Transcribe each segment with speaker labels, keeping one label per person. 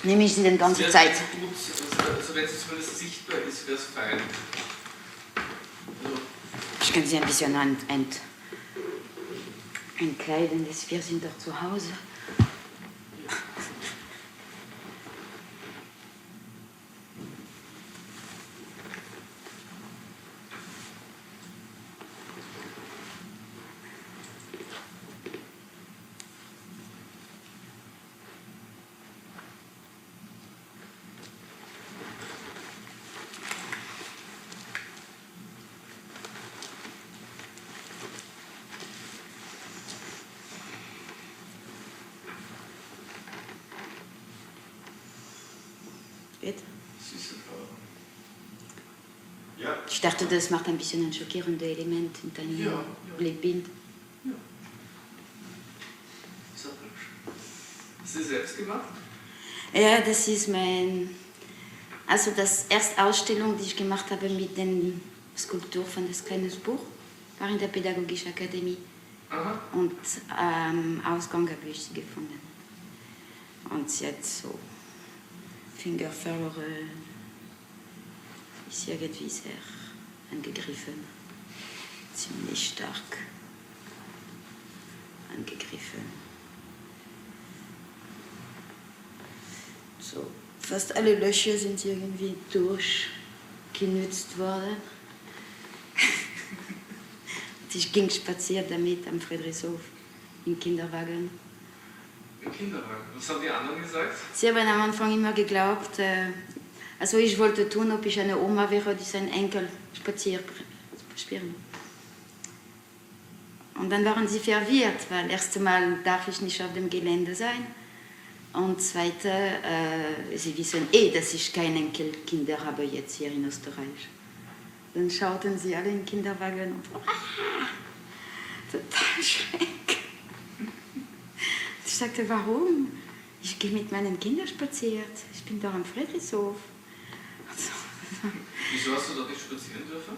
Speaker 1: Nehme ich sie die ganze Zeit.
Speaker 2: Gut, also wenn es zumindest sichtbar ist, wäre es fein. Also,
Speaker 1: Ich kann sie ein bisschen entkleiden, wir sind doch zu Hause.
Speaker 2: ja.
Speaker 1: Ich dachte, das macht ein bisschen ein schockierendes Element in deinem Blickbild.
Speaker 2: Ja. So hübsch. Hast du das selbst gemacht?
Speaker 1: Ja, das ist das erste Ausstellung, die ich gemacht habe mit den Skulptur von das kleine Buch, war in der Pädagogischen Akademie.
Speaker 2: Aha.
Speaker 1: Und am Ausgang habe ich sie gefunden. Und sie hat so Fingerfarbe, ist irgendwie sehr angegriffen, ziemlich stark angegriffen. So, fast alle Löcher sind irgendwie durchgenutzt worden. Ich ging spazieren damit am Friedrichshof im Kinderwagen.
Speaker 2: Im Kinderwagen? Was haben die anderen gesagt?
Speaker 1: Sie haben am Anfang immer geglaubt, also ich wollte tun, ob ich eine Oma wäre, die seinen Enkel spazieren. Und dann waren sie verwirrt, weil erst einmal darf ich nicht auf dem Gelände sein. Und zweitens, sie wissen dass ich keine Enkelkinder habe jetzt hier in Österreich. Dann schauten sie alle im Kinderwagen und total schreck. Ich sagte, warum? Ich gehe mit meinen Kindern spazieren. Ich bin doch am Friedrichshof.
Speaker 2: Wieso hast du dort nicht spazieren dürfen?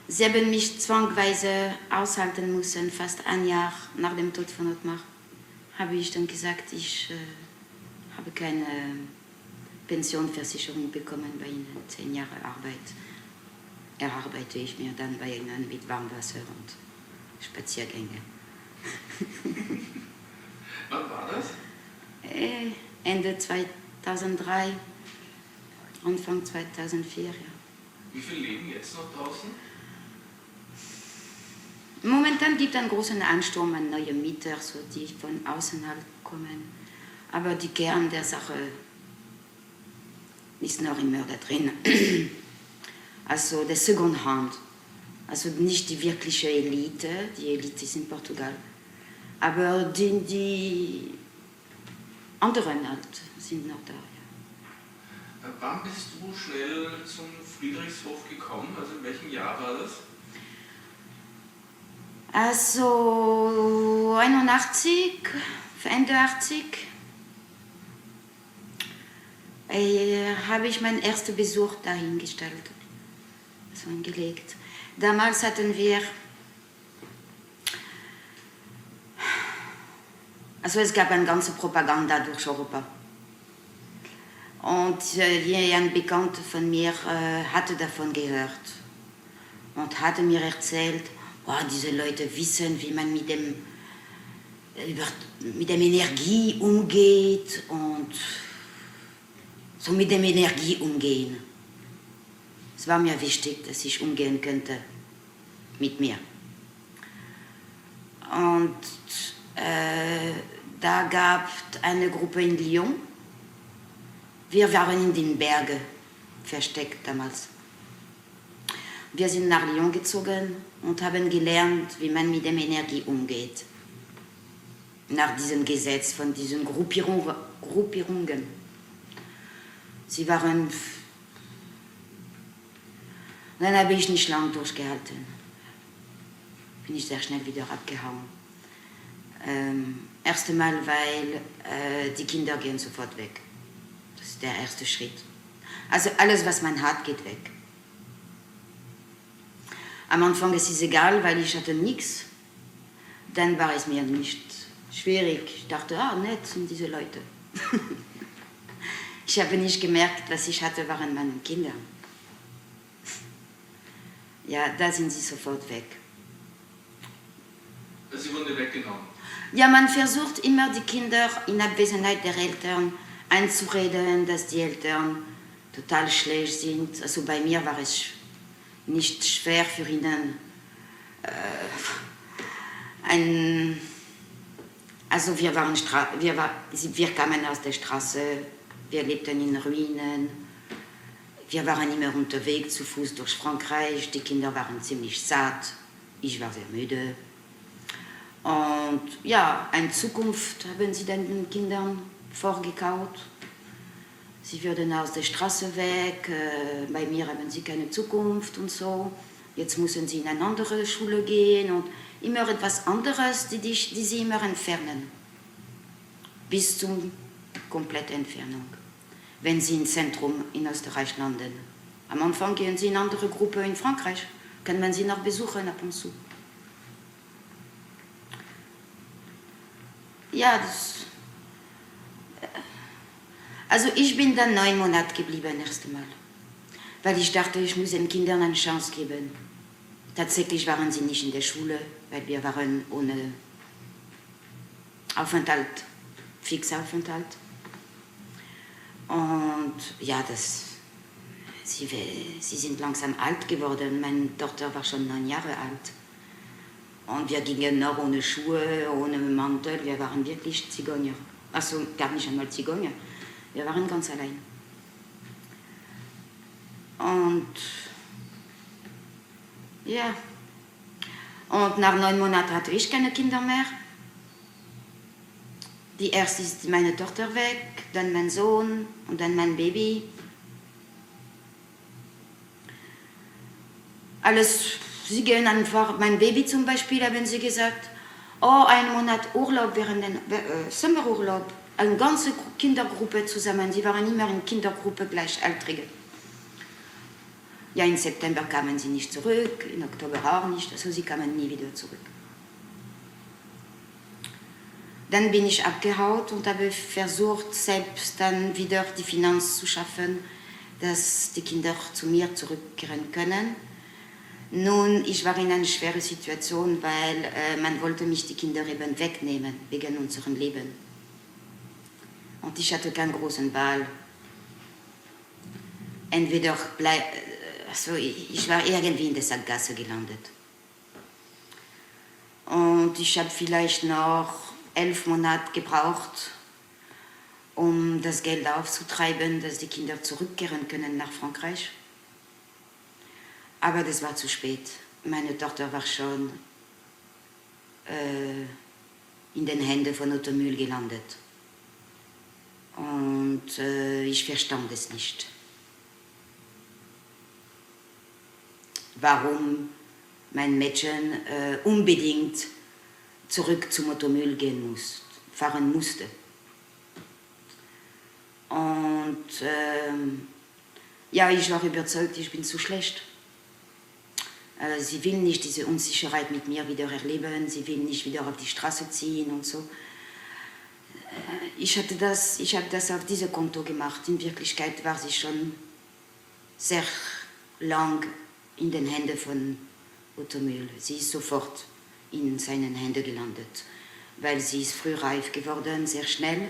Speaker 1: Sie haben mich zwangweise aushalten müssen, fast ein Jahr nach dem Tod von Ottmar. Habe ich dann gesagt, ich habe keine Pensionversicherung bekommen bei Ihnen. 10 Jahre Arbeit erarbeite ich mir dann bei Ihnen mit Warmwasser und Spaziergänge.
Speaker 2: Wann war das?
Speaker 1: Ende 2003, Anfang 2004, ja.
Speaker 2: Wie viele leben jetzt noch draußen?
Speaker 1: Momentan gibt es einen großen Ansturm an neue Mieter, so die von außen halt kommen. Aber die Kern der Sache ist noch immer da drin. Also der Second Hand. Also nicht die wirkliche Elite, die Elite ist in Portugal. Aber die anderen halt sind noch da. Ja.
Speaker 2: Wann bist du schnell zum Friedrichshof gekommen? Also in welchem Jahr war das?
Speaker 1: Also 81, Ende 80 habe ich meinen ersten Besuch dahingestellt, so angelegt. Damals hatten wir, also es gab eine ganze Propaganda durch Europa. Und ein Bekannter von mir hatte davon gehört und hatte mir erzählt, diese Leute wissen, wie man mit dem Energie umgeht und so mit der Energie umgehen. Es war mir wichtig, dass ich umgehen könnte mit mir. Und da gab es eine Gruppe in Lyon. Wir waren in den Bergen versteckt damals. Wir sind nach Lyon gezogen und haben gelernt, wie man mit der Energie umgeht. Nach diesem Gesetz von diesen Gruppierungen. Sie waren... Dann habe ich nicht lange durchgehalten. Bin ich sehr schnell wieder abgehauen. Erst einmal, weil die Kinder gehen sofort weg. Das ist der erste Schritt. Also alles, was man hat, geht weg. Am Anfang ist es egal, weil ich hatte nichts. dann war es mir nicht schwierig. Ich dachte, nett sind diese Leute. Ich habe nicht gemerkt, was ich hatte, waren meine Kinder. Ja, da sind sie sofort weg.
Speaker 2: Sie wurden weggenommen?
Speaker 1: Ja, man versucht immer, die Kinder in Abwesenheit der Eltern einzureden, dass die Eltern total schlecht sind. Also bei mir war es nicht schwer für ihnen. Also wir kamen aus der Straße, wir lebten in Ruinen, wir waren immer unterwegs zu Fuß durch Frankreich, die Kinder waren ziemlich satt, ich war sehr müde. Und ja, eine Zukunft haben sie den Kindern vorgekaut. Sie würden aus der Straße weg, bei mir haben sie keine Zukunft und so. Jetzt müssen sie in eine andere Schule gehen und immer etwas anderes, die sie immer entfernen. Bis zur kompletten Entfernung. Wenn sie im Zentrum in Österreich landen. Am Anfang gehen sie in eine andere Gruppe in Frankreich. Kann man sie noch besuchen ab und zu. Ja, also ich bin dann 9 Monate geblieben erst einmal. Weil ich dachte, ich muss den Kindern eine Chance geben. Tatsächlich waren sie nicht in der Schule, weil wir waren ohne Aufenthalt, Fixaufenthalt. Und ja, sie sind langsam alt geworden. Meine Tochter war schon 9 Jahre alt. Und wir gingen noch ohne Schuhe, ohne Mantel. Wir waren wirklich Zigeuner. Also gar nicht einmal Zigeuner. Wir waren ganz allein. Und ja, und nach 9 Monaten hatte ich keine Kinder mehr. Die erste ist meine Tochter weg, dann mein Sohn und dann mein Baby. Sie gehen einfach, mein Baby zum Beispiel, haben sie gesagt, 1 Monat Urlaub während den Sommerurlaub, eine ganze Kindergruppe zusammen, sie waren immer in Kindergruppe Gleichaltrige. Ja, im September kamen sie nicht zurück, im Oktober auch nicht, also sie kamen nie wieder zurück. Dann bin ich abgehaut und habe versucht, selbst dann wieder die Finanz zu schaffen, dass die Kinder zu mir zurückkehren können. Nun, ich war in einer schweren Situation, weil man wollte mich die Kinder eben wegnehmen, wegen unserem Leben. Und ich hatte keine große Wahl. Entweder ich war irgendwie in der Sackgasse gelandet. Und ich habe vielleicht noch 11 Monate gebraucht, um das Geld aufzutreiben, dass die Kinder zurückkehren können nach Frankreich. Aber das war zu spät. Meine Tochter war schon in den Händen von Otto Mühl gelandet. Und ich verstand es nicht. Warum mein Mädchen unbedingt zurück zum Otto Mühl fahren musste. Und ja, ich war überzeugt, ich bin zu schlecht. Sie will nicht diese Unsicherheit mit mir wieder erleben, sie will nicht wieder auf die Straße ziehen und so. Ich habe das auf diesem Konto gemacht. In Wirklichkeit war sie schon sehr lang in den Händen von Otto Mühl. Sie ist sofort in seinen Händen gelandet, weil sie ist frühreif geworden, sehr schnell.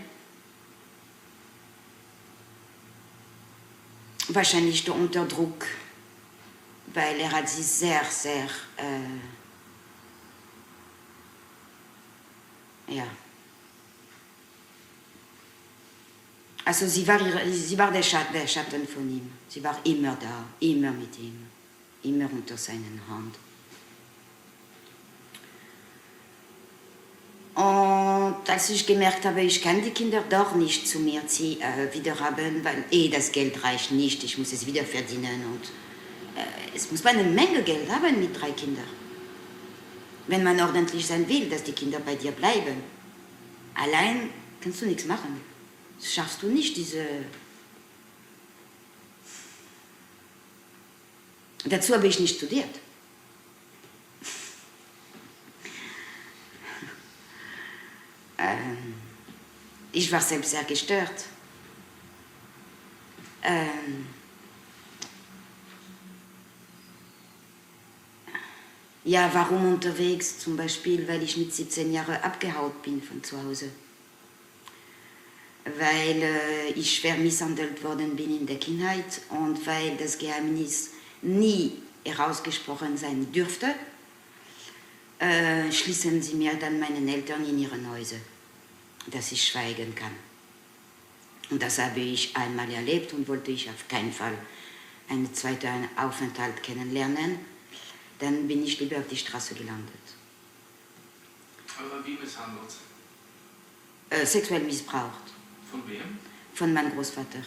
Speaker 1: Wahrscheinlich unter Druck, weil er hat sie sehr, sehr, ja. Also sie war der Schatten von ihm. Sie war immer da, immer mit ihm, immer unter seinen Hand. Und als ich gemerkt habe, ich kann die Kinder doch nicht zu mir wieder haben, weil das Geld reicht nicht, ich muss es wieder verdienen und es muss man eine Menge Geld haben mit 3 Kindern. Wenn man ordentlich sein will, dass die Kinder bei dir bleiben. Allein kannst du nichts machen. Das schaffst du nicht, Dazu habe ich nicht studiert. war selbst sehr gestört. Ja, warum unterwegs? Zum Beispiel, weil ich mit 17 Jahren abgehauen bin von zu Hause. Weil ich schwer misshandelt worden bin in der Kindheit und weil das Geheimnis nie herausgesprochen sein dürfte, schließen sie mir dann meinen Eltern in ihre Häuser, dass ich schweigen kann. Und das habe ich einmal erlebt und wollte ich auf keinen Fall einen zweiten Aufenthalt kennenlernen. Dann bin ich lieber auf die Straße gelandet.
Speaker 2: Aber wie misshandelt?
Speaker 1: Sexuell missbraucht.
Speaker 2: Von wem?
Speaker 1: Von meinem Großvater.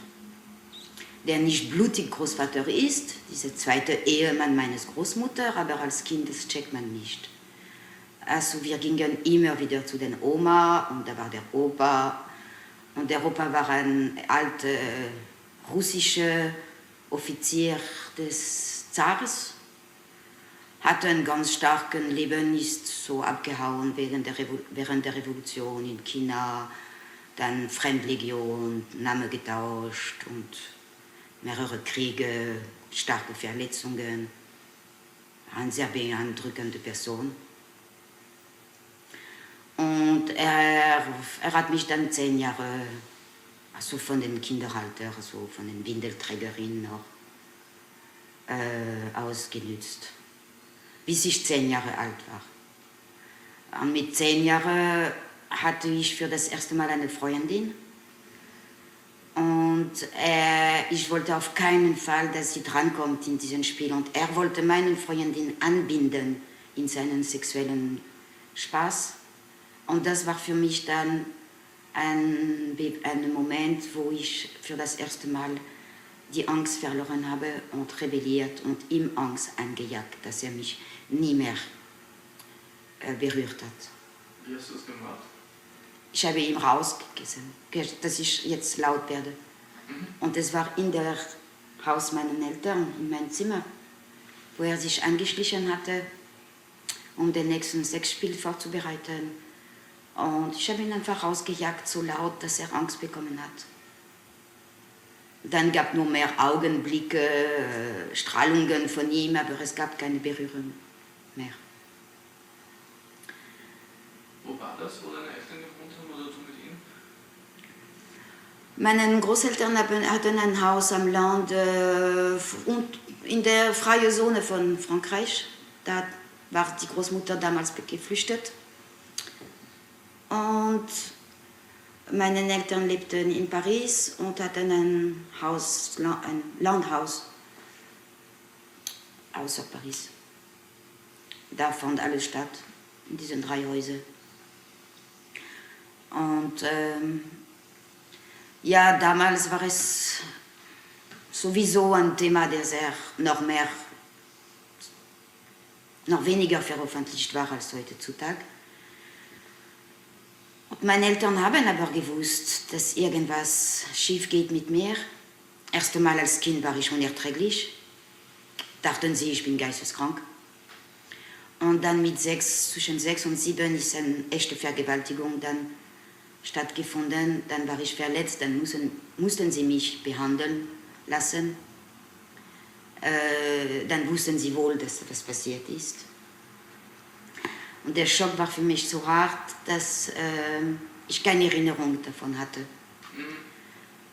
Speaker 1: Der nicht blutig Großvater ist, dieser zweite Ehemann meines Großmutter, aber als Kind, das checkt man nicht. Also wir gingen immer wieder zu den Oma und da war der Opa. Und der Opa war ein alter russischer Offizier des Zars, hatte einen ganz starken Leben, ist so abgehauen während der Revolution in China, dann Fremdlegion, Name getauscht und mehrere Kriege, starke Verletzungen. Eine sehr beeindruckende Person. Und er hat mich dann 10 Jahre, also von den Kinderhalter, also von den Windelträgerinnen noch, ausgenützt, bis ich 10 Jahre alt war. Und mit 10 Jahren hatte ich für das erste Mal eine Freundin. Und ich wollte auf keinen Fall, dass sie drankommt in diesem Spiel. Und er wollte meine Freundin anbinden in seinen sexuellen Spaß. Und das war für mich dann ein Moment, wo ich für das erste Mal die Angst verloren habe und rebelliert und ihm Angst eingejagt, dass er mich nie mehr berührt hat.
Speaker 2: Wie hast du es gemacht?
Speaker 1: Ich habe ihm rausgegessen, dass ich jetzt laut werde. Und es war in der Haus meiner Eltern, in meinem Zimmer, wo er sich angeschlichen hatte, um den nächsten Sexspiel vorzubereiten. Und ich habe ihn einfach rausgejagt, so laut, dass er Angst bekommen hat. Dann gab es nur mehr Augenblicke, Strahlungen von ihm, aber es gab keine Berührung mehr.
Speaker 2: Wo war das, wo deine Eltern gewohnt haben oder du mit ihnen?
Speaker 1: Meine Großeltern hatten ein Haus am Land und in der freien Zone von Frankreich. Da war die Großmutter damals geflüchtet. Und meine Eltern lebten in Paris und hatten ein Landhaus außer Paris. Da fand alles statt, in diesen 3 Häusern. Und ja, damals war es sowieso ein Thema, das noch weniger veröffentlicht war als heutzutage. Und meine Eltern haben aber gewusst, dass irgendwas schief geht mit mir. Erst einmal als Kind war ich unerträglich. Dachten sie, ich bin geisteskrank. Und dann zwischen 6 und 7 ist eine echte Vergewaltigung dann stattgefunden. Dann war ich verletzt, dann mussten sie mich behandeln lassen. Dann wussten sie wohl, dass etwas passiert ist. Und der Schock war für mich so hart, dass ich keine Erinnerung davon hatte.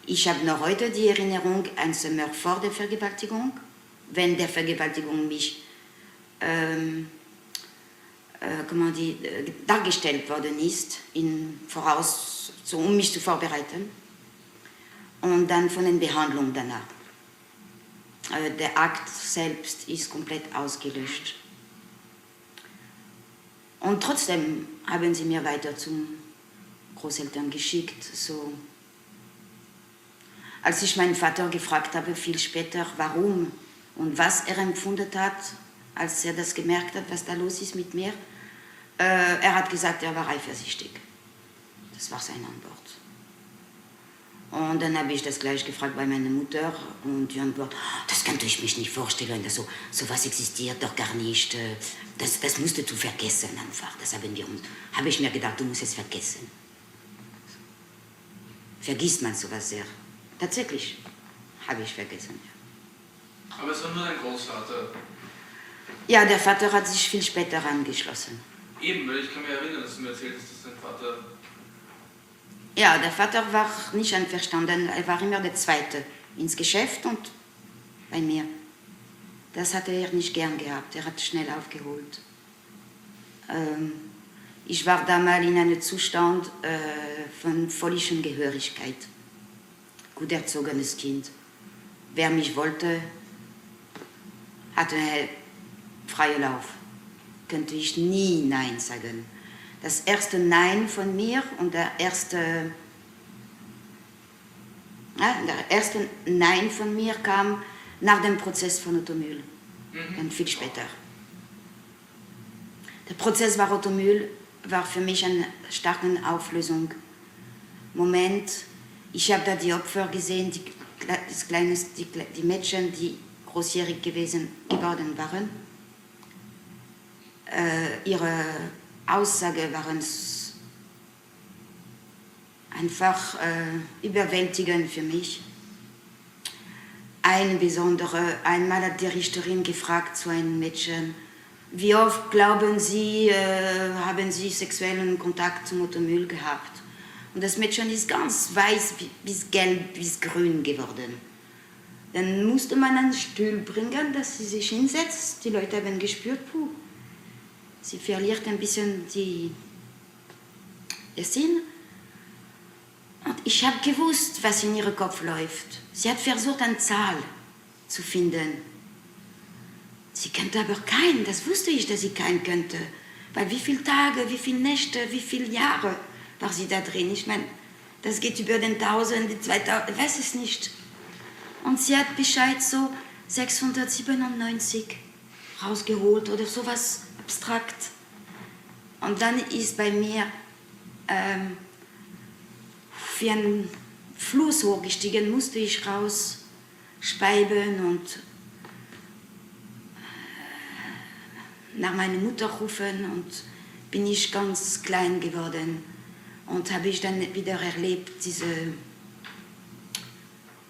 Speaker 1: Ich habe noch heute die Erinnerung an Sommer vor der Vergewaltigung, wenn der Vergewaltigung mich dargestellt worden ist, um mich zu vorbereiten. Und dann von den Behandlungen danach. Der Akt selbst ist komplett ausgelöscht. Und trotzdem haben sie mir weiter zum Großeltern geschickt. So. Als ich meinen Vater gefragt habe, viel später, warum und was er empfunden hat, als er das gemerkt hat, was da los ist mit mir, er hat gesagt, er war eifersüchtig. Das war seine Antwort. Und dann habe ich das gleich gefragt bei meiner Mutter und die Antwort, das kann ich mich nicht vorstellen, so was existiert doch gar nicht. Das musst du vergessen einfach. Das habe ich mir gedacht, du musst es vergessen. vergisst man sowas sehr. Tatsächlich habe ich vergessen. Ja.
Speaker 2: Aber es war nur dein Großvater.
Speaker 1: Ja, der Vater hat sich viel später angeschlossen.
Speaker 2: Eben, weil ich kann mich erinnern, dass du mir erzählt hast, dass dein Vater...
Speaker 1: Ja, der Vater war nicht einverstanden, er war immer der Zweite ins Geschäft und bei mir. Das hatte er nicht gern gehabt, er hat schnell aufgeholt. Ich war damals in einem Zustand von völliger Gehörigkeit. Gut erzogenes Kind. Wer mich wollte, hatte freien Lauf. Könnte ich nie Nein sagen. Das erste Nein von mir und der erste Nein von mir kam nach dem Prozess von Otto Mühl. Dann viel später. Der Prozess bei Otto Mühl war für mich eine starke Auflösung. Moment, ich habe da die Opfer gesehen, die Mädchen, die großjährig geworden waren. Ihre Aussagen waren einfach überwältigend für mich. Einmal hat die Richterin gefragt zu einem Mädchen, wie oft glauben Sie, haben Sie sexuellen Kontakt zu Otto Mühl gehabt? Und das Mädchen ist ganz weiß, bis gelb, bis grün geworden. Dann musste man einen Stuhl bringen, dass sie sich hinsetzt. Die Leute haben gespürt, puh, sie verliert ein bisschen den Sinn. Und ich habe gewusst, was in ihrem Kopf läuft. Sie hat versucht, eine Zahl zu finden. Sie kannte aber keinen, das wusste ich, dass sie keinen könnte. Weil wie viele Tage, wie viele Nächte, wie viele Jahre war sie da drin? Ich meine, das geht über den 1000, die 2000, ich weiß es nicht. Und sie hat Bescheid so 697 rausgeholt oder sowas abstrakt. Und dann ist bei mir wie ein Fluss hochgestiegen, musste ich raus speiben und nach meiner Mutter rufen und bin ich ganz klein geworden und habe ich dann wieder erlebt, diese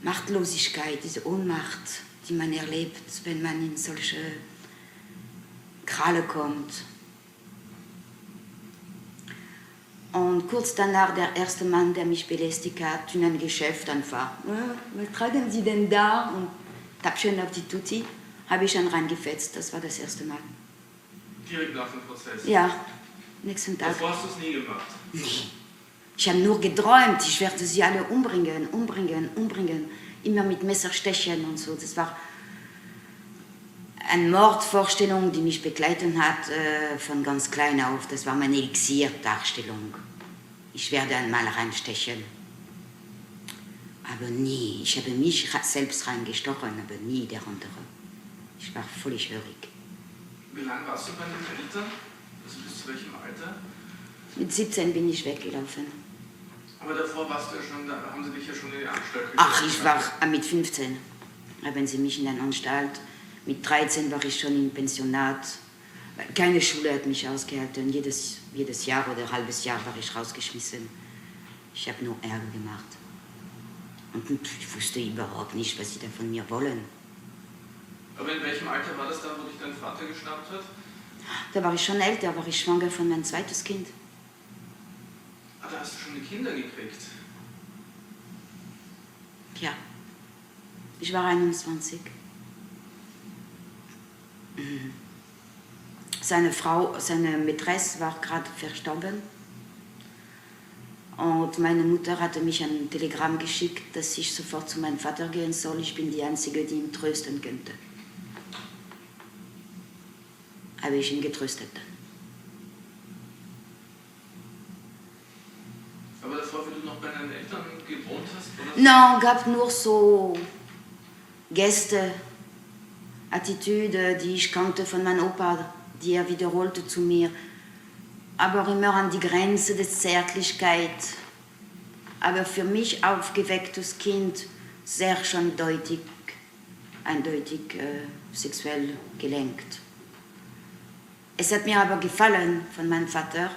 Speaker 1: Machtlosigkeit, diese Ohnmacht, die man erlebt, wenn man in solche Kralle kommt. Und kurz danach der erste Mann, der mich belästigt hat, in einem Geschäft einfach, was tragen Sie denn da? Und Tapschen auf die Tutti, habe ich dann reingefetzt, das war das erste Mal.
Speaker 2: Direkt nach dem Prozess?
Speaker 1: Ja, nächsten Tag.
Speaker 2: Davor hast du es nie gemacht?
Speaker 1: Nee. Ich habe nur geträumt, ich werde sie alle umbringen. Immer mit Messerstechen und so. Das war eine Mordvorstellung, die mich begleitet hat von ganz klein auf. Das war meine Elixierdarstellung. Ich werde einmal reinstechen. Aber nie. Ich habe mich selbst reingestochen, aber nie der andere. Ich war völlig hörig.
Speaker 2: Wie lange warst du bei deinen Eltern? Also bis zu welchem Alter?
Speaker 1: Mit 17 bin ich weggelaufen.
Speaker 2: Aber davor warst du ja schon, da haben sie dich ja schon in die Anstalt gebracht.
Speaker 1: Ach, ich war mit 15. Haben sie mich in eine Anstalt. Mit 13 war ich schon im Pensionat. Keine Schule hat mich ausgehalten. Jedes Jahr oder halbes Jahr war ich rausgeschmissen. Ich habe nur Ärger gemacht. Und ich wusste überhaupt nicht, was sie da von mir wollen.
Speaker 2: Aber in welchem Alter war das da, wo dich dein Vater geschnappt hat?
Speaker 1: Da war ich schon älter, war ich schwanger von meinem zweites Kind.
Speaker 2: Ah, da hast du schon die Kinder gekriegt?
Speaker 1: Ja. Ich war 21. Seine Frau, seine Mätresse war gerade verstorben. Und meine Mutter hatte mich ein Telegramm geschickt, dass ich sofort zu meinem Vater gehen soll. Ich bin die Einzige, die ihn trösten könnte. Habe ich ihn getröstet dann.
Speaker 2: Aber davor, wie du noch bei deinen Eltern gewohnt hast? Oder?
Speaker 1: Nein, gab nur so Gäste, Attitüde, die ich kannte von meinem Opa, die er wiederholte zu mir. Aber immer an die Grenze der Zärtlichkeit. Aber für mich aufgewecktes Kind sehr schon eindeutig sexuell gelenkt. Es hat mir aber gefallen von meinem Vater,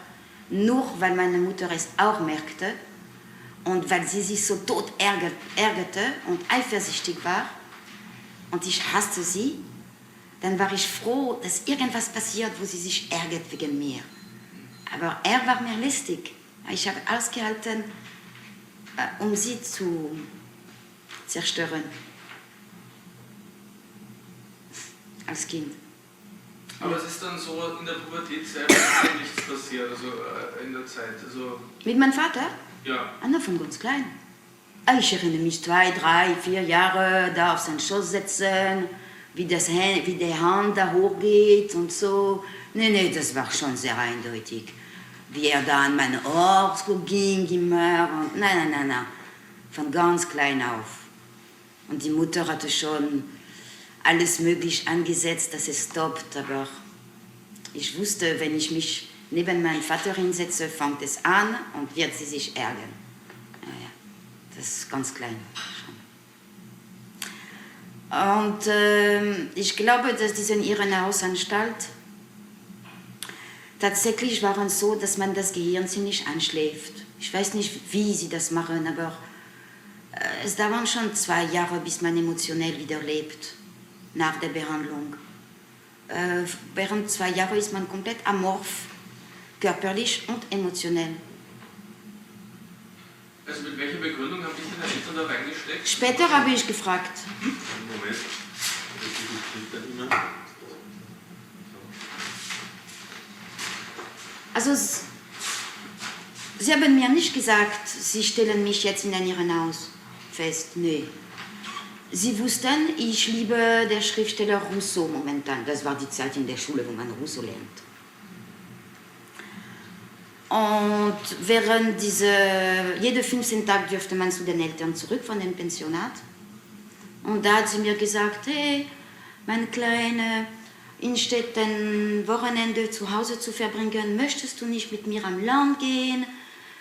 Speaker 1: nur weil meine Mutter es auch merkte Und weil sie sich so tot ärgerte und eifersüchtig war und ich hasste sie, dann war ich froh, dass irgendwas passiert, wo sie sich ärgert wegen mir. Aber er war mir lästig. Ich habe ausgehalten, um sie zu zerstören. Als Kind.
Speaker 2: Aber es ist dann so, in der Pubertät selber ist nichts passiert, also in der Zeit. Also,
Speaker 1: Mit meinem Vater?
Speaker 2: ja.
Speaker 1: Anna von ganz klein. Ich erinnere mich 2, 3, 4 Jahre da auf seinen Schoß sitzen, wie der Hand da hochgeht und so. Nee, das war schon sehr eindeutig. Wie er da an mein Ohr ging immer. Und nein. Von ganz klein auf. Und die Mutter hatte schon alles möglich angesetzt, dass es stoppt. Aber ich wusste, wenn ich mich neben meinen Vater hinsetze, fängt es an und wird sie sich ärgern. Naja, das ist ganz klein schon. Und ich glaube, dass diese Irrenhausanstalt tatsächlich waren so, dass man das Gehirn ziemlich anschläft. Ich weiß nicht, wie sie das machen, aber es dauern schon 2 Jahre, bis man emotionell wieder lebt, nach der Behandlung. Während 2 Jahre ist man komplett amorph, körperlich und emotionell.
Speaker 2: Also mit welcher Begründung haben dich deine Eltern da reingesteckt?
Speaker 1: Später habe ich gefragt.
Speaker 2: Moment.
Speaker 1: Also, sie haben mir nicht gesagt, sie stellen mich jetzt in ein Irrenhaus fest. Nee. Sie wussten, ich liebe den Schriftsteller Rousseau momentan. Das war die Zeit in der Schule, wo man Rousseau lernt. Und während jede 15 Tage dürfte man zu den Eltern zurück von dem Pensionat. Und da hat sie mir gesagt, hey, meine Kleine, anstatt ein Wochenende zu Hause zu verbringen, möchtest du nicht mit mir am Land gehen,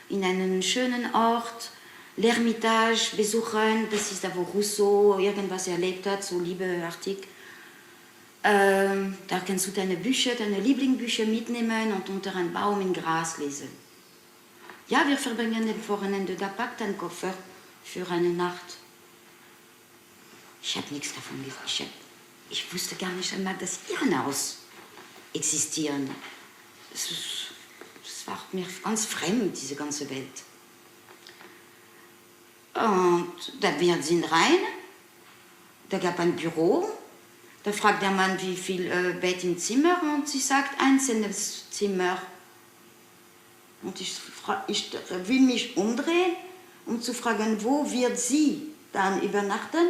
Speaker 1: in einen schönen Ort, L'Ermitage besuchen, das ist da, wo Rousseau irgendwas erlebt hat, so liebeartig. Da kannst du deine Lieblingsbücher mitnehmen und unter einem Baum im Gras lesen. Ja, wir verbringen das Wochenende, da packt ein Koffer für eine Nacht. Ich habe nichts davon gesagt. Ich wusste gar nicht einmal, dass Irrenhaus existieren. Es war mir ganz fremd, diese ganze Welt. Und wir sind rein, da gab ein Büro, da fragt der Mann, wie viel Bett im Zimmer, und sie sagt, einzelnes Zimmer. Und ich will mich umdrehen, um zu fragen, wo wird sie dann übernachten?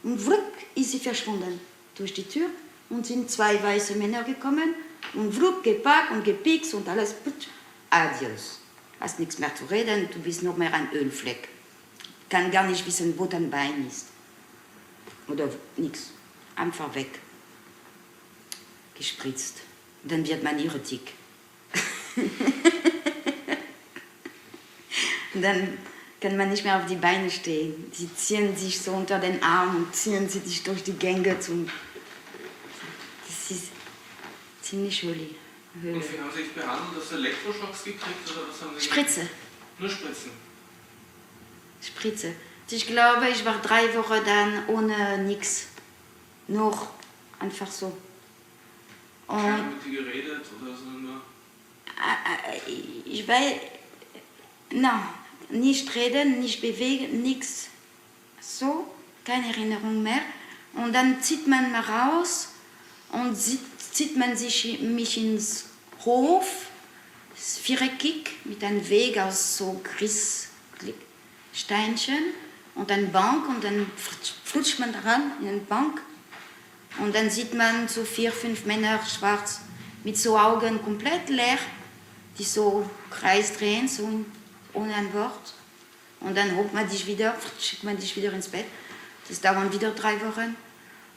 Speaker 1: Und wupp, ist sie verschwunden durch die Tür und sind 2 weiße Männer gekommen und wupp, gepackt und gepickt und alles, putsch, adios. Hast nichts mehr zu reden, du bist noch mehr ein Ölfleck. Kann gar nicht wissen, wo dein Bein ist. Oder nichts. Einfach weg. Gespritzt. Dann wird man irritisch. Dann kann man nicht mehr auf die Beine stehen. Sie ziehen sich so unter den Arm und ziehen sie dich durch die Gänge zum... Das ist ziemlich Hölle.
Speaker 2: Und wie haben Sie sich behandelt? Hast du Elektroschocks gekriegt oder was haben Sie
Speaker 1: Spritze.
Speaker 2: Nur Spritzen?
Speaker 1: Spritze. Ich glaube, ich war 3 Wochen dann ohne nichts. Nur einfach so.
Speaker 2: Keiner mit dir geredet oder so nur?
Speaker 1: Ich weiß... Nein, nicht reden, nicht bewegen, nichts. So, keine Erinnerung mehr. Und dann zieht man mal raus und zieht man mich ins Hof, viereckig, mit einem Weg aus so Steinchen und eine Bank, und dann flutscht man daran in eine Bank und dann sieht man so 4, 5 Männer schwarz mit so Augen komplett leer, die so Kreis drehen, so ohne ein Wort, und dann holt man dich wieder, schickt man dich wieder ins Bett. Das dauert wieder 3 Wochen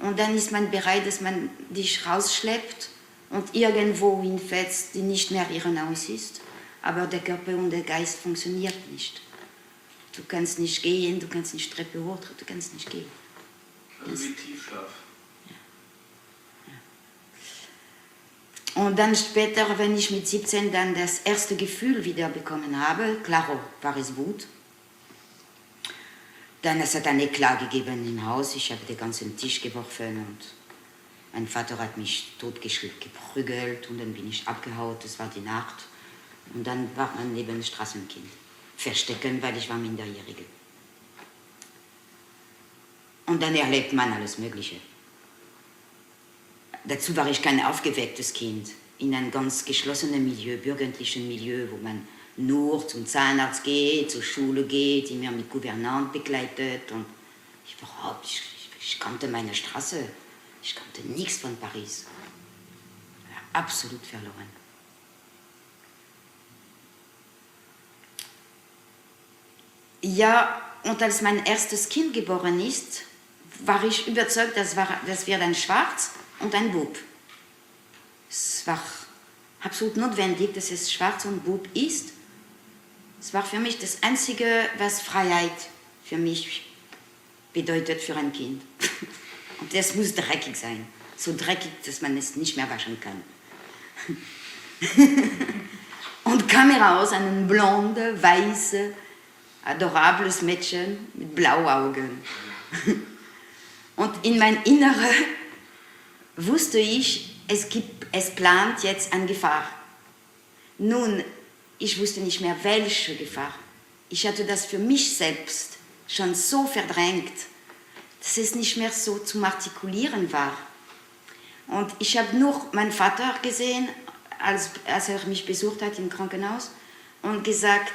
Speaker 1: und dann ist man bereit, dass man dich rausschleppt und irgendwo hinfetzt, die nicht mehr Irrenhaus ist, aber der Körper und der Geist funktioniert nicht. Du kannst nicht gehen, du kannst nicht Treppe hoch, du kannst nicht gehen.
Speaker 2: Also wie Tiefschlaf.
Speaker 1: Ja. Und dann später, wenn ich mit 17 dann das erste Gefühl wieder bekommen habe, klaro, war es Wut. Dann es hat eine Klage gegeben im Haus, ich habe den ganzen Tisch geworfen und mein Vater hat mich totgeprügelt und dann bin ich abgehauen, das war die Nacht. Und dann war man neben Straßenkind. Verstecken, weil ich war Minderjährige. Und dann erlebt man alles Mögliche. Dazu war ich kein aufgewecktes Kind, in einem ganz geschlossenen Milieu, bürgerlichen Milieu, wo man nur zum Zahnarzt geht, zur Schule geht, immer mit Gouvernante begleitet. Und ich kannte meine Straße, ich kannte nichts von Paris. Ich war absolut verloren. Ja, und als mein erstes Kind geboren ist, war ich überzeugt, das wird ein Schwarz und ein Bub. Es war absolut notwendig, dass es Schwarz und Bub ist. Es war für mich das Einzige, was Freiheit für mich bedeutet für ein Kind. Und das muss dreckig sein. So dreckig, dass man es nicht mehr waschen kann. Und kam heraus ein blonde, weiße, adorables Mädchen mit blauen Augen. Und in mein Innere wusste ich, es plant jetzt eine Gefahr. Nun, ich wusste nicht mehr, welche Gefahr. Ich hatte das für mich selbst schon so verdrängt, dass es nicht mehr so zum Artikulieren war. Und ich habe nur meinen Vater gesehen, als er mich besucht hat im Krankenhaus, und gesagt,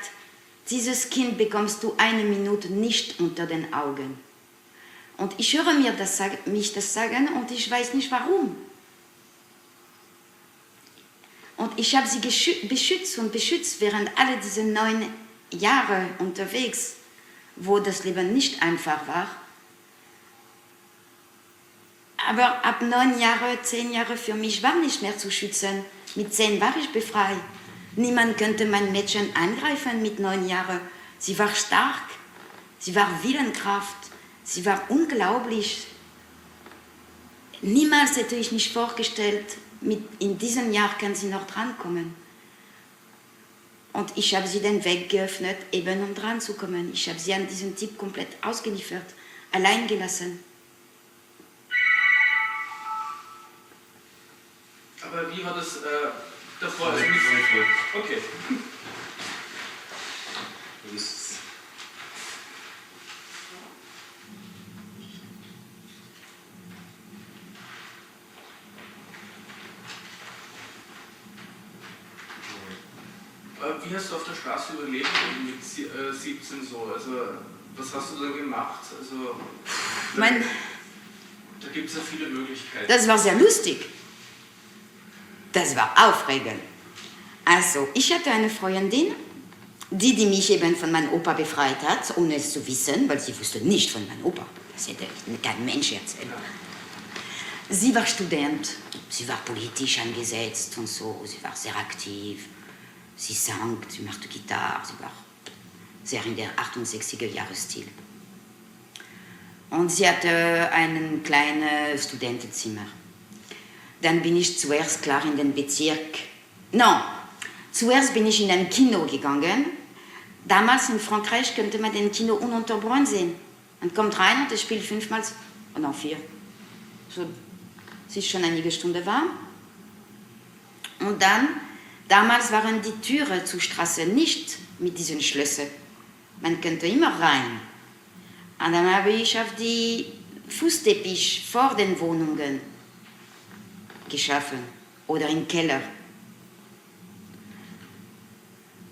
Speaker 1: dieses Kind bekommst du eine Minute nicht unter den Augen. Und ich höre mich das sagen und ich weiß nicht warum. Und ich habe sie beschützt während alle diese 9 Jahre unterwegs, wo das Leben nicht einfach war. Aber ab 9 Jahre, 10 Jahre für mich war nicht mehr zu schützen. Mit 10 war ich befreit. Niemand könnte mein Mädchen angreifen mit 9 Jahren. Sie war stark, sie war Willenkraft, sie war unglaublich. Niemals hätte ich mich vorgestellt, in diesem Jahr kann sie noch drankommen. Und ich habe sie den Weg geöffnet, eben um dran zu kommen. Ich habe sie an diesem Typ komplett ausgeliefert, allein gelassen.
Speaker 2: Aber wie war das davor? Okay. Wie hast du auf der Straße überlebt mit 17 so? Also, was hast du da gemacht? Also, da gibt es ja viele Möglichkeiten.
Speaker 1: Das war sehr lustig. Das war aufregend. Also, ich hatte eine Freundin, die mich eben von meinem Opa befreit hat, ohne es zu wissen, weil sie wusste nicht von meinem Opa. Das hätte kein Mensch erzählt. Sie war Student, sie war politisch angesetzt und so, sie war sehr aktiv. Sie sang, sie machte Gitarre, sie war sehr in der 68er-Jahre-Stil. Und sie hatte ein kleines Studentenzimmer. Dann bin ich zuerst klar in den Bezirk. Zuerst bin ich in ein Kino gegangen. Damals in Frankreich könnte man den Kino ununterbrochen sehen. Man kommt rein und es spielt 4. So, es ist schon einige Stunden warm. Und dann, damals waren die Türen zur Straße nicht mit diesen Schlössern. Man könnte immer rein. Und dann habe ich auf die Fußteppich vor den Wohnungen geschaffen oder im Keller.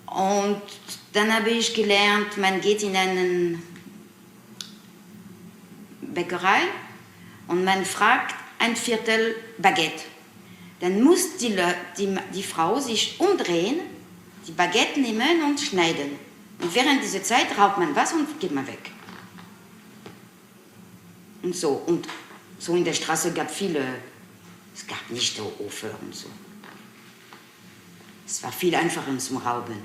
Speaker 1: Und dann habe ich gelernt, man geht in eine Bäckerei und man fragt ein Viertel Baguette. Dann muss die Frau sich umdrehen, die Baguette nehmen und schneiden. Und während dieser Zeit raubt man was und geht man weg. Und so in der Straße gab es gab nicht Ofen und so. Es war viel einfacher zum Rauben.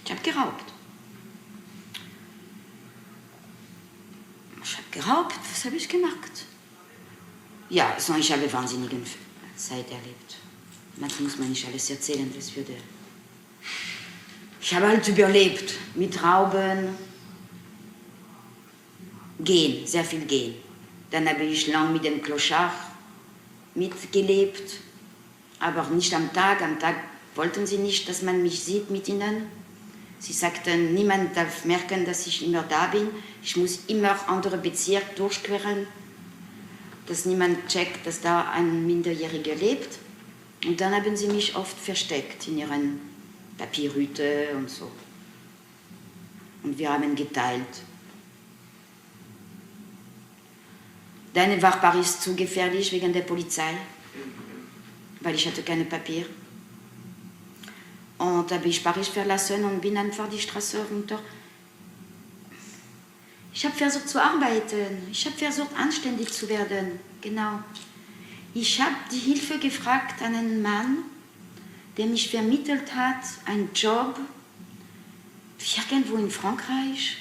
Speaker 1: Ich habe geraubt. Was habe ich gemacht? Ja, so, ich habe wahnsinnige Zeit erlebt. Manchmal muss man nicht alles erzählen, das würde... Ich habe halt überlebt, mit Rauben, Gehen, sehr viel gehen. Dann habe ich lang mit dem Clochard mitgelebt, aber nicht am Tag. Am Tag wollten sie nicht, dass man mich sieht mit ihnen. Sie sagten, niemand darf merken, dass ich immer da bin. Ich muss immer andere Bezirke durchqueren, dass niemand checkt, dass da ein Minderjähriger lebt. Und dann haben sie mich oft versteckt in ihren Papierhüte und so. Und wir haben geteilt. Dann war Paris zu gefährlich wegen der Polizei, weil ich hatte keine Papier. Und habe ich Paris verlassen und bin einfach die Straße runter. Ich habe versucht zu arbeiten, ich habe versucht anständig zu werden, genau. Ich habe die Hilfe gefragt an einen Mann, der mich vermittelt hat, einen Job, irgendwo in Frankreich,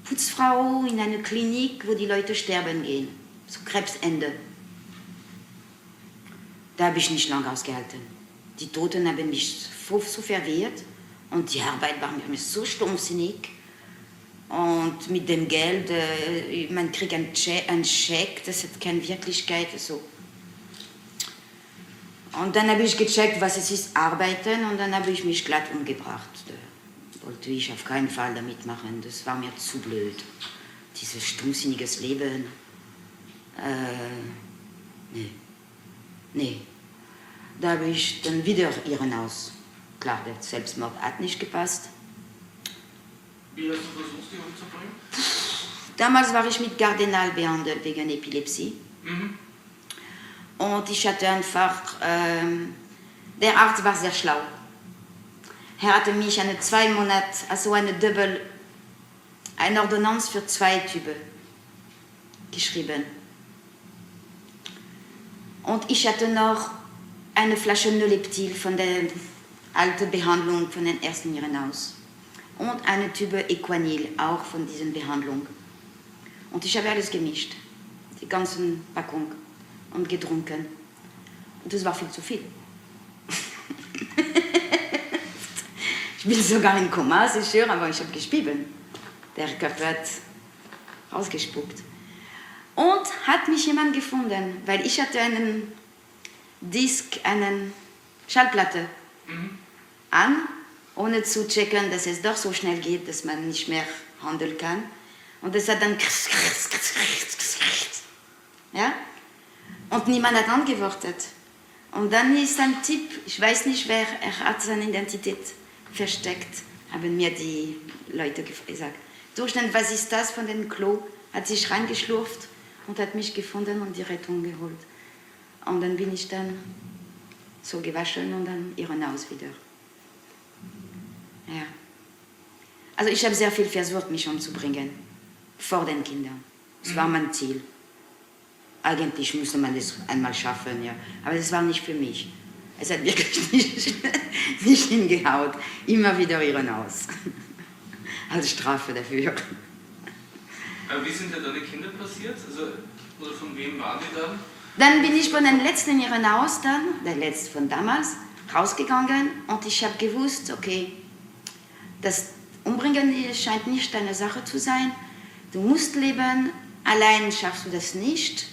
Speaker 1: Putzfrau in einer Klinik, wo die Leute sterben gehen, so Krebsende. Da habe ich nicht lange ausgehalten. Die Toten haben mich so verwehrt und die Arbeit war mir so stumpfsinnig. Und mit dem Geld, man kriegt einen Scheck, das hat keine Wirklichkeit. So. Und dann habe ich gecheckt, was es ist, arbeiten, und dann habe ich mich glatt umgebracht. Da wollte ich auf keinen Fall damit machen, das war mir zu blöd. Dieses stumpfsinniges Leben, nee. Da habe ich dann wieder Irrenhaus. Klar, der Selbstmord hat nicht gepasst.
Speaker 2: Wie hast du versucht, sie umzubringen?
Speaker 1: Damals war ich mit Gardenal behandelt wegen Epilepsie.
Speaker 2: Mhm.
Speaker 1: Und ich hatte einfach, der Arzt war sehr schlau. Er hatte mich eine 2 Monate, also eine Ordonnanz für 2 Tübe geschrieben. Und ich hatte noch eine Flasche Noleptil von der alten Behandlung von den ersten Irrenhaus. Und eine Tübe Equanil, auch von dieser Behandlung. Und ich habe alles gemischt, die ganze Packung, und getrunken. Und das war viel zu viel. Ich bin sogar in Koma, c'est sûr, aber ich habe gespieben. Der Körper hat rausgespuckt. Und hat mich jemand gefunden, weil ich hatte einen Disk, eine Schallplatte an, ohne zu checken, dass es doch so schnell geht, dass man nicht mehr handeln kann. Und es hat dann ja? Und niemand hat antwortet. Und dann ist ein Typ, ich weiß nicht wer, er hat seine Identität versteckt, haben mir die Leute gesagt. Durchschnitt, was ist das von dem Klo? Hat sich reingeschlurft und hat mich gefunden und die Rettung geholt. Und dann bin ich dann so gewaschen und dann Irrenhaus wieder. Ja. Also ich habe sehr viel versucht, mich umzubringen, vor den Kindern. Das war mein Ziel. Eigentlich musste man das einmal schaffen, ja. Aber das war nicht für mich. Es hat wirklich nicht hingehaut. Immer wieder Irrenhaus. Als Strafe dafür.
Speaker 2: Aber wie sind denn deine Kinder passiert? Also, oder von wem waren die dann?
Speaker 1: Dann bin ich von dem letzten Irrenhaus, der letzte von damals, rausgegangen und ich habe gewusst, okay, das Umbringen scheint nicht deine Sache zu sein. Du musst leben, allein schaffst du das nicht.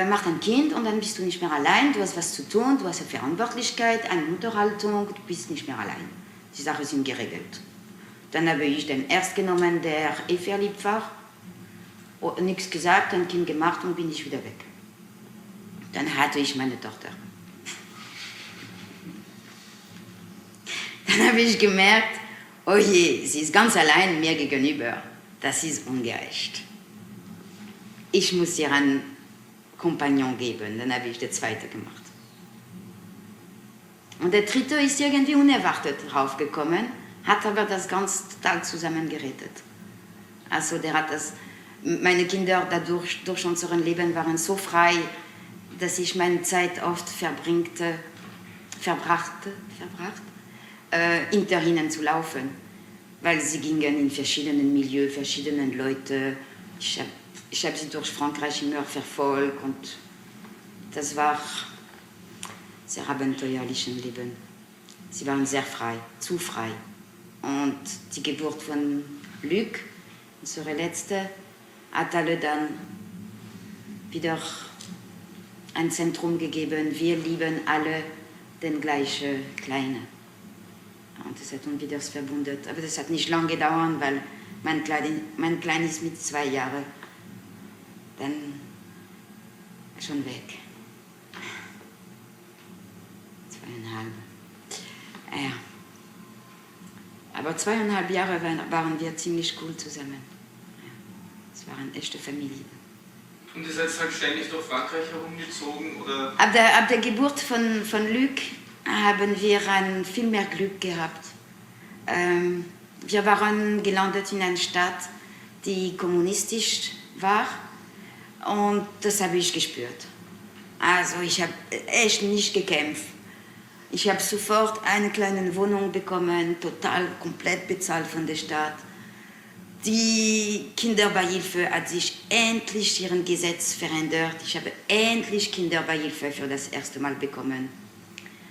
Speaker 1: Mach ein Kind und dann bist du nicht mehr allein, du hast was zu tun, du hast eine Verantwortlichkeit, eine Unterhaltung, du bist nicht mehr allein. Die Sachen sind geregelt. Dann habe ich den erst genommen, der verliebt war, nichts gesagt, ein Kind gemacht und bin ich wieder weg. Dann hatte ich meine Tochter. Dann habe ich gemerkt, oh je, sie ist ganz allein mir gegenüber. Das ist ungerecht. Ich muss ihr einen Kompagnon geben. Dann habe ich den zweiten gemacht. Und der dritte ist irgendwie unerwartet draufgekommen, hat aber das ganz total zusammengerettet. Also der hat das, meine Kinder dadurch, durch unser Leben waren so frei, dass ich meine Zeit oft verbracht, hinter ihnen zu laufen. Weil sie gingen in verschiedenen Milieus, verschiedenen Leute. Ich hab sie durch Frankreich immer verfolgt und das war sehr abenteuerlich im Leben. Sie waren sehr frei, zu frei. Und die Geburt von Luc unsere letzte, hat alle dann wieder ein Zentrum gegeben. Wir lieben alle den gleichen Kleinen. Und das hat uns wieder verbunden. Aber das hat nicht lange gedauert, weil mein Klein ist mit 2 Jahren dann schon weg. 2,5. Ja. Aber 2,5 Jahre waren wir ziemlich cool zusammen. Ja. Es war eine echte Familie.
Speaker 2: Und ihr seid halt ständig durch Frankreich herumgezogen? Oder?
Speaker 1: Ab der Geburt von Luc haben wir viel mehr Glück gehabt. Wir waren gelandet in einer Stadt, die kommunistisch war, und das habe ich gespürt. Also ich habe echt nicht gekämpft. Ich habe sofort eine kleine Wohnung bekommen, total komplett bezahlt von der Stadt. Die Kinderbeihilfe hat sich endlich ihren Gesetz verändert. Ich habe endlich Kinderbeihilfe für das erste Mal bekommen.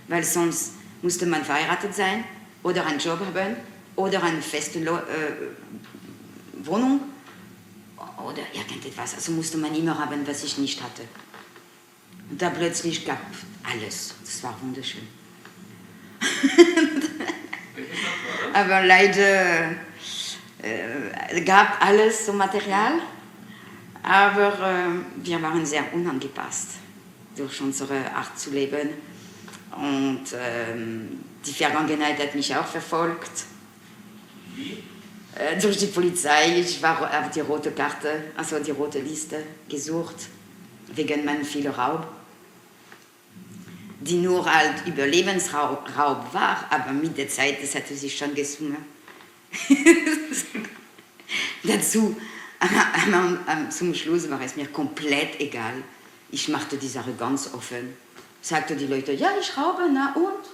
Speaker 1: Weil sonst musste man verheiratet sein oder einen Job haben oder eine feste Wohnung oder irgendetwas. Also musste man immer haben, was ich nicht hatte. Und da plötzlich gab alles. Das war wunderschön. Aber leider gab alles so Material, aber wir waren sehr unangepasst durch unsere Art zu leben. Und die Vergangenheit hat mich auch verfolgt.
Speaker 2: Wie?
Speaker 1: Durch die Polizei. Ich war auf die rote Karte, also die rote Liste, gesucht, wegen meinem vielen Raub. Die nur halt Überlebensraub war, aber mit der Zeit, das hatte sich schon gesungen. Dazu, zum Schluss war es mir komplett egal. Ich machte die Sache ganz offen. Sagte die Leute, ja, ich raube, na und?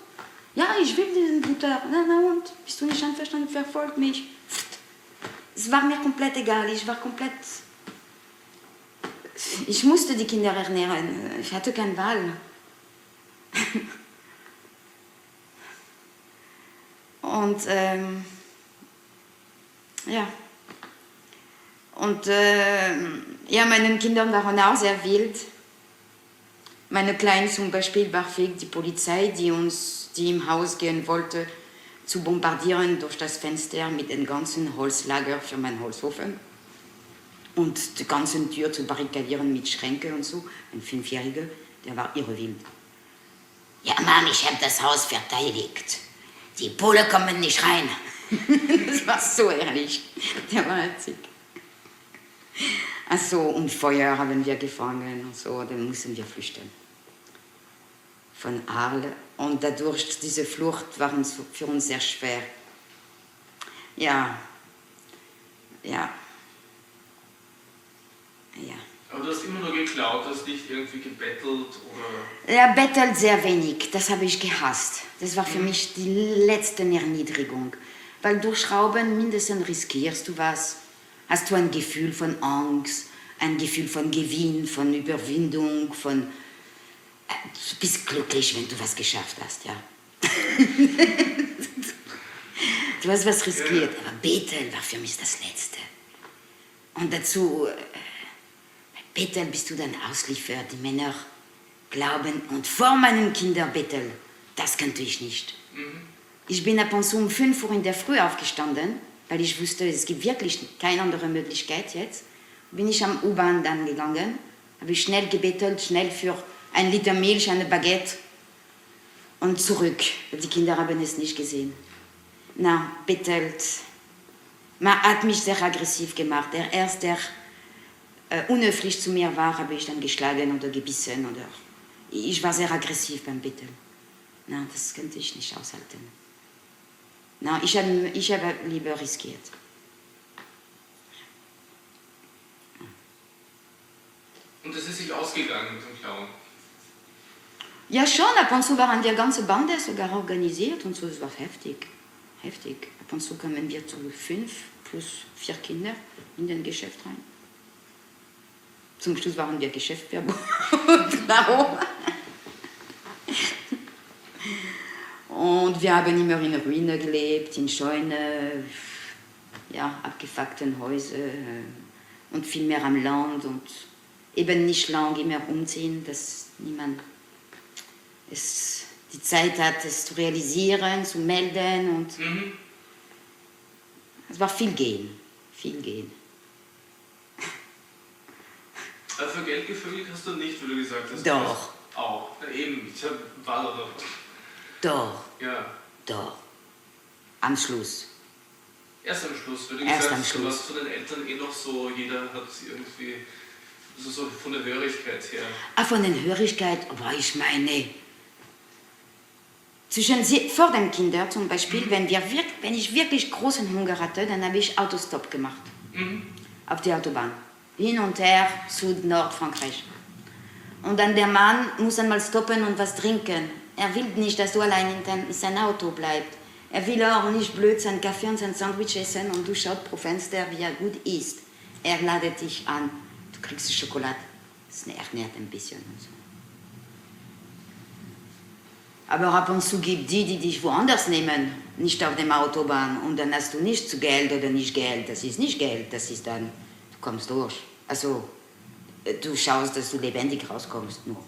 Speaker 1: Ja, ich will diesen Butter, na und? Bist du nicht einverstanden, verfolgt mich? Es war mir komplett egal, ich musste die Kinder ernähren, ich hatte keine Wahl. Und ja. Und ja, meine Kinder waren auch sehr wild. Meine Kleine zum Beispiel war fähig, die Polizei, die im Haus gehen wollte, zu bombardieren durch das Fenster mit dem ganzen Holzlager für meinen Holzofen. Und die ganze Tür zu barrikadieren mit Schränken und so. Ein 5-Jähriger, der war irre wild. Ja, Mom, ich habe das Haus verteidigt. Die Polen kommen nicht rein. Das war so ehrlich. Der war witzig. Also, und Feuer haben wir gefangen und so, dann mussten wir flüchten. Von Arles. Und dadurch, diese Flucht war für uns sehr schwer. Ja.
Speaker 2: Aber du hast immer nur geklaut, du hast nicht irgendwie gebettelt oder...
Speaker 1: Ja, bettelt sehr wenig, das habe ich gehasst. Das war für mich die letzte Erniedrigung. Weil durch Rauben mindestens riskierst du was. Hast du ein Gefühl von Angst, ein Gefühl von Gewinn, von Überwindung, von... Du bist glücklich, wenn du was geschafft hast, ja. Du hast was riskiert, aber Betteln war für mich das Letzte. Und dazu, bei Betteln bist du dann ausliefert. Die Männer glauben, und vor meinen Kindern betteln, das könnte ich nicht. Ich bin ab und zu um 5 Uhr in der Früh aufgestanden, weil ich wusste, es gibt wirklich keine andere Möglichkeit jetzt. Bin ich am U-Bahn dann gegangen, habe ich schnell gebettelt, schnell für 1 Liter Milch, eine Baguette und zurück. Die Kinder haben es nicht gesehen. Na, bettelt. Man hat mich sehr aggressiv gemacht. Der Erste, der unhöflich zu mir war, habe ich dann geschlagen oder gebissen. Oder ich war sehr aggressiv beim Betteln. Na, das könnte ich nicht aushalten. Na, ich habe lieber riskiert.
Speaker 2: Und es ist sich ausgegangen mit dem Klauen?
Speaker 1: Ja, schon. Ab und zu waren wir ganze Bande sogar organisiert und so. Es war heftig. Heftig. Ab und zu kamen wir zu 5 plus 4 Kinder in den Geschäft rein. Zum Schluss waren wir Geschäftsverbot. Und wir haben immer in Ruine gelebt, in Scheune. ja, abgefuckten Häuser und viel mehr am Land und eben nicht lange mehr umziehen, dass niemand die Zeit hat, es zu realisieren, zu melden und es war viel gehen, viel gehen.
Speaker 2: Für Geld gevögelt hast du nicht, wie du gesagt hast.
Speaker 1: Doch.
Speaker 2: Auch. Ja, eben, ich war da davon.
Speaker 1: Doch.
Speaker 2: Ja.
Speaker 1: Doch. Am Schluss.
Speaker 2: Erst am Schluss, weil du
Speaker 1: Erst
Speaker 2: gesagt
Speaker 1: am
Speaker 2: hast, du
Speaker 1: Schluss.
Speaker 2: warst von den Eltern noch so, jeder hat irgendwie, so von der Hörigkeit her.
Speaker 1: Von der Hörigkeit, aber ich meine, vor den Kindern zum Beispiel, wenn ich wirklich großen Hunger hatte, dann habe ich Autostopp gemacht. Auf der Autobahn. Hin und her, Süd, Nord, Frankreich. Und dann der Mann muss einmal stoppen und was trinken. Er will nicht, dass du allein in sein Auto bleibst. Er will auch nicht blöd seinen Kaffee und sein Sandwich essen und du schaust pro Fenster, wie er gut isst. Er ladet dich an. Du kriegst Schokolade. Das nervt ein bisschen und so. Aber ab und zu gibt die dich woanders nehmen, nicht auf dem Autobahn. Und dann hast du nicht Geld oder nicht Geld. Das ist nicht Geld, das ist dann, du kommst durch. Also, du schaust, dass du lebendig rauskommst nur.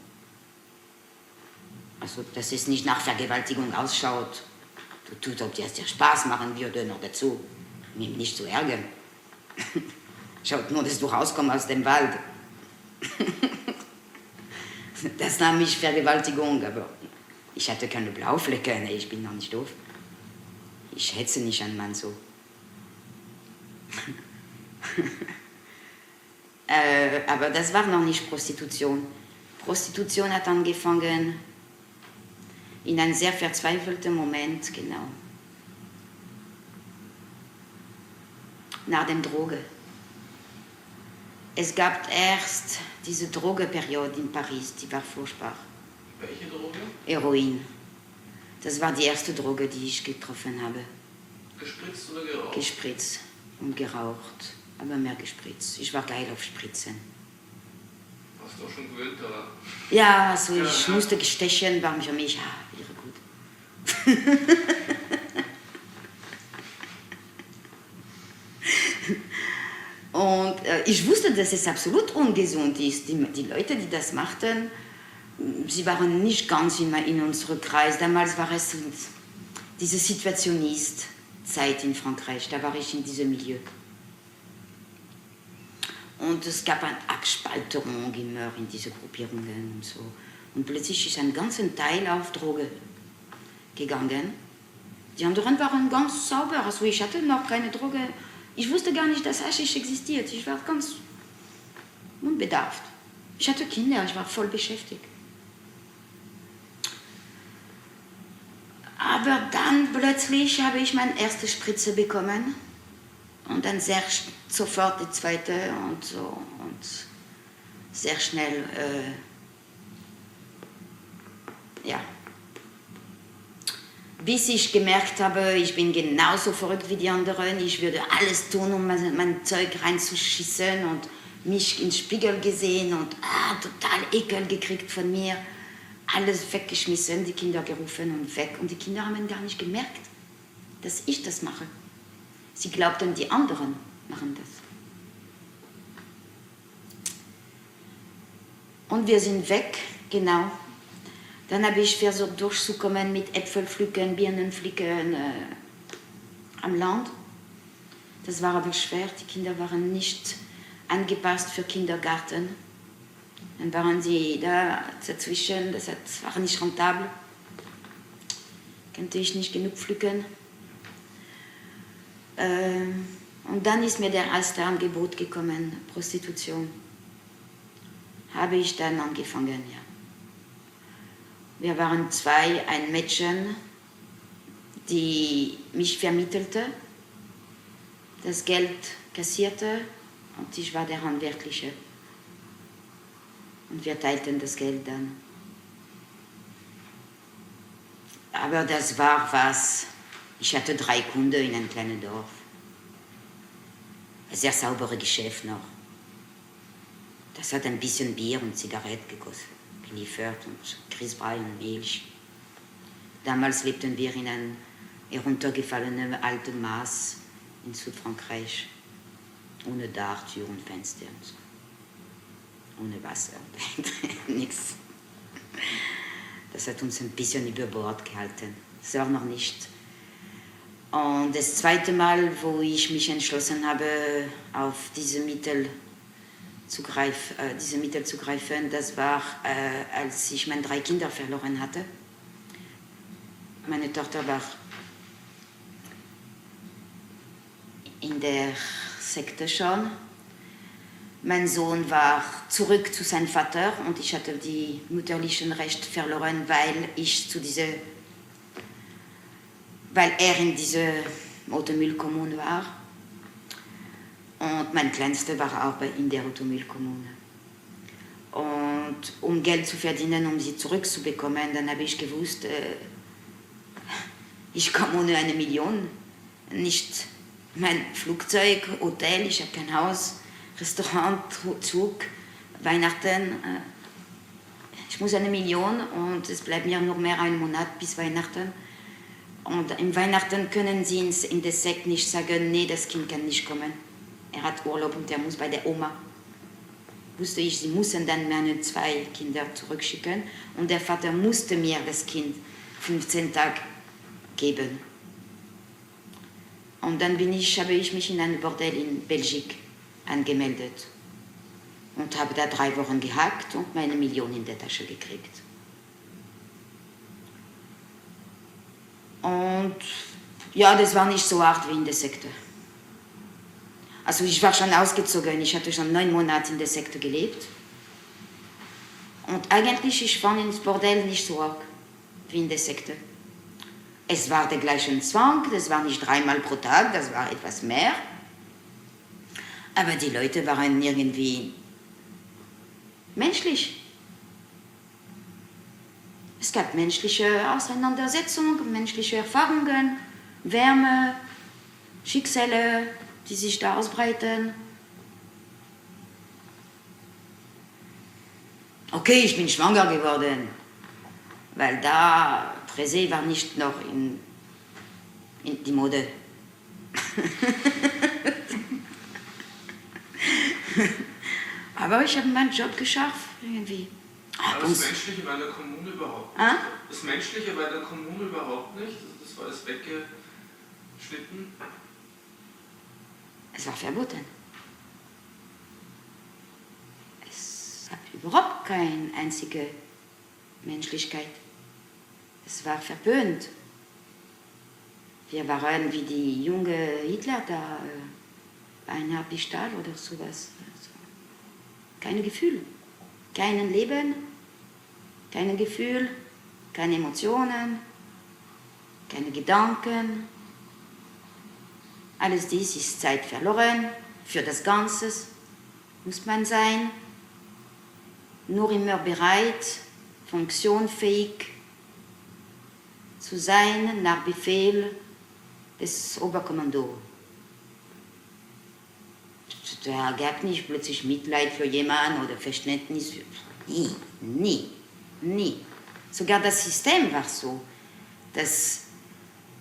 Speaker 1: Also, dass es nicht nach Vergewaltigung ausschaut. Du tust, ob es dir Spaß machen würde, noch dazu. Mich nicht zu ärgern. Schaut nur, dass du rauskommst aus dem Wald. Das nahm mich Vergewaltigung, aber ich hatte keine Blauflecke. Nee, ich bin noch nicht doof. Ich hetze nicht einen Mann so. Aber das war noch nicht Prostitution. Prostitution hat angefangen in einem sehr verzweifelten Moment, genau. Nach dem Droge. Es gab erst diese Drogeperiode in Paris, die war furchtbar.
Speaker 2: Welche Droge?
Speaker 1: Heroin. Das war die erste Droge, die ich getroffen habe.
Speaker 2: Gespritzt oder geraucht?
Speaker 1: Gespritzt und geraucht, aber mehr gespritzt. Ich war geil auf Spritzen.
Speaker 2: Warst du auch schon gewöhnt daran?
Speaker 1: Ja, also ich musste stechen, war für mich, wäre gut. Und ich wusste, dass es absolut ungesund ist. Die Leute, die das machten, sie waren nicht ganz immer in unserem Kreis. Damals war es diese Situationist-Zeit in Frankreich, da war ich in diesem Milieu. Und es gab eine Abspaltung immer in diese Gruppierungen und so. Und plötzlich ist ein ganzer Teil auf Droge gegangen. Die anderen waren ganz sauber, also ich hatte noch keine Droge. Ich wusste gar nicht, dass Haschisch existiert. Ich war ganz unbedarft. Ich hatte Kinder, ich war voll beschäftigt. Aber dann plötzlich habe ich meine erste Spritze bekommen und dann sofort die zweite und so und sehr schnell, ja. Bis ich gemerkt habe, ich bin genauso verrückt wie die anderen, ich würde alles tun, um mein Zeug reinzuschießen und mich in den Spiegel gesehen und total Ekel gekriegt von mir. Alles weggeschmissen, die Kinder gerufen und weg. Und die Kinder haben gar nicht gemerkt, dass ich das mache. Sie glaubten, die anderen machen das. Und wir sind weg, genau. Dann habe ich versucht durchzukommen mit Äpfelpflücken, Birnenpflücken am Land. Das war aber schwer, die Kinder waren nicht angepasst für Kindergarten. Dann waren sie da dazwischen, das war nicht rentabel. Konnte ich nicht genug pflücken. Und dann ist mir der erste Angebot gekommen, Prostitution. Habe ich dann angefangen, ja. Wir waren zwei, ein Mädchen, die mich vermittelte, das Geld kassierte und ich war der Handwerkliche. Und wir teilten das Geld dann. Aber das war was. Ich hatte 3 Kunden in einem kleinen Dorf. Ein sehr sauberes Geschäft noch. Das hat ein bisschen Bier und Zigaretten geliefert und Grießbrei und Milch. Damals lebten wir in einem heruntergefallenen alten Maß in Südfrankreich. Ohne Dach, Tür und Fenster und so. Ohne Wasser, nichts. Das hat uns ein bisschen über Bord gehalten. Das war noch nicht. Und das zweite Mal, wo ich mich entschlossen habe, auf diese Mittel zu greifen, das war, als ich meine 3 Kinder verloren hatte. Meine Tochter war in der Sekte schon. Mein Sohn war zurück zu seinem Vater und ich hatte die mütterlichen Rechte verloren, weil er in dieser Automüllkommune war. Und mein Kleinster war auch in der Automüllkommune. Und um Geld zu verdienen, um sie zurückzubekommen, dann habe ich gewusst, ich komme ohne 1 Million, nicht mein Flugzeug, Hotel, ich habe kein Haus, Restaurant, Zug, Weihnachten. Ich muss 1 Million und es bleibt mir nur mehr 1 Monat bis Weihnachten. Und im Weihnachten können sie in der Sekt nicht sagen, nee, das Kind kann nicht kommen. Er hat Urlaub und er muss bei der Oma. Wusste ich, sie mussten dann meine 2 Kinder zurückschicken und der Vater musste mir das Kind 15 Tage geben. Und dann habe ich mich in einem Bordell in Belgik angemeldet und habe da 3 Wochen gehackt und meine 1 Million in der Tasche gekriegt. Und ja, das war nicht so hart wie in der Sekte. Also ich war schon ausgezogen, ich hatte schon 9 Monate in der Sekte gelebt. Und eigentlich, ich fand ins Bordell nicht so arg wie in der Sekte. Es war der gleiche Zwang, das war nicht 3-mal pro Tag, das war etwas mehr. Aber die Leute waren irgendwie menschlich. Es gab menschliche Auseinandersetzungen, menschliche Erfahrungen, Wärme, Schicksale, die sich da ausbreiten. Okay, ich bin schwanger geworden, weil da Frisé war nicht noch in die Mode. Aber ich habe meinen Job geschafft, irgendwie.
Speaker 2: Aber das Menschliche bei der Kommune überhaupt nicht. Das Menschliche bei der Kommune überhaupt nicht. Das war alles weggeschnitten.
Speaker 1: Es war verboten. Es gab überhaupt keine einzige Menschlichkeit. Es war verpönt. Wir waren wie die junge Hitler da, Einhard Stahl oder sowas. Also, keine Gefühle, kein Leben, keine Gefühle, keine Emotionen, keine Gedanken. Alles dies ist Zeit verloren. Für das Ganze muss man sein. Nur immer bereit, funktionsfähig zu sein nach Befehl des Oberkommando. Da gab nicht plötzlich Mitleid für jemanden oder Verständnis. Nie. Sogar das System war so, dass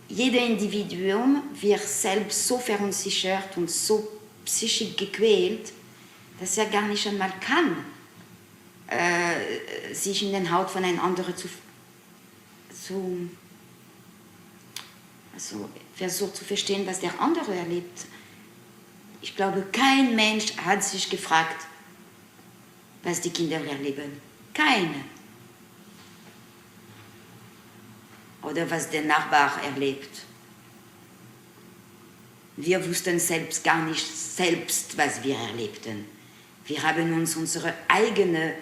Speaker 1: jeder Individuum wird selbst so verunsichert und so psychisch gequält, dass er gar nicht einmal kann, sich in den Haut von einem anderen versucht zu verstehen, was der andere erlebt. Ich glaube, kein Mensch hat sich gefragt, was die Kinder erleben. Keine. Oder was der Nachbar erlebt. Wir wussten selbst gar nicht was wir erlebten. Wir haben uns unsere eigenen,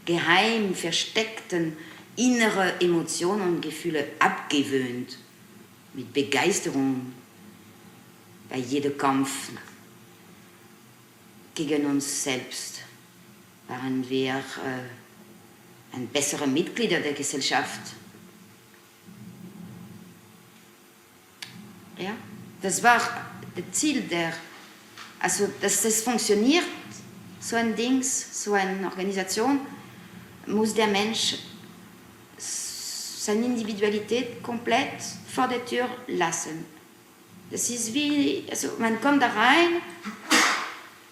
Speaker 1: geheim versteckten, innere Emotionen und Gefühle abgewöhnt. Mit Begeisterung bei jedem Kampf gegen uns selbst waren wir ein besserer Mitglieder der Gesellschaft. Ja, das war das Ziel also dass das funktioniert, so ein Dings, so eine Organisation, muss der Mensch seine Individualität komplett vor der Tür lassen. Das ist wie, also man kommt da rein,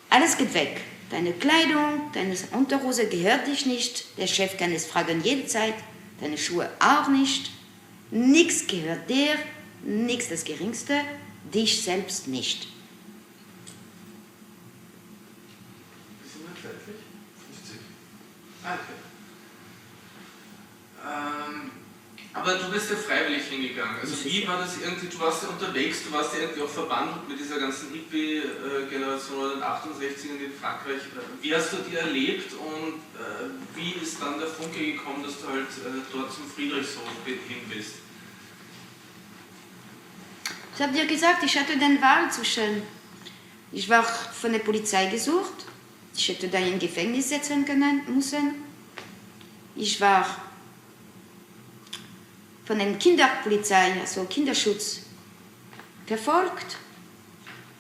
Speaker 1: alles geht weg. Deine Kleidung, deine Unterhose gehört dich nicht. Der Chef kann es fragen jederzeit. Deine Schuhe auch nicht. Nichts gehört dir, nichts das Geringste, dich selbst nicht.
Speaker 2: Wie sind wir zeitlich? 50. Ah, okay. Aber du bist ja freiwillig hingegangen. Also wie war das irgendwie, du warst ja unterwegs, du warst ja irgendwie auch verbandelt mit dieser ganzen Hippie-Generation oder den 68ern in Frankreich. Wie hast du die erlebt und wie ist dann der Funke gekommen, dass du halt dort zum Friedrichshof hin bist?
Speaker 1: Ich habe dir gesagt, ich hatte den Wahl zwischen, ich war von der Polizei gesucht, ich hätte da in Gefängnis setzen müssen. Ich war von der Kinderpolizei, also Kinderschutz, verfolgt.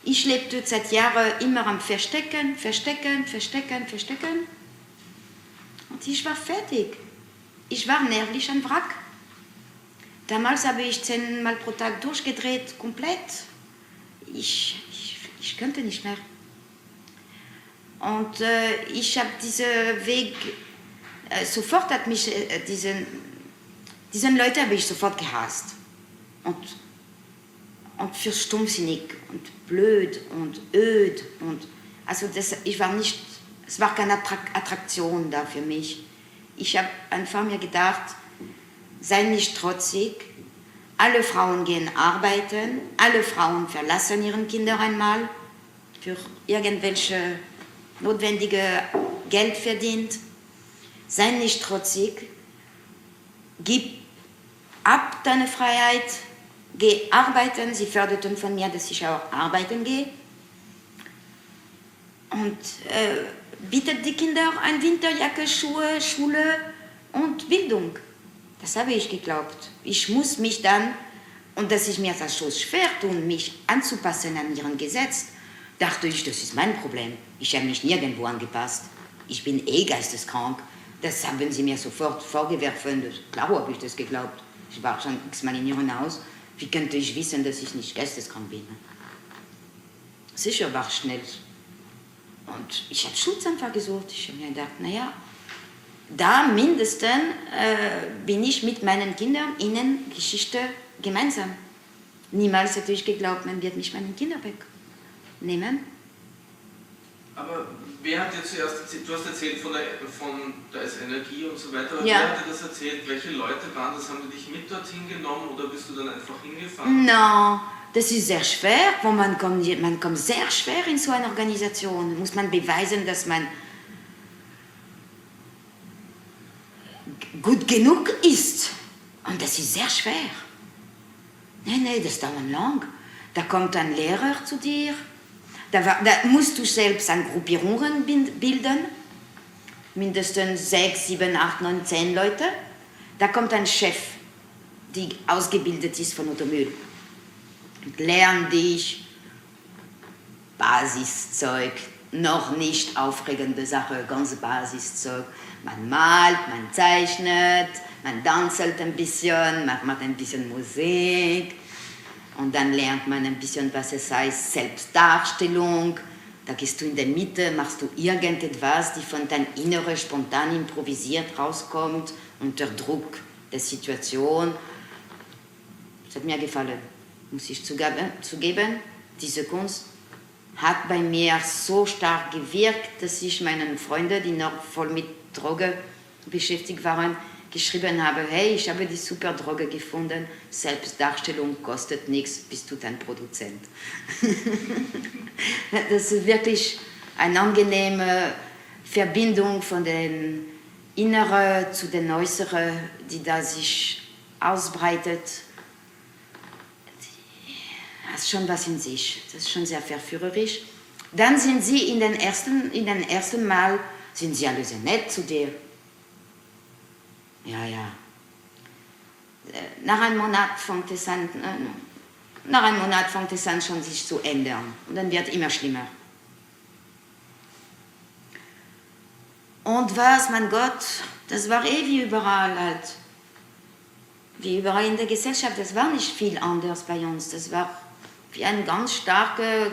Speaker 1: Ich lebte seit Jahren immer am Verstecken. Und ich war fertig. Ich war nervlich ein Wrack. Damals habe ich 10 Mal pro Tag durchgedreht, komplett. Ich könnte nicht mehr. Und ich habe diesen Weg, sofort hat mich diesen Leute habe ich sofort gehasst. Und für stumpfsinnig und blöd und öd. Und, also es war keine Attraktion da für mich. Ich habe einfach mir gedacht, sei nicht trotzig. Alle Frauen gehen arbeiten, alle Frauen verlassen ihren Kinder einmal für irgendwelche notwendige Geld verdient. Sei nicht trotzig. Gib ab deine Freiheit, geh arbeiten. Sie forderten von mir, dass ich auch arbeiten gehe. Und bietet die Kinder eine Winterjacke, Schuhe, Schule und Bildung. Das habe ich geglaubt. Ich muss mich dann, und dass ich mir das so schwer tue, mich anzupassen an ihren Gesetz, dachte ich, das ist mein Problem. Ich habe mich nirgendwo angepasst. Ich bin geisteskrank. Das haben sie mir sofort vorgeworfen. Klar habe ich das geglaubt. Ich war schon x-mal in ihrem Haus. Wie könnte ich wissen, dass ich nicht geisteskrank bin? Sicher war ich schnell. Und ich habe Schutz einfach gesucht. Ich habe mir gedacht, naja, da mindestens bin ich mit meinen Kindern in Geschichte gemeinsam. Niemals hätte ich geglaubt, man wird mich meinen Kindern wegnehmen.
Speaker 2: Aber wer hat dir zuerst erzählt, du hast erzählt da ist Energie und so weiter, aber
Speaker 1: Ja.
Speaker 2: wer hat dir das erzählt? Welche Leute waren das? Haben die dich mit dorthin genommen oder bist du dann einfach hingefahren?
Speaker 1: Nein, das ist sehr schwer, wo man kommt sehr schwer in so eine Organisation. Muss man beweisen, dass man gut genug ist. Und das ist sehr schwer. Nee, das dauert lang. Da kommt ein Lehrer zu dir. Da musst du selbst eine Gruppierungen bilden. Mindestens 6, 7, 8, 9, 10 Leute. Da kommt ein Chef, die ausgebildet ist von Otto Mühl. Und lernt dich Basiszeug, noch nicht aufregende Sache, ganz Basiszeug. Man malt, man zeichnet, man tanzelt ein bisschen, man macht ein bisschen Musik. Und dann lernt man ein bisschen, was es heißt, Selbstdarstellung. Da gehst du in der Mitte, machst du irgendetwas, die von deinem Inneren spontan improvisiert rauskommt, unter Druck der Situation. Das hat mir gefallen, muss ich zugeben. Diese Kunst hat bei mir so stark gewirkt, dass ich meinen Freunden, die noch voll mit Droge beschäftigt waren, geschrieben habe, hey, ich habe die super Droge gefunden, Selbstdarstellung kostet nichts, bist du dein Produzent. Das ist wirklich eine angenehme Verbindung von den Inneren zu den Äußeren, die da sich ausbreitet. Das ist schon was in sich, das ist schon sehr verführerisch. Dann sind sie in den ersten Mal, sind sie alle sehr nett zu dir. Ja. Nach einem Monat fängt es an schon sich zu ändern. Und dann wird es immer schlimmer. Und was, mein Gott, das war wie überall halt. Wie überall in der Gesellschaft, das war nicht viel anders bei uns. Das war wie ein ganz starker,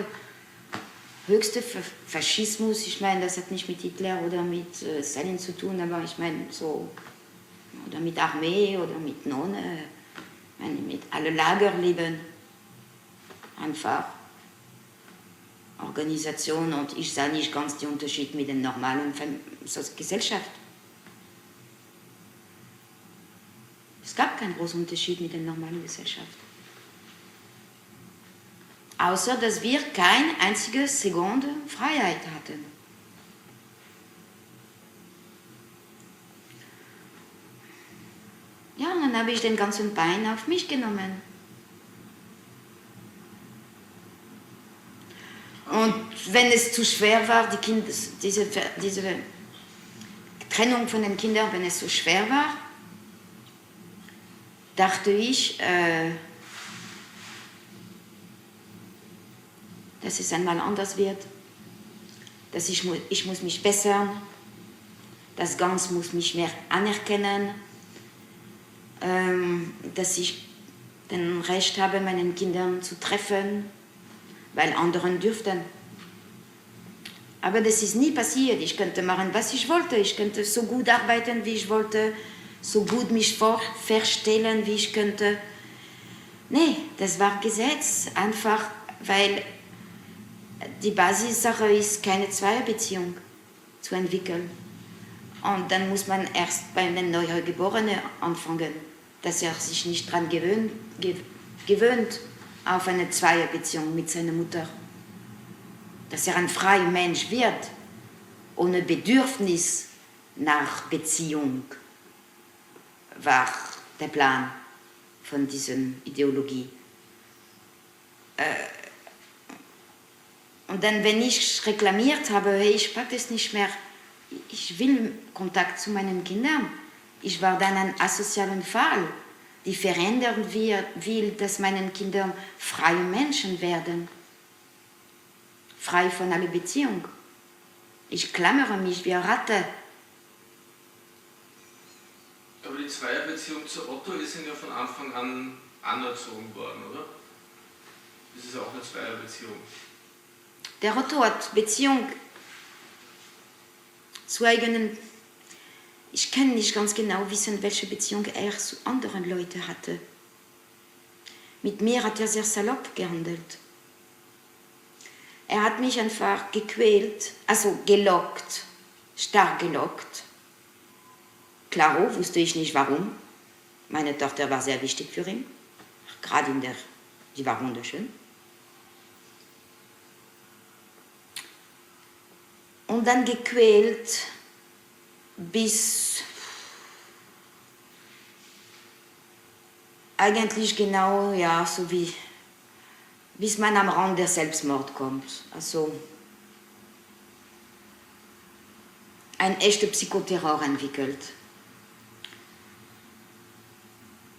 Speaker 1: höchster Faschismus. Ich meine, das hat nicht mit Hitler oder mit Stalin zu tun, aber ich meine so, oder mit Armee oder mit Nonne, ich meine, mit alle Lagerleben. Einfach Organisation, und ich sah nicht ganz den Unterschied mit der normalen Gesellschaft. Es gab keinen großen Unterschied mit der normalen Gesellschaft. Außer, dass wir keine einzige Sekunde Freiheit hatten. Ja, und dann habe ich den ganzen Bein auf mich genommen. Und wenn es zu schwer war, diese Trennung von den Kindern, wenn es so schwer war, dachte ich, dass es einmal anders wird, dass ich muss mich bessern, das Ganz muss mich mehr anerkennen, dass ich den Recht habe, meinen Kindern zu treffen, weil anderen dürften. Aber das ist nie passiert. Ich könnte machen, was ich wollte. Ich könnte so gut arbeiten, wie ich wollte, so gut mich verstellen, wie ich könnte. Nee, das war Gesetz, einfach weil die Basissache ist, keine Zweierbeziehung zu entwickeln. Und dann muss man erst bei einem Neugeborenen anfangen, dass er sich nicht daran gewöhnt auf eine Zweierbeziehung mit seiner Mutter. Dass er ein freier Mensch wird, ohne Bedürfnis nach Beziehung, war der Plan von dieser Ideologie. Und dann, wenn ich reklamiert habe, hey, ich mag das nicht mehr, ich will Kontakt zu meinen Kindern, ich war dann ein asozialer Fall, die verändern will, dass meine Kinder freie Menschen werden, frei von aller Beziehung. Ich klammere mich wie eine Ratte.
Speaker 2: Aber die Zweierbeziehung zu Otto ist Ihnen ja von Anfang an anerzogen worden, oder? Das ist ja auch eine Zweierbeziehung.
Speaker 1: Der Otto hat Beziehung zu eigenen... Ich kann nicht ganz genau wissen, welche Beziehung er zu anderen Leuten hatte. Mit mir hat er sehr salopp gehandelt. Er hat mich einfach gequält, also gelockt, stark gelockt. Klaro, wusste ich nicht warum. Meine Tochter war sehr wichtig für ihn. Gerade sie war wunderschön. Und dann gequält, bis eigentlich genau, ja, so wie bis man am Rand der Selbstmord kommt. Also ein echter Psychoterror entwickelt.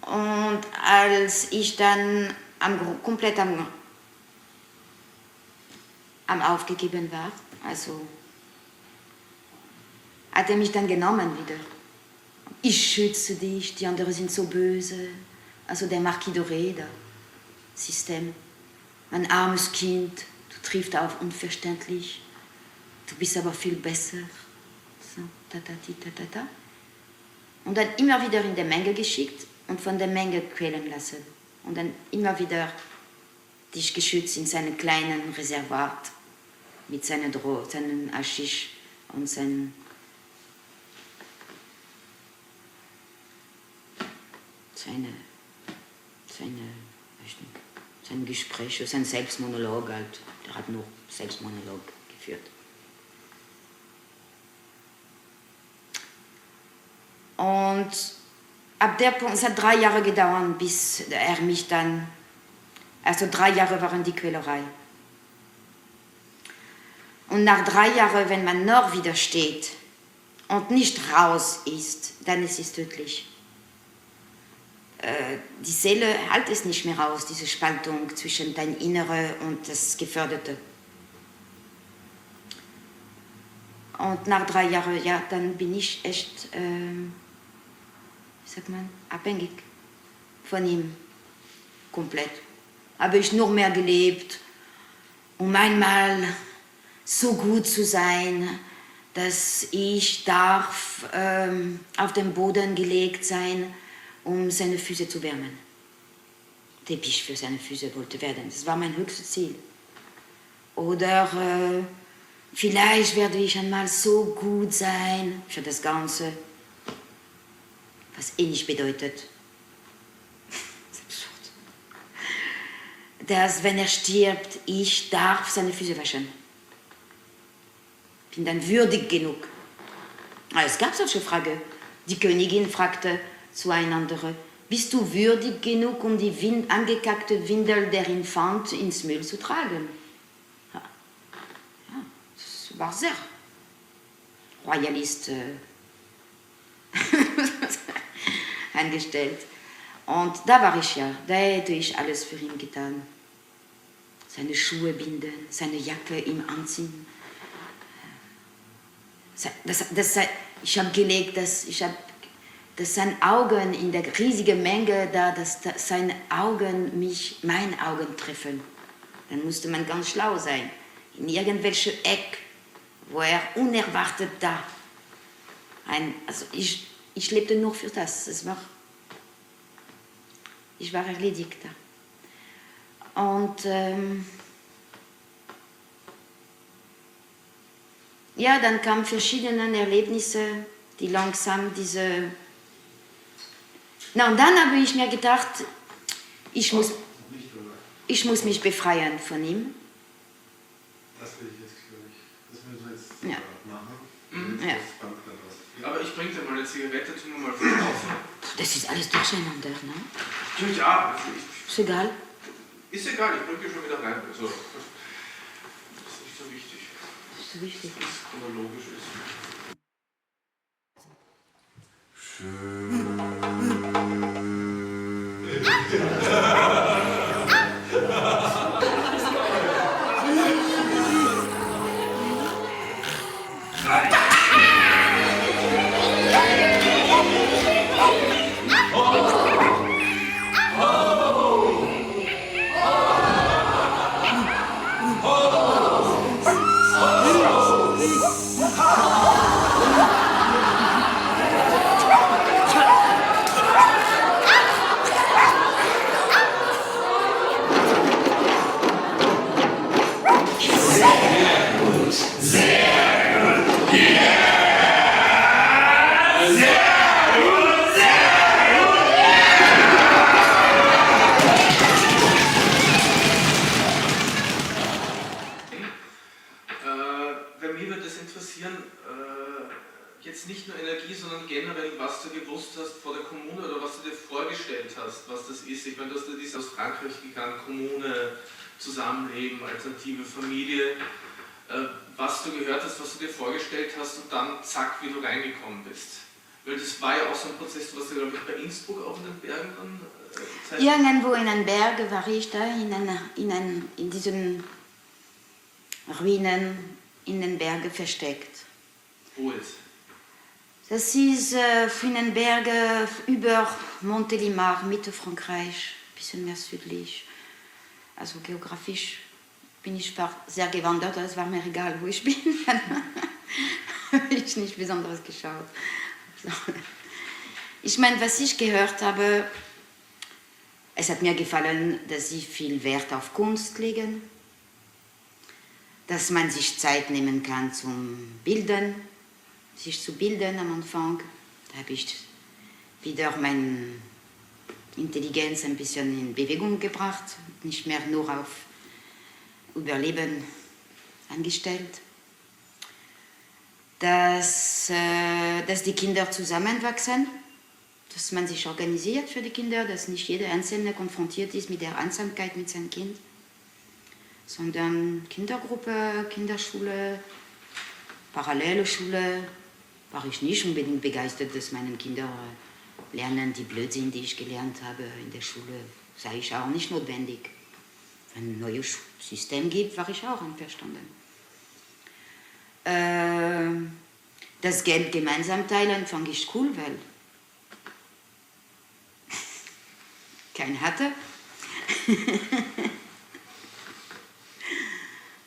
Speaker 1: Und als ich dann komplett am Aufgegeben war, also hat er mich dann genommen wieder. Ich schütze dich, die anderen sind so böse. Also der Marquis de Ré, das System. Mein armes Kind, du triffst auf unverständlich, du bist aber viel besser. So, ta. Und dann immer wieder in der Menge geschickt und von der Menge quälen lassen. Und dann immer wieder dich geschützt in seinem kleinen Reservat mit seinen Haschisch und seinen sein Gespräch, sein Selbstmonolog halt. Der hat nur Selbstmonolog geführt. Und ab der Punkt, es hat 3 Jahre gedauert, bis er mich dann, also 3 Jahre waren die Quälerei. Und nach 3 Jahren, wenn man noch widersteht und nicht raus ist, dann ist es tödlich. Die Seele hält es nicht mehr aus, diese Spaltung zwischen dein Innere und das Geförderte. Und nach 3 Jahren, ja, dann bin ich echt, wie sagt man, abhängig von ihm, komplett. habe ich nur mehr gelebt, um einmal so gut zu sein, dass ich darf auf den Boden gelegt sein, um seine Füße zu wärmen. Teppich für seine Füße wollte werden. Das war mein höchstes Ziel. Oder vielleicht werde ich einmal so gut sein für das Ganze, was eh nicht bedeutet. Das ist absurd. Dass, wenn er stirbt, ich darf seine Füße waschen. Bin dann würdig genug. Es gab solche Frage. Die Königin fragte zueinander: Bist du würdig genug, um die angekackte Windel der Infant ins Müll zu tragen? Ja, das war sehr royalist eingestellt. Und da war ich ja, da hätte ich alles für ihn getan. Seine Schuhe binden, seine Jacke ihm anziehen. Ich habe gelegt, dass seine Augen in der riesigen Menge da, dass seine Augen meine Augen treffen. Dann musste man ganz schlau sein. In irgendwelche Eck, wo er unerwartet da. Also ich lebte nur für das. Ich war erledigt da. Und ja, dann kamen verschiedene Erlebnisse, die langsam diese... Na, und dann habe ich mir gedacht, ich muss mich befreien von ihm.
Speaker 3: Das will ich jetzt, glaube ich. Das müssen wir jetzt machen.
Speaker 1: Ja.
Speaker 2: Aber ich bringe dir mal eine Zigarette, tun wir mal verkaufen.
Speaker 1: Das ist alles durcheinander, ne?
Speaker 2: Ja,
Speaker 1: Ist egal.
Speaker 2: Ist egal, ich bringe dir schon wieder rein. Also, das ist nicht so wichtig.
Speaker 1: Das ist so wichtig.
Speaker 2: Dass es chronologisch ist. Mich würde das interessieren, jetzt nicht nur Energie, sondern generell, was du gewusst hast vor der Kommune oder was du dir vorgestellt hast, was das ist. Ich meine, du hast aus Frankreich gegangen, Kommune, Zusammenleben, alternative Familie, was du gehört hast, was du dir vorgestellt hast und dann zack, wie du reingekommen bist. Weil das war ja auch so ein Prozess, du warst ja, glaube ich, bei Innsbruck auch in den Bergen dann?
Speaker 1: Irgendwo in den Bergen war ich da, in diesen Ruinen in den Bergen versteckt.
Speaker 2: Wo ist?
Speaker 1: Das ist in den Bergen über Montélimar, Mitte Frankreich, ein bisschen mehr südlich. Also geografisch bin ich sehr gewandert, es war mir egal, wo ich bin. Habe ich nicht besonders geschaut. Ich meine, was ich gehört habe, es hat mir gefallen, dass sie viel Wert auf Kunst legen, dass man sich Zeit nehmen kann zum Bilden, sich zu bilden am Anfang. Da habe ich wieder meine Intelligenz ein bisschen in Bewegung gebracht, nicht mehr nur auf Überleben angestellt. Dass die Kinder zusammenwachsen, dass man sich organisiert für die Kinder, dass nicht jeder Einzelne konfrontiert ist mit der Einsamkeit mit seinem Kind, sondern Kindergruppe, Kinderschule, parallele Schule. War ich nicht unbedingt begeistert, dass meine Kinder lernen, die Blödsinn, die ich gelernt habe in der Schule, sei ich auch nicht notwendig. Wenn ein neues System gibt, war ich auch einverstanden. Das Geld gemeinsam teilen fand ich cool, weil kein hatte.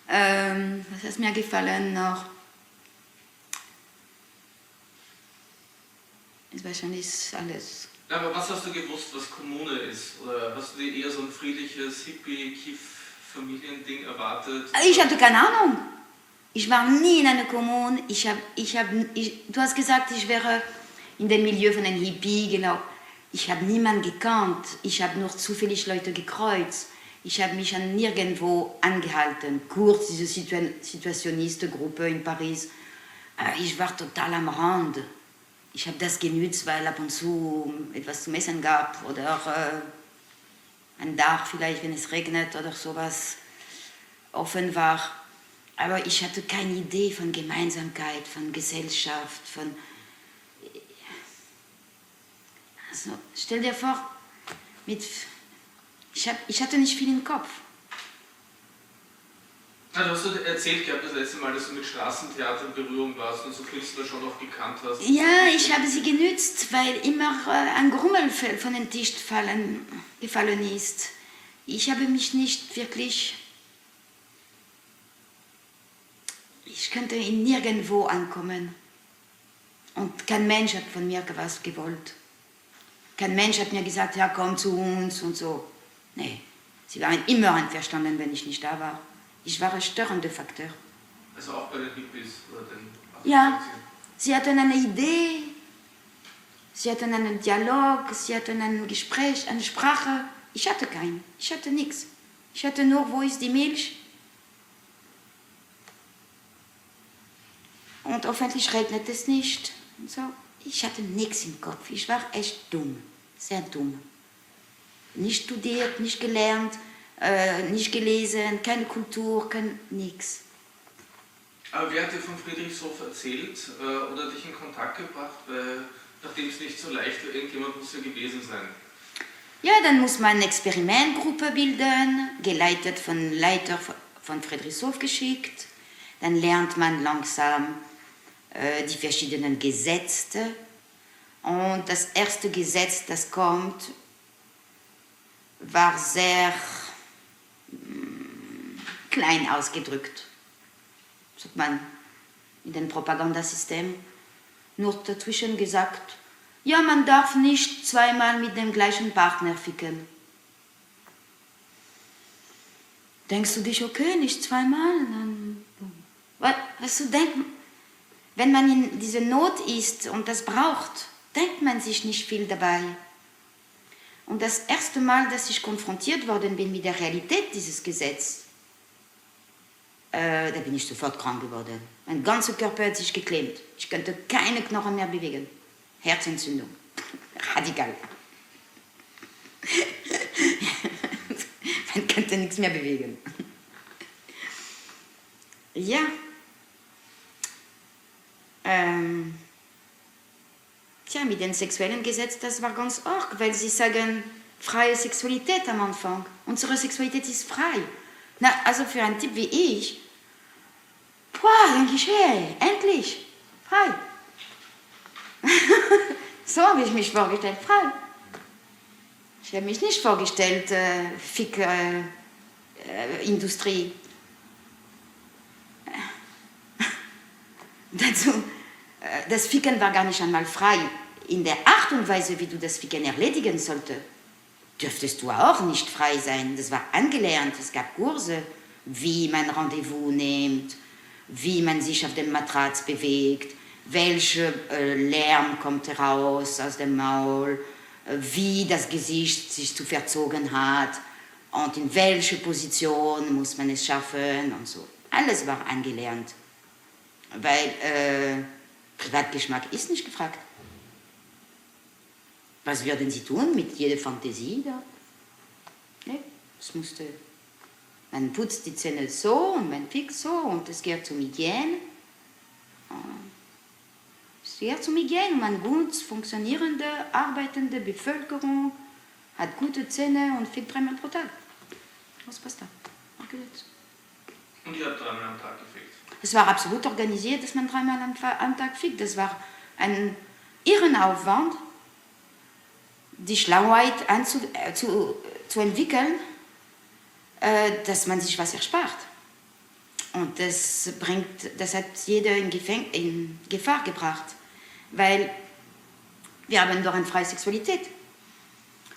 Speaker 1: Was ist mir gefallen noch? Ist wahrscheinlich alles.
Speaker 2: Ja, aber was hast du gewusst, was Kommune ist? Oder hast du dir eher so ein friedliches Hippie-Kiff-Familiending erwartet?
Speaker 1: Ich hatte keine Ahnung. Ich war nie in einer Kommune. Du hast gesagt, ich wäre in dem Milieu von einem Hippie, genau. Ich habe niemanden gekannt. Ich habe nur zufällig Leute gekreuzt. Ich habe mich an nirgendwo angehalten. Kurz diese Situationistengruppe in Paris. Ich war total am Rand. Ich habe das genützt, weil ab und zu etwas zu essen gab oder ein Dach vielleicht, wenn es regnet oder sowas offen war. Aber ich hatte keine Idee von Gemeinsamkeit, von Gesellschaft, von... Also, stell dir vor, ich hatte nicht viel im Kopf.
Speaker 2: Ja, du hast erzählt gehabt das letzte Mal, dass du mit Straßentheater in Berührung warst und so Künstler schon auch gekannt hast.
Speaker 1: Ja, ich habe sie genützt, weil immer ein Grummel von den Tisch gefallen ist. Ich habe mich nicht wirklich... Ich könnte in nirgendwo ankommen. Und kein Mensch hat von mir was gewollt. Kein Mensch hat mir gesagt, ja, komm zu uns und so. Nee, sie waren immer einverstanden, wenn ich nicht da war. Ich war ein störender Faktor.
Speaker 2: Also auch bei den Hippies oder den...
Speaker 1: Ja, sie hatten eine Idee, sie hatten einen Dialog, sie hatten ein Gespräch, eine Sprache. Ich hatte keinen, ich hatte nichts. Ich hatte nur, wo ist die Milch? Und hoffentlich regnet es nicht. Und so. Ich hatte nichts im Kopf. Ich war echt dumm, sehr dumm. Nicht studiert, nicht gelernt, nicht gelesen, keine Kultur, nichts.
Speaker 2: Aber wer hat dir von Friedrichshof erzählt oder dich in Kontakt gebracht? Weil, nachdem es nicht so leicht war, irgendjemand muss ja gewesen sein.
Speaker 1: Ja, dann muss man eine Experimentgruppe bilden, geleitet von Leiter von Friedrichshof geschickt. Dann lernt man langsam die verschiedenen Gesetze. Und das erste Gesetz, das kommt, war sehr klein ausgedrückt, sagt man in dem Propagandasystem. Nur dazwischen gesagt, ja, man darf nicht zweimal mit dem gleichen Partner ficken. Denkst du dich, okay, nicht zweimal? Dann, was du denkst, wenn man in dieser Not ist und das braucht, denkt man sich nicht viel dabei. Und das erste Mal, dass ich konfrontiert worden bin mit der Realität dieses Gesetzes, da bin ich sofort krank geworden. Mein ganzer Körper hat sich geklemmt. Ich konnte keine Knochen mehr bewegen. Herzentzündung. Radikal. Man konnte nichts mehr bewegen. Ja. Tja, mit dem sexuellen Gesetz, das war ganz arg, weil sie sagen, freie Sexualität am Anfang. Unsere Sexualität ist frei. Na, also für einen Typ wie ich, denke ich, hey, endlich, frei. So habe ich mich vorgestellt, frei. Ich habe mich nicht vorgestellt, Fick-Industrie. Dazu, das Ficken war gar nicht einmal frei. In der Art und Weise, wie du das Ficken erledigen solltest, dürftest du auch nicht frei sein. Das war angelernt. Es gab Kurse, wie man Rendezvous nimmt, wie man sich auf dem Matratz bewegt, welcher Lärm kommt heraus aus dem Maul, wie das Gesicht sich zu verzogen hat und in welcher Position muss man es schaffen und so. Alles war angelernt, weil Privatgeschmack ist nicht gefragt. Was würden Sie tun mit jeder Fantasie da? Nee, es musste... Man putzt die Zähne so und man fickt so und es gehört zum Hygiene. Es gehört zum Hygiene. Man gut funktionierende, arbeitende Bevölkerung hat gute Zähne und fickt 3-mal pro Tag. Was passt da?
Speaker 2: Und ihr habt 3-mal am Tag gefickt?
Speaker 1: Es war absolut organisiert, dass man 3-mal am Tag fickt. Das war ein Irrenaufwand, die Schlauheit zu entwickeln, dass man sich was erspart. Und das hat jeder in Gefahr gebracht, weil wir haben doch eine freie Sexualität.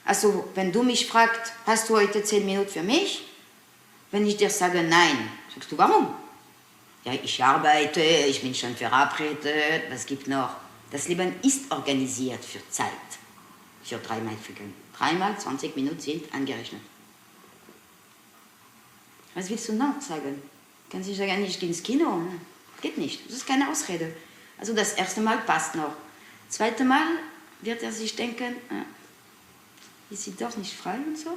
Speaker 1: Also wenn du mich fragst, hast du heute 10 Minuten für mich? Wenn ich dir sage nein, sagst du warum? Ja, ich arbeite, ich bin schon verabredet, was gibt noch? Das Leben ist organisiert für Zeit, für 3-mal Ficken. 3-mal 20 Minuten sind angerechnet. Was willst du noch sagen? Kannst du sagen, ich gehe ins Kino? Geht nicht, das ist keine Ausrede. Also das erste Mal passt noch. Das zweite Mal wird er sich denken, ist sie doch nicht frei und so.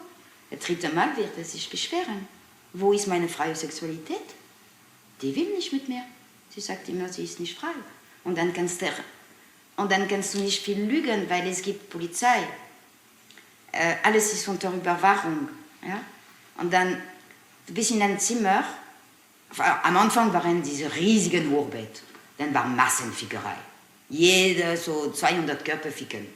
Speaker 1: Das dritte Mal wird er sich beschweren. Wo ist meine freie Sexualität? Die will nicht mit mir. Sie sagt immer, sie ist nicht frei. Und dann kannst du nicht viel lügen, weil es gibt Polizei. Alles ist unter Überwachung. Ja? Und dann, du bist in einem Zimmer. Am Anfang waren diese riesigen Hochbett. Dann war Massenfickerei. Jeder so 200 Körper ficken.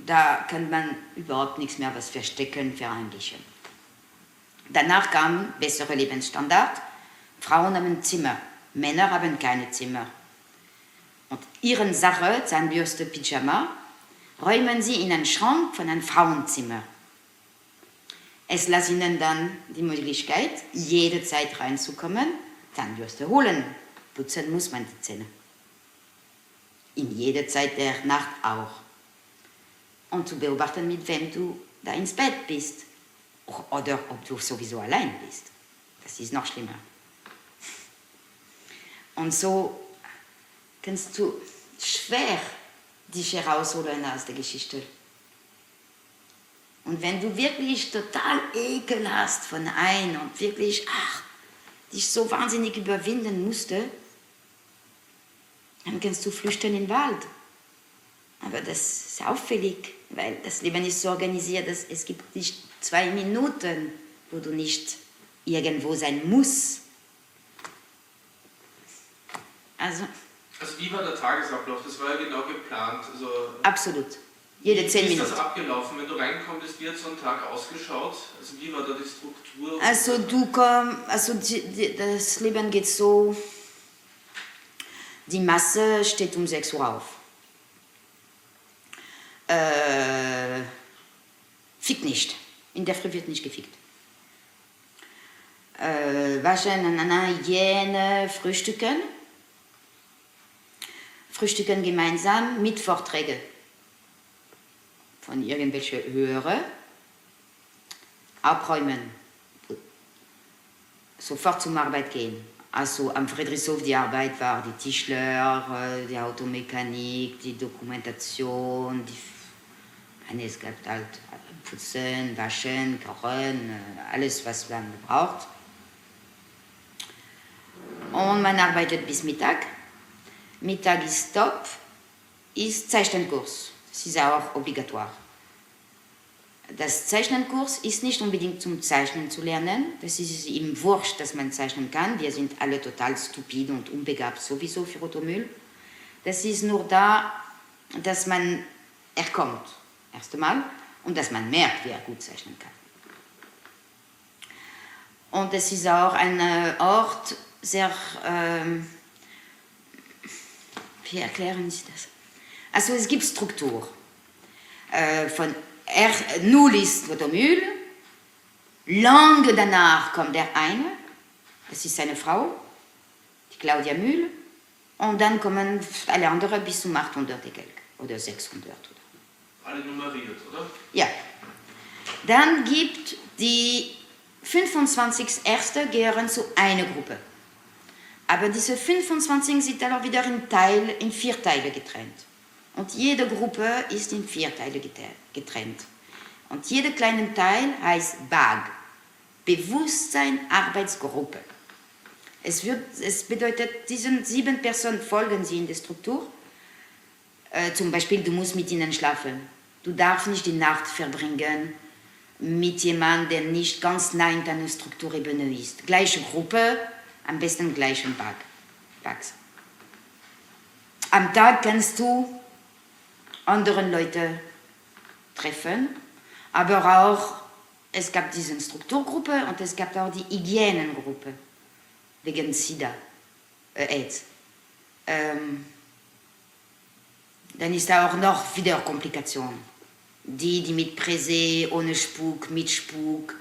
Speaker 1: Da kann man überhaupt nichts mehr was verstecken, verheimlichen. Danach kam bessere Lebensstandard. Frauen haben Zimmer, Männer haben keine Zimmer. Und ihre Sache, Zahnbürste, Pyjama, räumen sie in einen Schrank von einem Frauenzimmer. Es lässt ihnen dann die Möglichkeit, jede Zeit reinzukommen, Zahnbürste holen. Putzen muss man die Zähne. In jeder Zeit der Nacht auch. Und zu beobachten, mit wem du da ins Bett bist. Oder ob du sowieso allein bist. Das ist noch schlimmer. Und so kannst du schwer dich herausholen aus der Geschichte. Und wenn du wirklich total Ekel hast von einem und wirklich, dich so wahnsinnig überwinden musste, dann kannst du flüchten in den Wald. Aber das ist auffällig, weil das Leben ist so organisiert, dass es gibt nicht 2 Minuten, wo du nicht irgendwo sein musst. Also
Speaker 2: wie war der Tagesablauf? Das war ja genau geplant. Also
Speaker 1: absolut. Jede 10 Minuten.
Speaker 2: Wie ist das abgelaufen? Wenn du reinkommst, wie hat so ein Tag ausgeschaut? Also wie war da die Struktur?
Speaker 1: Also das Leben geht so, die Masse steht um 6 Uhr auf. Fickt nicht. In der Früh wird nicht gefickt. Waschen, Hygiene, Frühstücken. Frühstücken gemeinsam mit Vorträgen von irgendwelchen Hörer. Abräumen. Sofort zum Arbeit gehen. Also am Friedrichshof die Arbeit war die Tischler, die Automechanik, die Dokumentation, es gab halt Putzen, Waschen, Kochen, alles, was man braucht. Und man arbeitet bis Mittag. Mittag ist top, ist Zeichnenkurs. Das ist auch obligatoire. Das Zeichnenkurs ist nicht unbedingt zum Zeichnen zu lernen. Das ist ihm wurscht, dass man zeichnen kann. Wir sind alle total stupide und unbegabt sowieso für Automüll. Das ist nur da, dass man erkommt, erst einmal, und dass man merkt, wie er gut zeichnen kann. Und es ist auch ein Ort, sehr, wie erklären Sie das? Also es gibt Struktur. Von Null ist Automüll, lange danach kommt der eine, das ist seine Frau, die Claudia Mühl, und dann kommen alle anderen bis zum 800 oder 600.
Speaker 2: Alle nummeriert, oder?
Speaker 1: Ja. Dann gibt die 25 Erste gehören zu einer Gruppe. Aber diese 25 sind dann auch wieder in 4 Teile getrennt. Und jede Gruppe ist in 4 Teile getrennt. Und jeder kleine Teil heißt BAG, Bewusstsein Arbeitsgruppe. Es bedeutet, diesen 7 Personen folgen sie in der Struktur. Zum Beispiel, du musst mit ihnen schlafen. Du darfst nicht die Nacht verbringen mit jemandem, der nicht ganz nah in deiner Strukturebene ist. Gleiche Gruppe, am besten gleichen Bags. Am Tag kannst du andere Leute treffen, Aber auch, es gab diese Strukturgruppe und es gab auch die Hygienengruppe wegen SIDA, AIDS. Dann ist da auch noch wieder Komplikation. Die mit Präsé, ohne Spuk, mit Spuk,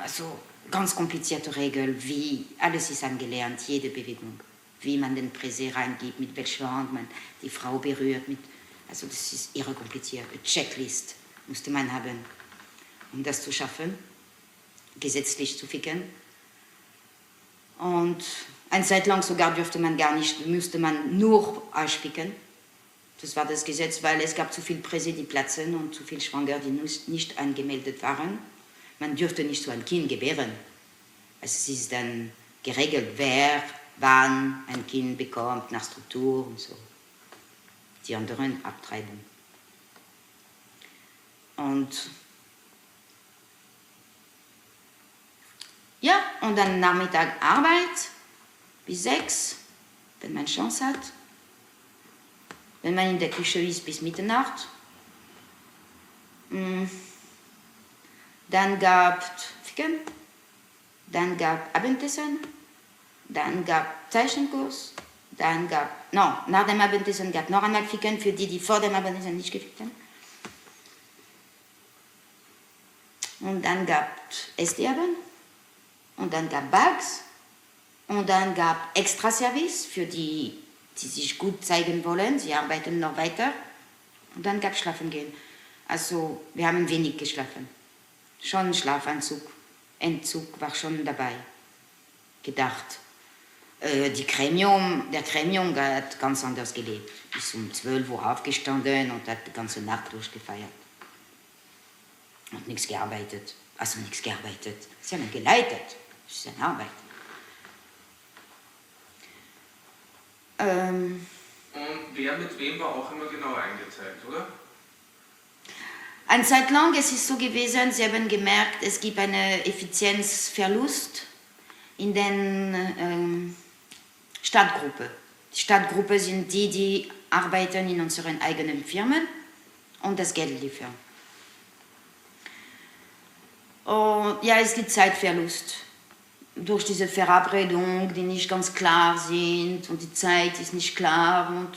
Speaker 1: also ganz komplizierte Regeln, wie alles ist angelernt, jede Bewegung, wie man den Präsé reingibt, mit welcher Hand man die Frau berührt, also das ist irre kompliziert. Eine Checklist musste man haben, um das zu schaffen, gesetzlich zu ficken. Und eine Zeit lang sogar musste man nur ausspicken. Das war das Gesetz, weil es gab zu viel Präsé, die platzen und zu viel Schwanger, die nicht angemeldet waren. Man dürfte nicht so ein Kind gebären. Es ist dann geregelt, wer wann ein Kind bekommt, nach Struktur und so. Die anderen abtreiben. Und ja, und dann Nachmittag Arbeit bis 6, wenn man Chance hat. Wenn man in der Küche ist bis Mitternacht. Dann gab Ficken, dann gab Abendessen, dann gab Zeichenkurs, nach dem Abendessen gab noch einmal Ficken für die vor dem Abendessen nicht gefickt haben. Und dann gab Esstiabend, und dann gab Bags, und dann gab Extraservice für die sich gut zeigen wollen, sie arbeiten noch weiter. Und dann gab es Schlafen gehen. Also wir haben wenig geschlafen. Schon Schlafanzug, Entzug war schon dabei. Gedacht. Der Gremium hat ganz anders gelebt. Ist um 12 Uhr aufgestanden und hat die ganze Nacht durchgefeiert. Und nichts gearbeitet. Also nichts gearbeitet. Sie haben geleitet. Das ist eine Arbeit.
Speaker 2: Und wer mit wem war auch immer genau eingeteilt, oder?
Speaker 1: Eine Zeit lang es ist so gewesen, Sie haben gemerkt, es gibt einen Effizienzverlust in den Stadtgruppen. Die Stadtgruppen sind die arbeiten in unseren eigenen Firmen und das Geld liefern. Und ja, es gibt Zeitverlust. Durch diese Verabredung, die nicht ganz klar sind und die Zeit ist nicht klar. Und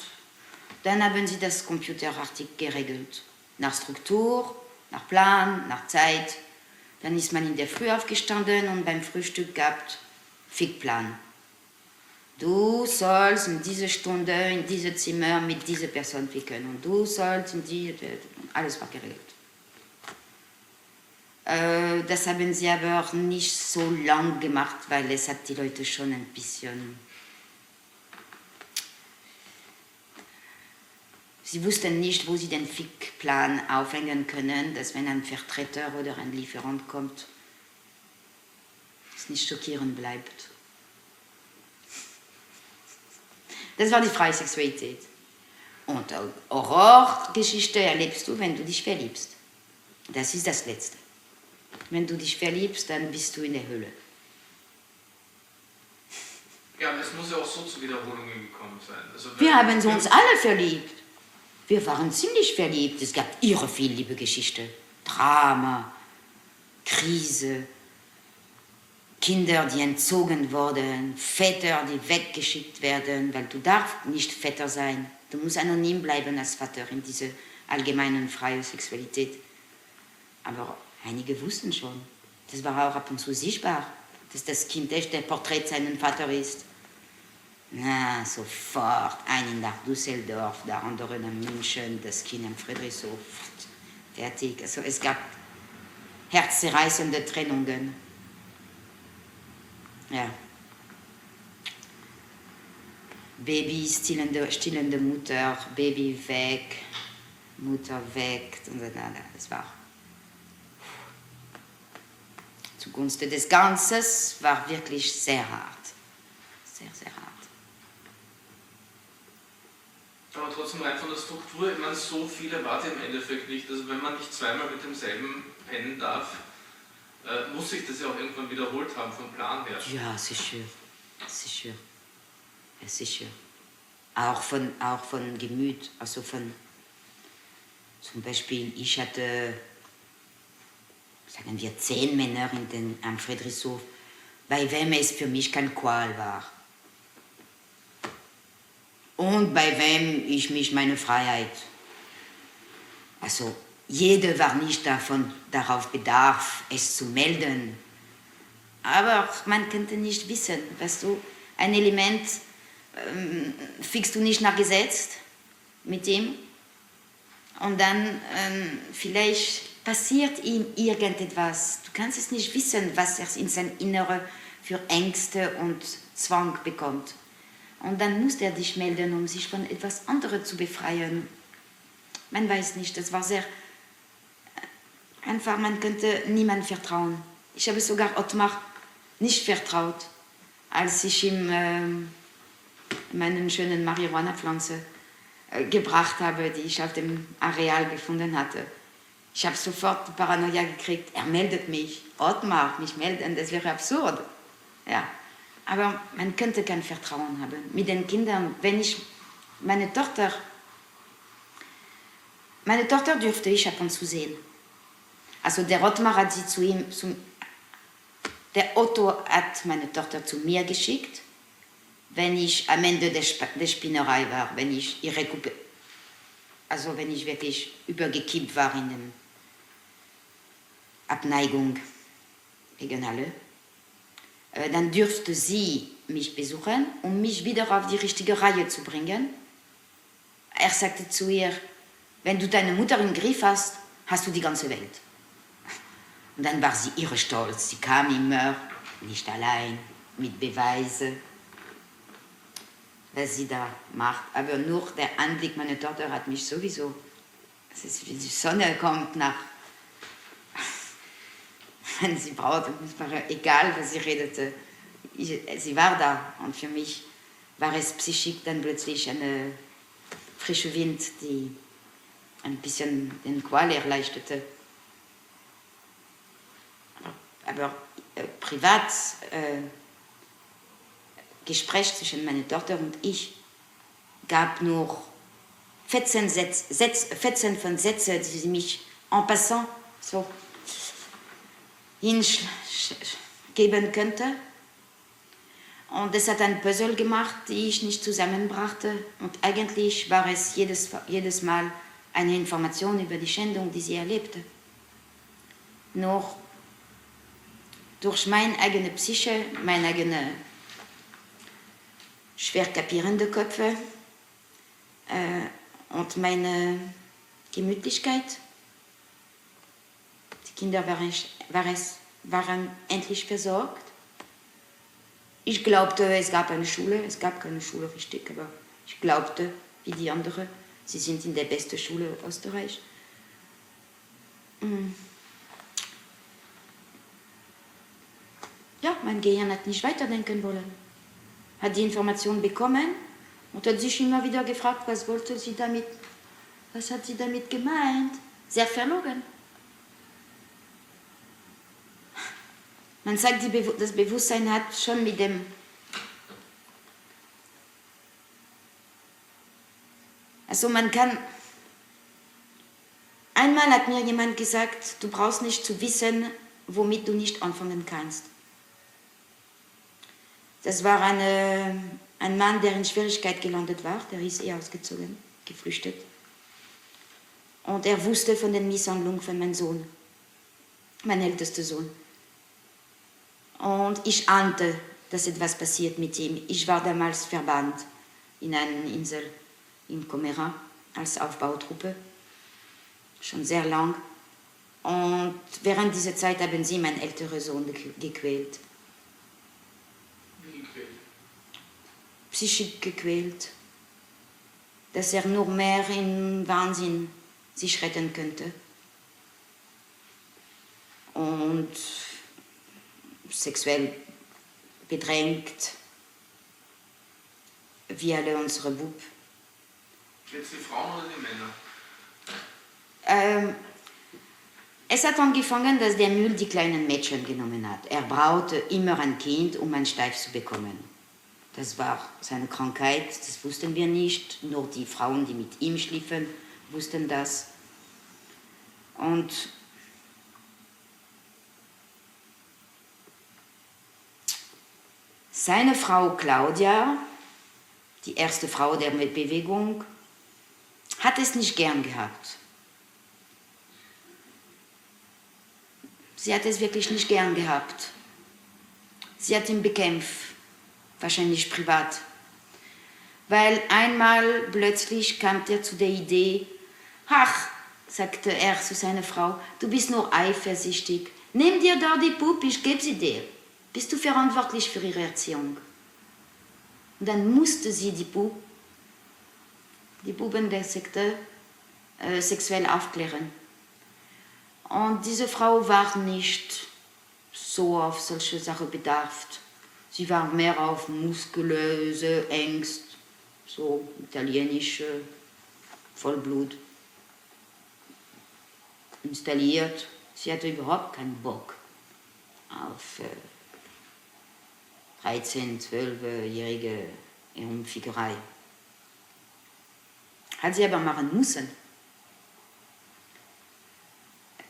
Speaker 1: dann haben sie das computerartig geregelt. Nach Struktur, nach Plan, nach Zeit. Dann ist man in der Früh aufgestanden und beim Frühstück gab es Fickplan. Du sollst in diese Stunde, in dieses Zimmer mit dieser Person ficken. Und du sollst in die... Alles war geregelt. Das haben sie aber nicht so lang gemacht, weil es hat die Leute schon ein bisschen... Sie wussten nicht, wo sie den Fickplan aufhängen können, dass wenn ein Vertreter oder ein Lieferant kommt, es nicht schockierend bleibt. Das war die freie Sexualität. Und Horrorgeschichte erlebst du, wenn du dich verliebst. Das ist das Letzte. Wenn du dich verliebst, dann bist du in der Hölle.
Speaker 2: Ja, es muss ja auch so zu Wiederholungen gekommen sein. Also
Speaker 1: wir haben uns alle verliebt. Wir waren ziemlich verliebt. Es gab irre viel Liebegeschichte. Drama, Krise, Kinder, die entzogen wurden, Väter, die weggeschickt werden, weil du darfst nicht Vater sein. Du musst anonym bleiben als Vater in dieser allgemeinen freien Sexualität. Aber einige wussten schon. Das war auch ab und zu sichtbar, dass das Kind echt der Porträt seines Vaters ist. Na, sofort, einen nach Düsseldorf, der andere nach München, das Kind am Friedrichshof, fertig. Also es gab herzzerreißende Trennungen. Ja. Baby, stillende Mutter, Baby weg, Mutter weg. Und das war zugunsten des Ganzen war wirklich sehr hart. Sehr, sehr hart.
Speaker 2: Aber trotzdem rein von der Struktur, ich meine, so viel erwarte ich im Endeffekt nicht. Also wenn man nicht zweimal mit demselben pennen darf, muss sich das ja auch irgendwann wiederholt haben vom Plan her.
Speaker 1: Ja, sicher. Sicher. Ja, sicher. Auch von Gemüt. Also von, zum Beispiel, ich hatte sagen wir 10 Männer am Friedrichshof, bei wem es für mich kein Qual war. Und bei wem ich mich meine Freiheit, also jeder war nicht darauf bedarf, es zu melden. Aber man könnte nicht wissen, weißt du, ein Element fixst du nicht nach Gesetz mit ihm und dann vielleicht passiert ihm irgendetwas. Du kannst es nicht wissen, was er in sein Innere für Ängste und Zwang bekommt. Und dann muss er dich melden, um sich von etwas anderem zu befreien. Man weiß nicht, das war sehr einfach, man könnte niemandem vertrauen. Ich habe sogar Ottmar nicht vertraut, als ich ihm meine schönen Marihuana-Pflanze gebracht habe, die ich auf dem Areal gefunden hatte. Ich habe sofort Paranoia gekriegt, er meldet mich, Ottmar, mich melden, das wäre absurd. Ja. Aber man könnte kein Vertrauen haben. Mit den Kindern, wenn ich meine Tochter dürfte ich ab und zu sehen. Also der Ottmar hat sie zu ihm, der Otto hat meine Tochter zu mir geschickt, wenn ich am Ende der Spinnerei war, wenn ich wirklich übergekippt war in der Abneigung gegen alle. Dann dürfte sie mich besuchen, um mich wieder auf die richtige Reihe zu bringen. Er sagte zu ihr, wenn du deine Mutter im Griff hast, hast du die ganze Welt. Und dann war sie irre stolz. Sie kam immer, nicht allein, mit Beweisen, was sie da macht. Aber nur der Anblick meiner Tochter hat mich sowieso, es ist wie die Sonne kommt nach, wenn sie brauchte, es war egal, was sie redete. Sie war da und für mich war es psychisch dann plötzlich eine frische Wind, die ein bisschen den Qual erleichterte. Aber privat Gespräch zwischen meiner Tochter und ich gab nur Fetzen von Sätzen, die sie mich en passant so hingeben könnte. Und es hat ein Puzzle gemacht, die ich nicht zusammenbrachte. Und eigentlich war es jedes Mal eine Information über die Schändung, die sie erlebte. Nur durch meine eigene Psyche, meine eigene schwer kapierende Köpfe und meine Gemütlichkeit. Die Kinder waren endlich versorgt. Ich glaubte, es gab eine Schule. Es gab keine Schule richtig, aber ich glaubte, wie die anderen, sie sind in der besten Schule Österreichs. Ja, mein Gehirn hat nicht weiterdenken wollen. Hat die Information bekommen und hat sich immer wieder gefragt, was hat sie damit gemeint? Sehr verlogen. Man sagt, das Bewusstsein hat schon mit dem einmal hat mir jemand gesagt, du brauchst nicht zu wissen, womit du nicht anfangen kannst. Das war ein Mann, der in Schwierigkeit gelandet war, der ist ausgezogen, geflüchtet. Und er wusste von den Misshandlungen von meinem Sohn, mein ältester Sohn. Und ich ahnte, dass etwas passiert mit ihm. Ich war damals verbannt in einer Insel in Comera als Aufbautruppe, schon sehr lang. Und während dieser Zeit haben sie meinen älteren Sohn gequält.
Speaker 2: Wie gequält?
Speaker 1: Psychisch gequält, dass er nur mehr in Wahnsinn sich retten könnte. Und sexuell bedrängt, wie alle unsere Bub.
Speaker 2: Jetzt die Frauen oder die Männer?
Speaker 1: Es hat angefangen, dass der Müll die kleinen Mädchen genommen hat. Er brauchte immer ein Kind, um ein Steif zu bekommen. Das war seine Krankheit, das wussten wir nicht. Nur die Frauen, die mit ihm schliefen, wussten das. Und Seine Frau Claudia, die erste Frau der Bewegung, hat es nicht gern gehabt. Sie hat es wirklich nicht gern gehabt. Sie hat ihn bekämpft, wahrscheinlich privat. Weil einmal plötzlich kam er zu der Idee, ach, sagte er zu seiner Frau, du bist nur eifersüchtig. Nimm dir da die Puppe, ich gebe sie dir. Bist du verantwortlich für ihre Erziehung? Und dann musste sie die Buben der Sekte sexuell aufklären. Und diese Frau war nicht so auf solche Sachen bedarf. Sie war mehr auf muskulöse Ängste, so italienische Vollblut installiert. Sie hatte überhaupt keinen Bock auf 13-, 12-jährige Herumfickerei. Hat sie aber machen müssen.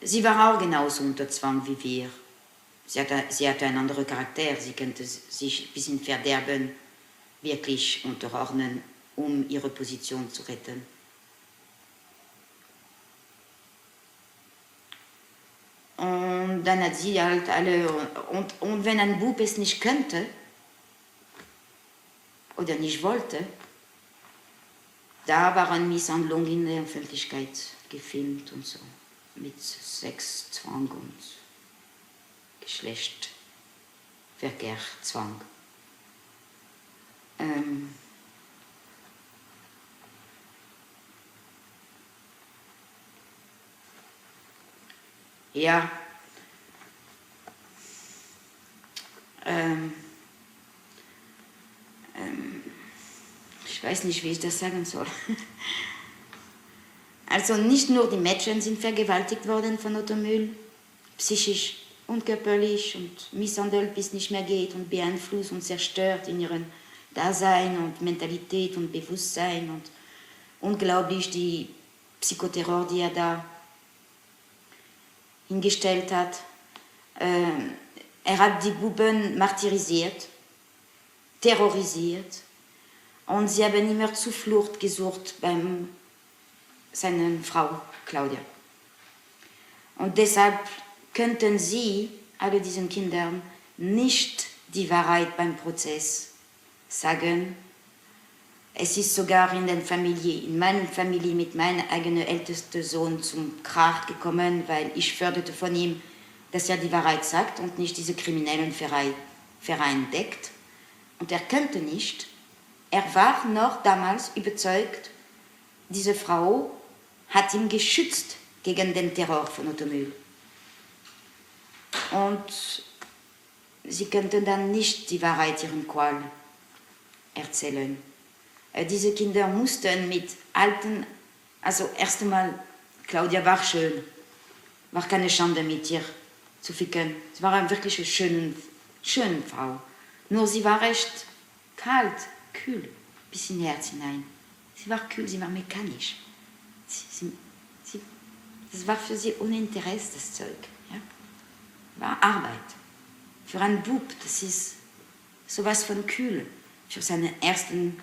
Speaker 1: Sie war auch genauso unter Zwang wie wir. Sie hatte einen anderen Charakter, sie könnte sich bis in Verderben wirklich unterordnen, um ihre Position zu retten. Und dann hat sie halt alle, und wenn ein Bub es nicht könnte oder nicht wollte, da waren Misshandlungen in der Öffentlichkeit gefilmt und so, mit Sexzwang und Geschlechtsverkehrzwang. Ja, ich weiß nicht, wie ich das sagen soll. Also nicht nur die Mädchen sind vergewaltigt worden von Otto Mühl, psychisch und körperlich und misshandelt, bis es nicht mehr geht und beeinflusst und zerstört in ihrem Dasein und Mentalität und Bewusstsein und unglaublich die Psychoterror, die er da hingestellt hat. Er hat die Buben martyrisiert, terrorisiert und sie haben immer Zuflucht gesucht bei seiner Frau Claudia. Und deshalb könnten sie, alle diesen Kindern, nicht die Wahrheit beim Prozess sagen. Es ist sogar in meiner Familie mit meinem eigenen ältesten Sohn zum Krach gekommen, weil ich förderte von ihm, dass er die Wahrheit sagt und nicht diese kriminellen Verein deckt. Und er könnte nicht. Er war noch damals überzeugt, diese Frau hat ihn geschützt gegen den Terror von Otto Mühl. Und sie könnten dann nicht die Wahrheit ihren Qual erzählen. Diese Kinder mussten mit alten, also erst einmal, Claudia war schön, war keine Schande mit ihr zu ficken. Sie war eine wirklich schöne Frau. Nur sie war recht kalt, kühl, bis in Herz hinein. Sie war kühl, sie war mechanisch. Das war für sie ohne Interesse, das Zeug. Ja? War Arbeit. Für einen Bub, das ist sowas von kühl. Für seinen ersten...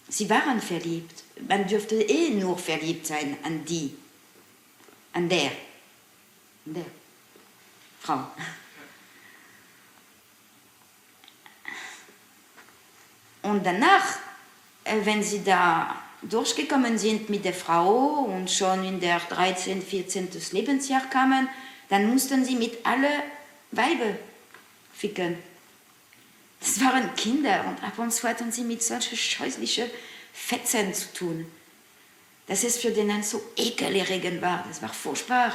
Speaker 1: Sie waren verliebt. Man dürfte nur verliebt sein an der Frau. Und danach, wenn sie da durchgekommen sind mit der Frau und schon in der 13., 14. Lebensjahr kamen, dann mussten sie mit alle Weiber ficken. Das waren Kinder und ab und zu hatten sie mit solchen scheußlichen Fetzen zu tun. Dass es für denen so ekelerregend war, das war furchtbar.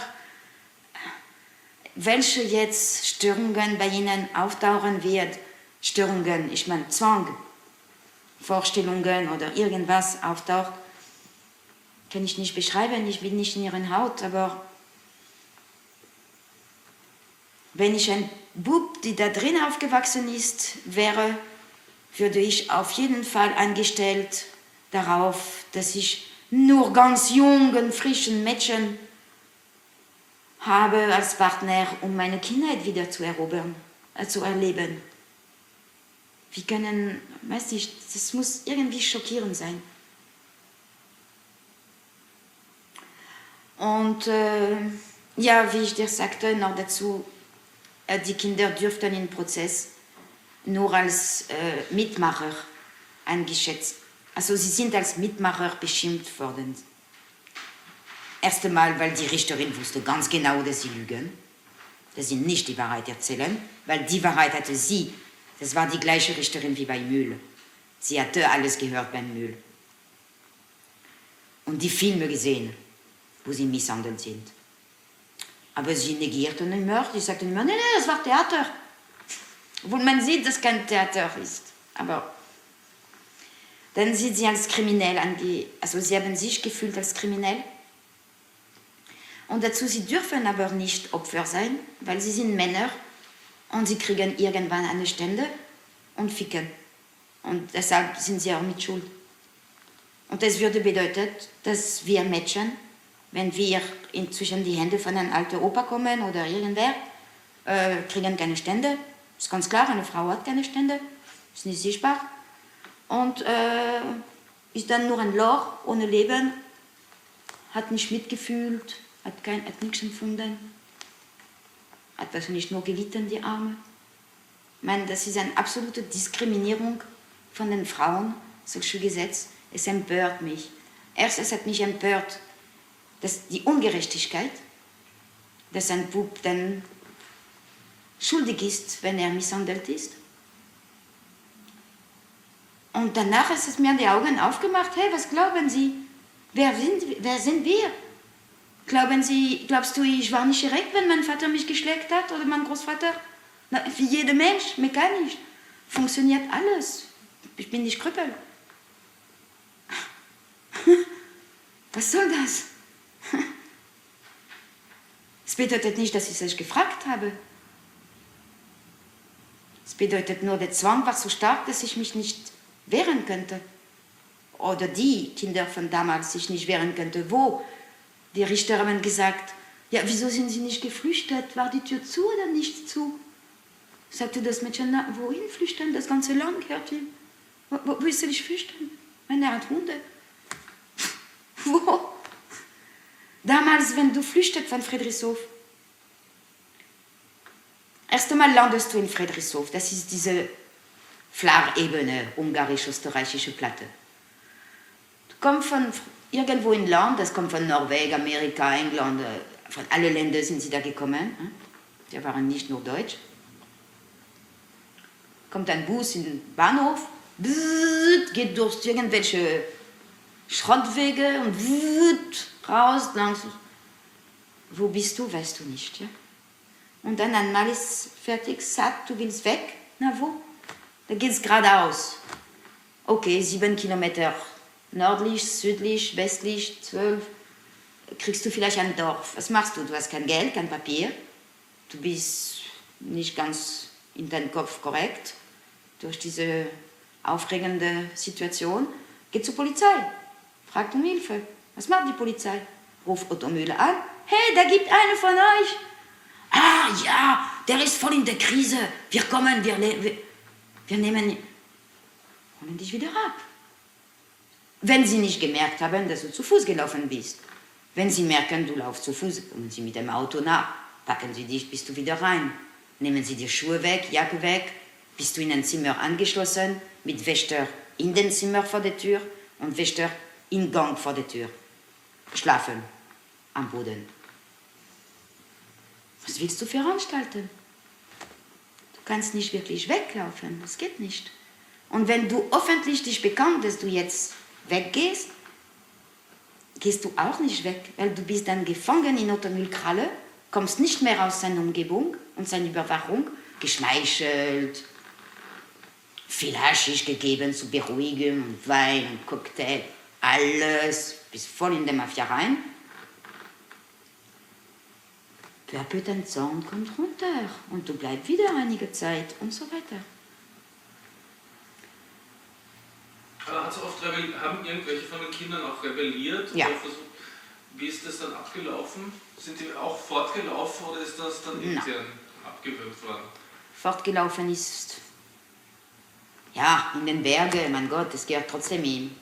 Speaker 1: Welche jetzt Störungen bei ihnen auftauchen wird, Störungen, ich meine Zwang, Vorstellungen oder irgendwas auftaucht, kann ich nicht beschreiben, ich bin nicht in ihren Haut, aber wenn ich ein Bub, die da drin aufgewachsen ist, wäre, würde ich auf jeden Fall eingestellt darauf, dass ich nur ganz jungen, frischen Mädchen habe als Partner, um meine Kindheit wieder zu erobern, zu erleben. wie können, weiß nicht, das muss irgendwie schockierend sein. Und ja, wie ich dir sagte, noch dazu, die Kinder dürften im Prozess nur als Mitmacher eingeschätzt. Also sie sind als Mitmacher beschimpft worden. Erst einmal, weil die Richterin wusste ganz genau, dass sie lügen, dass sie nicht die Wahrheit erzählen, weil die Wahrheit hatte sie. Das war die gleiche Richterin wie bei Mühl. Sie hatte alles gehört beim Mühl. Und die Filme gesehen, wo sie misshandelt sind. Aber sie negierten immer, sie sagten immer, nee, das war Theater. Obwohl man sieht, dass kein Theater ist. Aber dann sind sie als kriminell also sie haben sich gefühlt als kriminell. Und dazu, sie dürfen aber nicht Opfer sein, weil sie sind Männer und sie kriegen irgendwann eine Stände und ficken. Und deshalb sind sie auch mit Schuld. Und das würde bedeuten, dass wir Mädchen, wenn wir zwischen die Hände von einem alten Opa kommen oder irgendwer, kriegen keine Stände. Ist ganz klar, eine Frau hat keine Stände, ist nicht sichtbar. Und ist dann nur ein Loch ohne Leben, hat nicht mitgefühlt, hat nichts empfunden, hat wahrscheinlich nur gelitten, die Arme. Ich meine, das ist eine absolute Diskriminierung von den Frauen, solche Gesetz. Es empört mich. Erstens hat mich empört, dass die Ungerechtigkeit, dass ein Bub dann schuldig ist, wenn er misshandelt ist. Und danach ist es mir die Augen aufgemacht, hey, was glauben Sie? Wer sind wir? Glaubst du, ich war nicht erregt, wenn mein Vater mich geschlägt hat oder mein Großvater? Na, wie jeder Mensch, mechanisch. Funktioniert alles. Ich bin nicht Krüppel. Was soll das? Es bedeutet nicht, dass ich es gefragt habe. Es bedeutet nur, der Zwang war so stark, dass ich mich nicht wehren könnte. Oder die Kinder von damals sich nicht wehren könnte. Wo? Die Richter haben gesagt, ja, wieso sind sie nicht geflüchtet? War die Tür zu oder nicht zu? Sagte das Mädchen, na, wohin flüchten? Das ganze Land gehört ihm. Wo ist er nicht flüchten? Wenn er hat Hunde. Wo? Damals, wenn du flüchtet von Friedrichshof. Erst einmal landest du in Friedrichshof. Das ist diese Flarebene, ungarisch-österreichische Platte. Du kommst von irgendwo in Land, das kommt von Norwegen, Amerika, England, von allen Ländern sind sie da gekommen. Die waren nicht nur deutsch. Kommt ein Bus in den Bahnhof, geht durch irgendwelche Schrottwege und raus, langs. Wo bist du, weißt du nicht. Ja? Und dann einmal ist fertig, satt, du willst weg. Na wo? Da geht es geradeaus. Okay, 7 Kilometer nördlich, südlich, westlich, 12. Kriegst du vielleicht ein Dorf. Was machst du? Du hast kein Geld, kein Papier. Du bist nicht ganz in deinem Kopf korrekt durch diese aufregende Situation. Geh zur Polizei. Fragt um Hilfe. Was macht die Polizei? Ruf Otto Müller an. Hey, da gibt einer von euch. Ah, ja, der ist voll in der Krise. Wir kommen, wir nehmen, holen dich wieder ab. Wenn sie nicht gemerkt haben, dass du zu Fuß gelaufen bist. Wenn sie merken, du laufst zu Fuß, kommen sie mit dem Auto nach, packen sie dich, bist du wieder rein. Nehmen sie dir Schuhe weg, Jacke weg, bist du in ein Zimmer angeschlossen, mit Wächter in den Zimmer vor der Tür und Wächter im Gang vor der Tür. Schlafen am Boden. Was willst du veranstalten? Du kannst nicht wirklich weglaufen, das geht nicht. Und wenn du öffentlich dich bekannt, dass du jetzt weggehst, gehst du auch nicht weg, weil du bist dann gefangen in Otto Mühl Kralle, kommst nicht mehr aus seiner Umgebung und seiner Überwachung, geschmeichelt, viel Haschisch gegeben zu beruhigen und Wein und Cocktail, alles, bist voll in der Mafia rein. Peu à peu dein Zorn kommt runter und du bleibst wieder einige Zeit und so weiter.
Speaker 2: Haben irgendwelche von den Kindern auch rebelliert?
Speaker 1: Ja.
Speaker 2: Oder versucht, wie ist das dann abgelaufen? Sind die auch fortgelaufen oder ist das dann intern abgewürgt worden?
Speaker 1: Fortgelaufen ist Ja, in den Bergen, mein Gott, das gehört trotzdem ihm.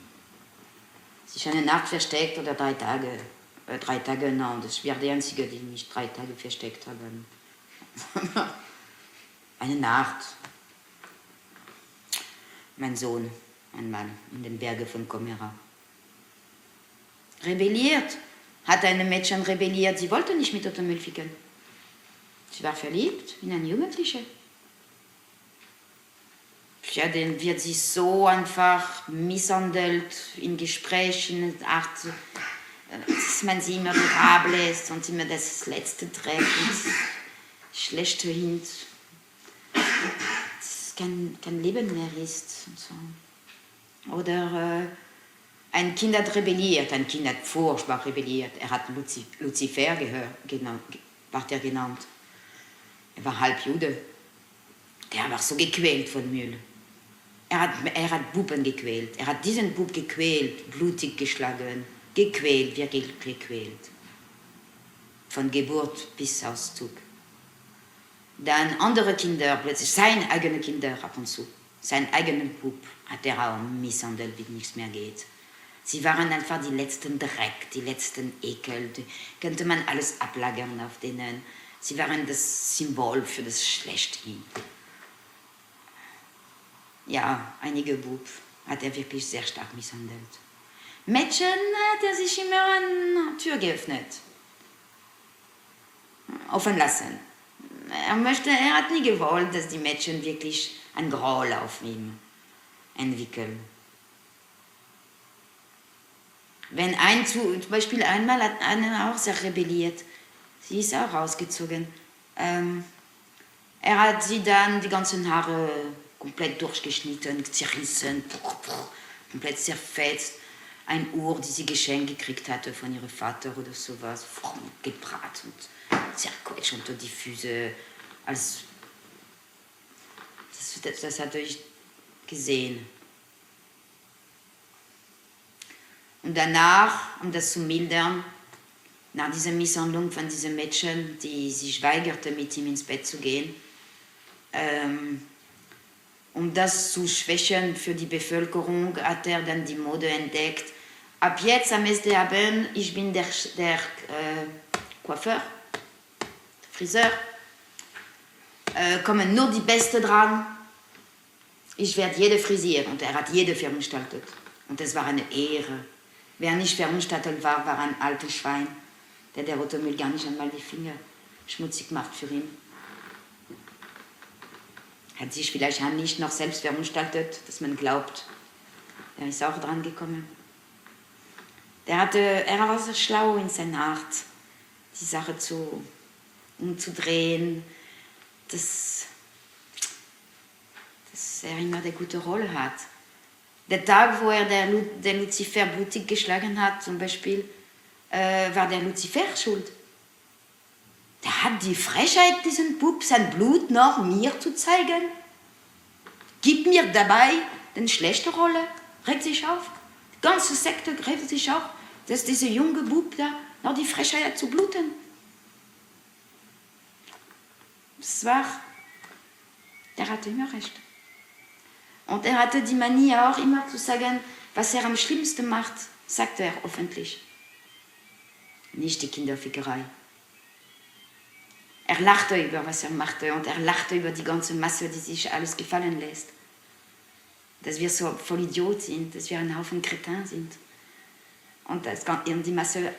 Speaker 1: Sich eine Nacht versteckt oder 3 Tage. 3 Tage, nein, das wäre die Einzige, die nicht 3 Tage versteckt haben. Eine Nacht. Mein Sohn, einmal in den Bergen von Comera. Rebelliert. Hat eine Mädchen rebelliert, sie wollte nicht mit Otto Müll ficken. Sie war verliebt in einen Jugendlichen. Ja, dann wird sie so einfach misshandelt in Gesprächen, Art, dass man sie immer ablässt und immer das letzte Treffen, das schlechte Hint, dass kein Leben mehr ist. Und so. Oder ein Kind hat rebelliert, ein Kind hat furchtbar rebelliert. Er hat Luzifer genannt. Er war halb Jude. Der war so gequält von Müll. Er hat Buben gequält. Er hat diesen Bub gequält, blutig geschlagen, gequält, wirklich gequält. Von Geburt bis Auszug. Dann andere Kinder, plötzlich seine eigenen Kinder ab und zu. Seinen eigenen Bub hat er auch misshandelt, wie nichts mehr geht. Sie waren einfach die letzten Dreck, die letzten Ekel. Die könnte man alles ablagern auf denen. Sie waren das Symbol für das Schlechthin. Ja, einige Bub hat er wirklich sehr stark misshandelt. Mädchen hat er sich immer eine Tür geöffnet. Offen lassen. Er hat nie gewollt, dass die Mädchen wirklich ein Groll auf ihm entwickeln. Wenn zum Beispiel einmal hat eine auch sehr rebelliert. Sie ist auch rausgezogen. Er hat sie dann die ganzen Haare komplett durchgeschnitten, zerrissen, komplett zerfetzt. Ein Uhr, die sie geschenkt gekriegt hatte von ihrem Vater oder sowas, gebrannt und zerquetscht unter die Füße. Das hatte ich gesehen. Und danach, um das zu mildern, nach dieser Misshandlung von diesem Mädchen, die sich weigerte, mit ihm ins Bett zu gehen, um das zu schwächen für die Bevölkerung, hat er dann die Mode entdeckt. Ab jetzt am SDAB, ich bin der Coiffeur, Friseur, kommen nur die Besten dran. Ich werde jede frisieren und er hat jede veranstaltet. Und es war eine Ehre. Wer nicht veranstaltet war, war ein altes Schwein, der Otto Müll gar nicht einmal die Finger schmutzig macht für ihn. Hat sich vielleicht nicht noch selbst veranstaltet, dass man glaubt, er ist auch dran gekommen. Er war so schlau in seiner Art, die Sache umzudrehen, dass er immer eine gute Rolle hat. Der Tag, wo er der Luzifer blutig geschlagen hat, zum Beispiel, war der Luzifer schuld. Der hat die Frechheit, diesen Bub, sein Blut noch mir zu zeigen. Gibt mir dabei eine schlechte Rolle, regt sich auf. Die ganze Sekte regt sich auf, dass dieser junge Bub da noch die Frechheit hat zu bluten. Der hatte immer recht. Und er hatte die Manier auch immer zu sagen, was er am schlimmsten macht, sagte er öffentlich. Nicht die Kinderfickerei. Er lachte über, was er machte und er lachte über die ganze Masse, die sich alles gefallen lässt. Dass wir so voll Idiot sind, dass wir ein Haufen Kretin sind. Und die Masse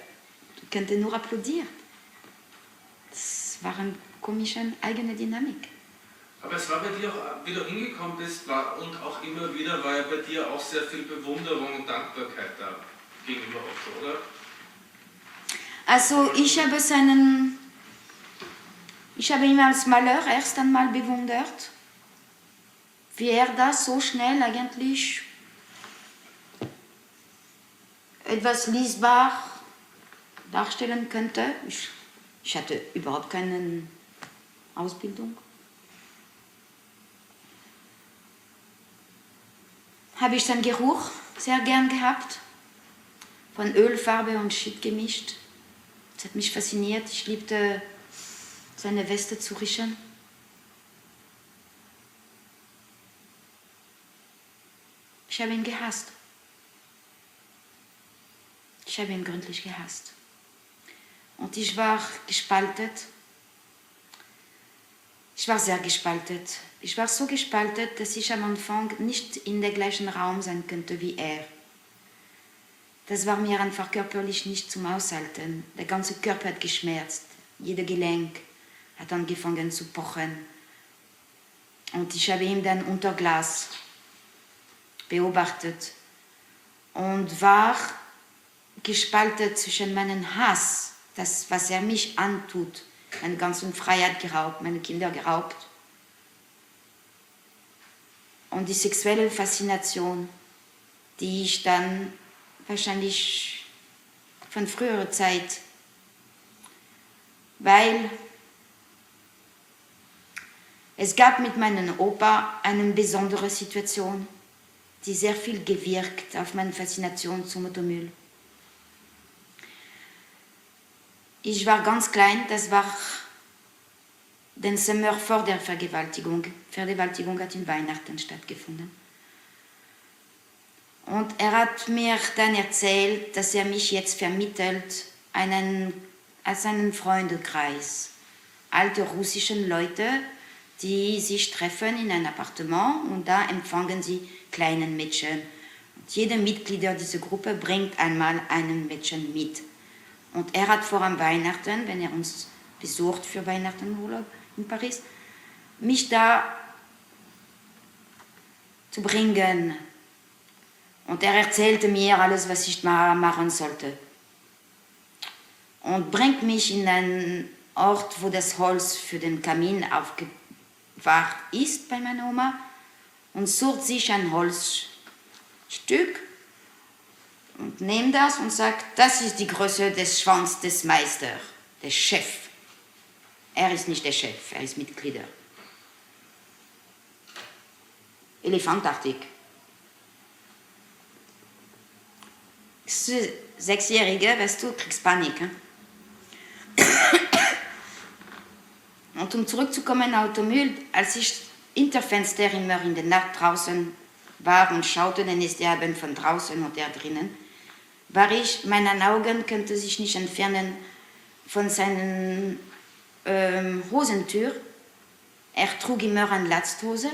Speaker 1: könnte nur applaudieren. Das war eine komische eigene Dynamik.
Speaker 2: Aber es war bei dir auch, wie du hingekommen bist, und auch immer wieder war ja bei dir auch sehr viel Bewunderung und Dankbarkeit da gegenüber Otto, oder?
Speaker 1: Also ich habe ihn als Maler erst einmal bewundert, wie er das so schnell eigentlich etwas lesbar darstellen könnte. Ich hatte überhaupt keine Ausbildung. Habe ich den Geruch sehr gern gehabt, von Ölfarbe und Shit gemischt. Das hat mich fasziniert. Ich liebte, seine Weste zu riechen. Ich habe ihn gehasst. Ich habe ihn gründlich gehasst. Und ich war gespalten. Ich war sehr gespalten. Ich war so gespalten, dass ich am Anfang nicht in der gleichen Raum sein könnte wie er. Das war mir einfach körperlich nicht zum Aushalten. Der ganze Körper hat geschmerzt. Jeder Gelenk hat angefangen zu pochen. Und ich habe ihn dann unter Glas beobachtet und war gespalten zwischen meinem Hass, das, was er mich antut, meine ganze Freiheit geraubt, meine Kinder geraubt, und die sexuelle Faszination, die ich dann wahrscheinlich von früherer Zeit, weil es gab mit meinem Opa eine besondere Situation, die sehr viel gewirkt auf meine Faszination zum Automüll. Ich war ganz klein, das war den Sommer vor der Vergewaltigung. Vergewaltigung hat in Weihnachten stattgefunden. Und er hat mir dann erzählt, dass er mich jetzt vermittelt als einen Freundekreis. Alte russische Leute, die sich treffen in einem Appartement und da empfangen sie kleine Mädchen. Und jeder Mitglied dieser Gruppe bringt einmal einen Mädchen mit. Und er hat vor Weihnachten, wenn er uns besucht für Weihnachtenurlaub in Paris, mich da zu bringen. Und er erzählte mir alles, was ich machen sollte. Und bringt mich in einen Ort, wo das Holz für den Kamin aufgewahrt ist bei meiner Oma, und sucht sich ein Holzstück und nimmt das und sagt, das ist die Größe des Schwanz des Meisters, des Chefs. Er ist nicht der Chef, er ist Mitglied. Elefantartig. 6-Jährige, weißt du, kriegst Panik. Und um zurückzukommen auf Automüll, als ich hinter Fenster immer in der Nacht draußen war und schaute, dann ist der Abend von draußen und er drinnen, meine Augen könnten sich nicht entfernen von seinen Hosentür. Er trug immer eine Latzhose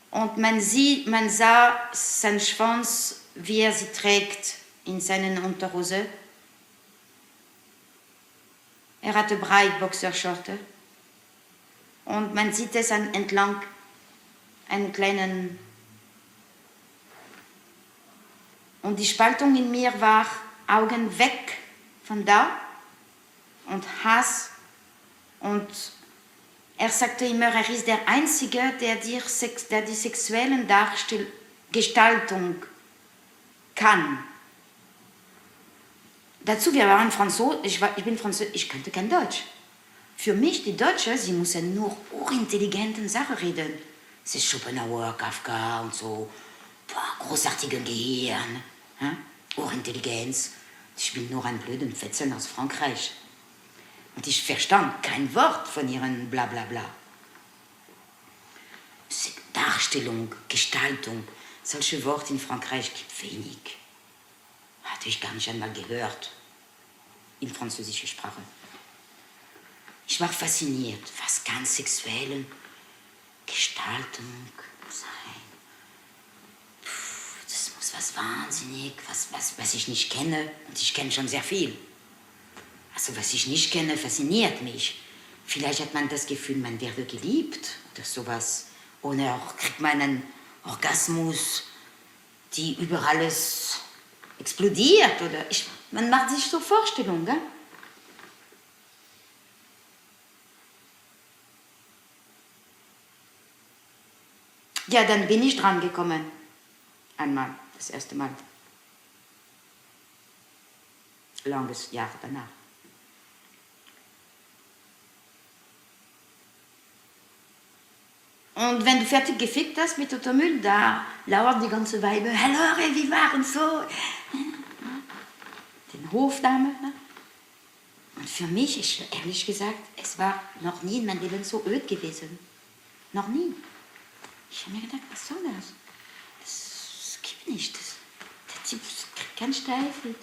Speaker 1: und man sah seinen Schwanz, wie er sie trägt in seinen Unterhose. Er hatte breit Boxershorte und man sieht es entlang einen kleinen. Und die Spaltung in mir war Augen weg von da und Hass. Und er sagte immer, er ist der Einzige, der die sexuelle Gestaltung kann. Dazu, wir waren Franzosen, ich bin Französin, ich kannte kein Deutsch. Für mich, die Deutsche, sie müssen nur hochintelligenten Sachen reden. Es ist Schopenhauer, Kafka und so. Boah, großartige Gehirn, Hochintelligenz. Ich bin nur ein blöden Fetzel aus Frankreich. Und ich verstand kein Wort von ihren Blablabla. Darstellung, Gestaltung, solche Worte in Frankreich gibt es wenig. Hatte ich gar nicht einmal gehört in französischer Sprache. Ich war fasziniert, was ganz sexuelle Gestaltung sein. Das muss was wahnsinnig, was ich nicht kenne. Und ich kenne schon sehr viel. Also was ich nicht kenne, fasziniert mich. Vielleicht hat man das Gefühl, man werde geliebt oder sowas. Oder auch kriegt man einen Orgasmus, die über alles explodiert. Oder man macht sich so Vorstellungen, gell? Ja, dann bin ich dran gekommen. Einmal, das erste Mal. Langes Jahr danach. Und wenn du fertig gefickt hast mit Automüll, da lauert die ganze Weibe, hallo, wie waren so? Den Hofdame. Ne? Und für mich, ehrlich gesagt, es war noch nie in meinem Leben so öd gewesen. Noch nie. Ich habe mir gedacht, was soll das? nicht. Der Typ kriegt keinen Steifel.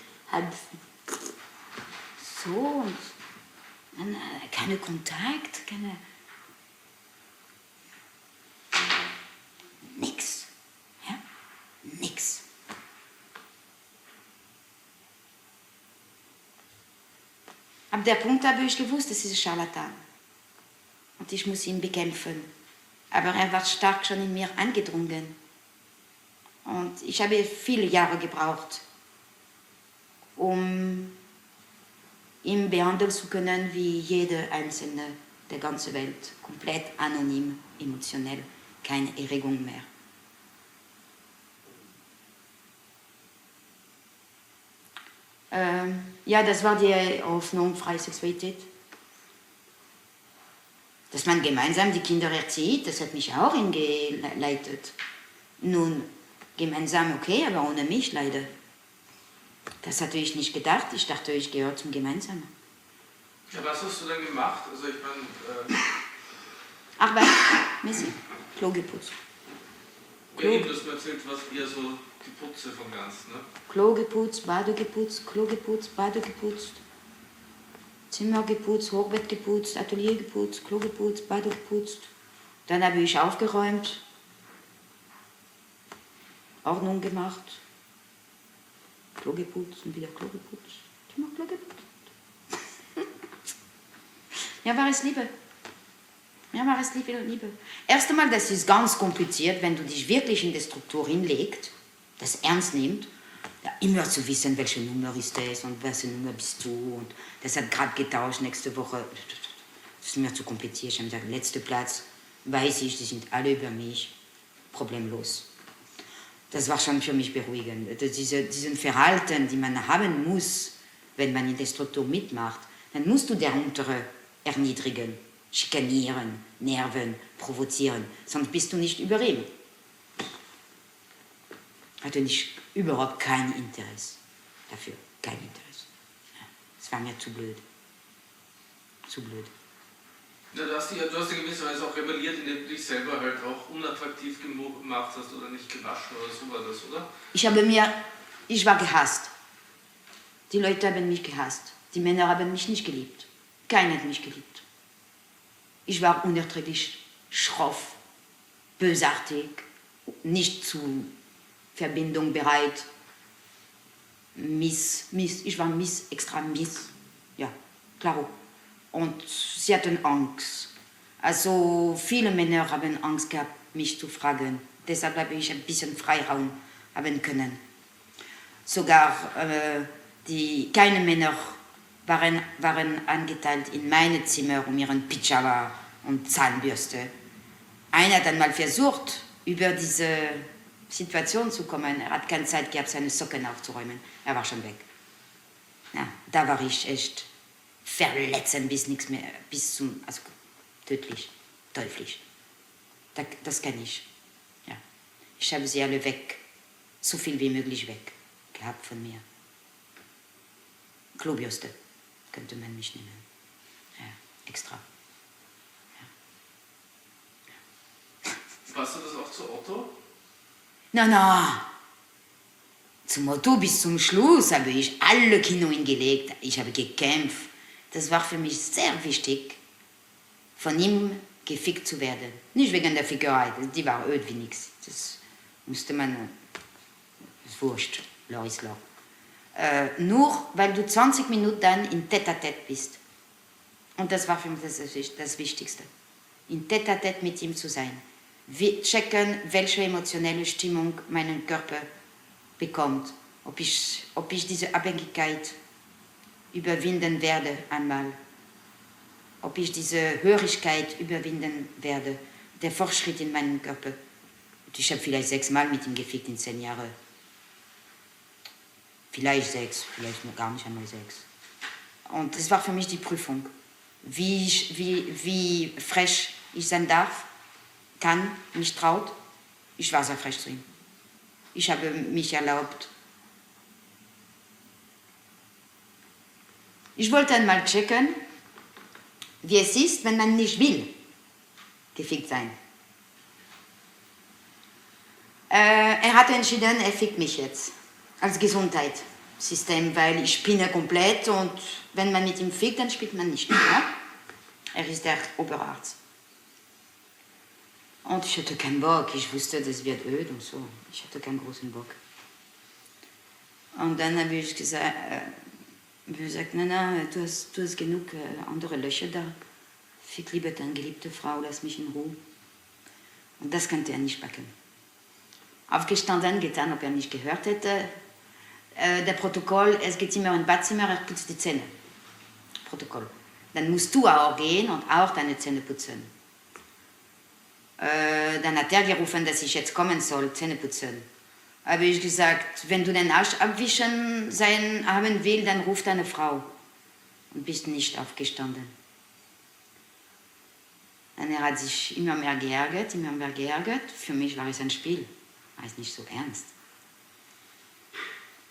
Speaker 1: So und dann, keine Kontakt, keine... Nix. Ja? Nix. Ab der Punkt habe ich gewusst, das ist ein Scharlatan. Und ich muss ihn bekämpfen. Aber er war stark schon in mir eingedrungen. Und ich habe viele Jahre gebraucht, um ihn behandeln zu können wie jeder Einzelne der ganzen Welt. Komplett anonym, emotionell, keine Erregung mehr. Ja, das war die Hoffnung, freie Sexualität. Dass man gemeinsam die Kinder erzieht, das hat mich auch hingeleitet. Nun, gemeinsam okay, aber ohne mich leider. Das hatte ich nicht gedacht. Ich dachte, ich gehöre zum Gemeinsamen.
Speaker 2: Ja, was hast du denn gemacht? Also ich meine...
Speaker 1: Arbeit, Messi, Klo geputzt.
Speaker 2: Ja, eben, du hast mir erzählt, was eher so die Putze vom Ganzen, ne?
Speaker 1: Klo geputzt, Bade geputzt, Klo geputzt, Bade geputzt. Zimmer geputzt, Hochbett geputzt, Atelier geputzt, Klo geputzt, Bade geputzt. Dann habe ich aufgeräumt, Ordnung gemacht, Klo geputzt und wieder Klo geputzt. Zimmer, Klo geputzt. Ja, war es Liebe. Ja, war es Liebe. Erst einmal, das ist ganz kompliziert, wenn du dich wirklich in die Struktur hinlegst, das ernst nimmt, ja, immer zu wissen, welche Nummer ist das und welche Nummer bist du und das hat gerade getauscht nächste Woche. Das ist mir zu kompliziert. Ich habe gesagt, letzter Platz, weiß ich, die sind alle über mich, problemlos. Das war schon für mich beruhigend. Diesen Verhalten, die man haben muss, wenn man in der Struktur mitmacht, dann musst du der Untere erniedrigen, schikanieren, nerven, provozieren, sonst bist du nicht über ihm. Hatte ich überhaupt kein Interesse dafür, kein Interesse. Ja, es war mir zu blöd. Zu blöd.
Speaker 2: Ja, du hast ja gewisserweise auch rebelliert, indem du dich selber halt auch unattraktiv gemacht hast oder nicht gewaschen oder so war das, oder?
Speaker 1: Ich war gehasst. Die Leute haben mich gehasst. Die Männer haben mich nicht geliebt. Keiner hat mich geliebt. Ich war unerträglich schroff, bösartig, nicht zu Verbindung bereit. Ich war extra miss. Ja, klaro. Und sie hatten Angst. Also viele Männer haben Angst gehabt, mich zu fragen. Deshalb habe ich ein bisschen Freiraum haben können. Sogar keine Männer waren angeteilt in meine Zimmer um ihren Pyjama und Zahnbürste. Einer hat einmal versucht, über diese Situation zu kommen. Er hat keine Zeit gehabt, seine Socken aufzuräumen. Er war schon weg. Ja, da war ich echt verletzend bis nichts mehr, also tödlich, teuflisch. Das kann ich. Ja. Ich habe sie alle weg, so viel wie möglich weg gehabt von mir. Klobürste könnte man mich nennen. Ja, extra. Ja.
Speaker 2: Passt du das auch zu Otto?
Speaker 1: Na. Zum Otto bis zum Schluss habe ich alle Kino hingelegt. Ich habe gekämpft. Das war für mich sehr wichtig, von ihm gefickt zu werden. Nicht wegen der Fickerei, die war öd wie nix. Das musste man, das ist wurscht, Lor ist Lor. Nur weil du 20 Minuten dann in Tête-à-Tête bist. Und das war für mich das Wichtigste. In Tête-à-Tête mit ihm zu sein. Checken, welche emotionelle Stimmung mein Körper bekommt. Ob ich diese Abhängigkeit überwinden werde einmal. Ob ich diese Hörigkeit überwinden werde. Der Fortschritt in meinem Körper. Und ich habe vielleicht 6 Mal mit ihm gefickt in 10 Jahren. Vielleicht 6, vielleicht noch gar nicht einmal 6. Und das war für mich die Prüfung. Wie frech ich sein darf, kann, mich traut. Ich war sehr frech zu ihm. Ich habe mich erlaubt. Ich wollte einmal checken, wie es ist, wenn man nicht will, gefickt sein. Er hat entschieden, er fickt mich jetzt. Als Gesundheitssystem, weil ich spinne komplett und wenn man mit ihm fickt, dann spielt man nicht mehr. Ja? Er ist der Oberarzt. Und ich hatte keinen Bock, ich wusste, das wird öd und so. Ich hatte keinen großen Bock. Und dann habe ich gesagt, nein, du hast genug andere Löcher da. Fick lieber deine geliebte Frau, lass mich in Ruhe. Und das konnte er nicht packen. Aufgestanden, getan, ob er mich gehört hätte. Der Protokoll, es geht immer im Badzimmer, er putzt die Zähne. Protokoll. Dann musst du auch gehen und auch deine Zähne putzen. Dann hat er gerufen, dass ich jetzt kommen soll, Zähne putzen. Habe ich gesagt, wenn du den Arsch abwischen haben willst, dann ruf deine Frau. Und bist nicht aufgestanden. Und er hat sich immer mehr geärgert. Für mich war es ein Spiel. War es nicht so ernst.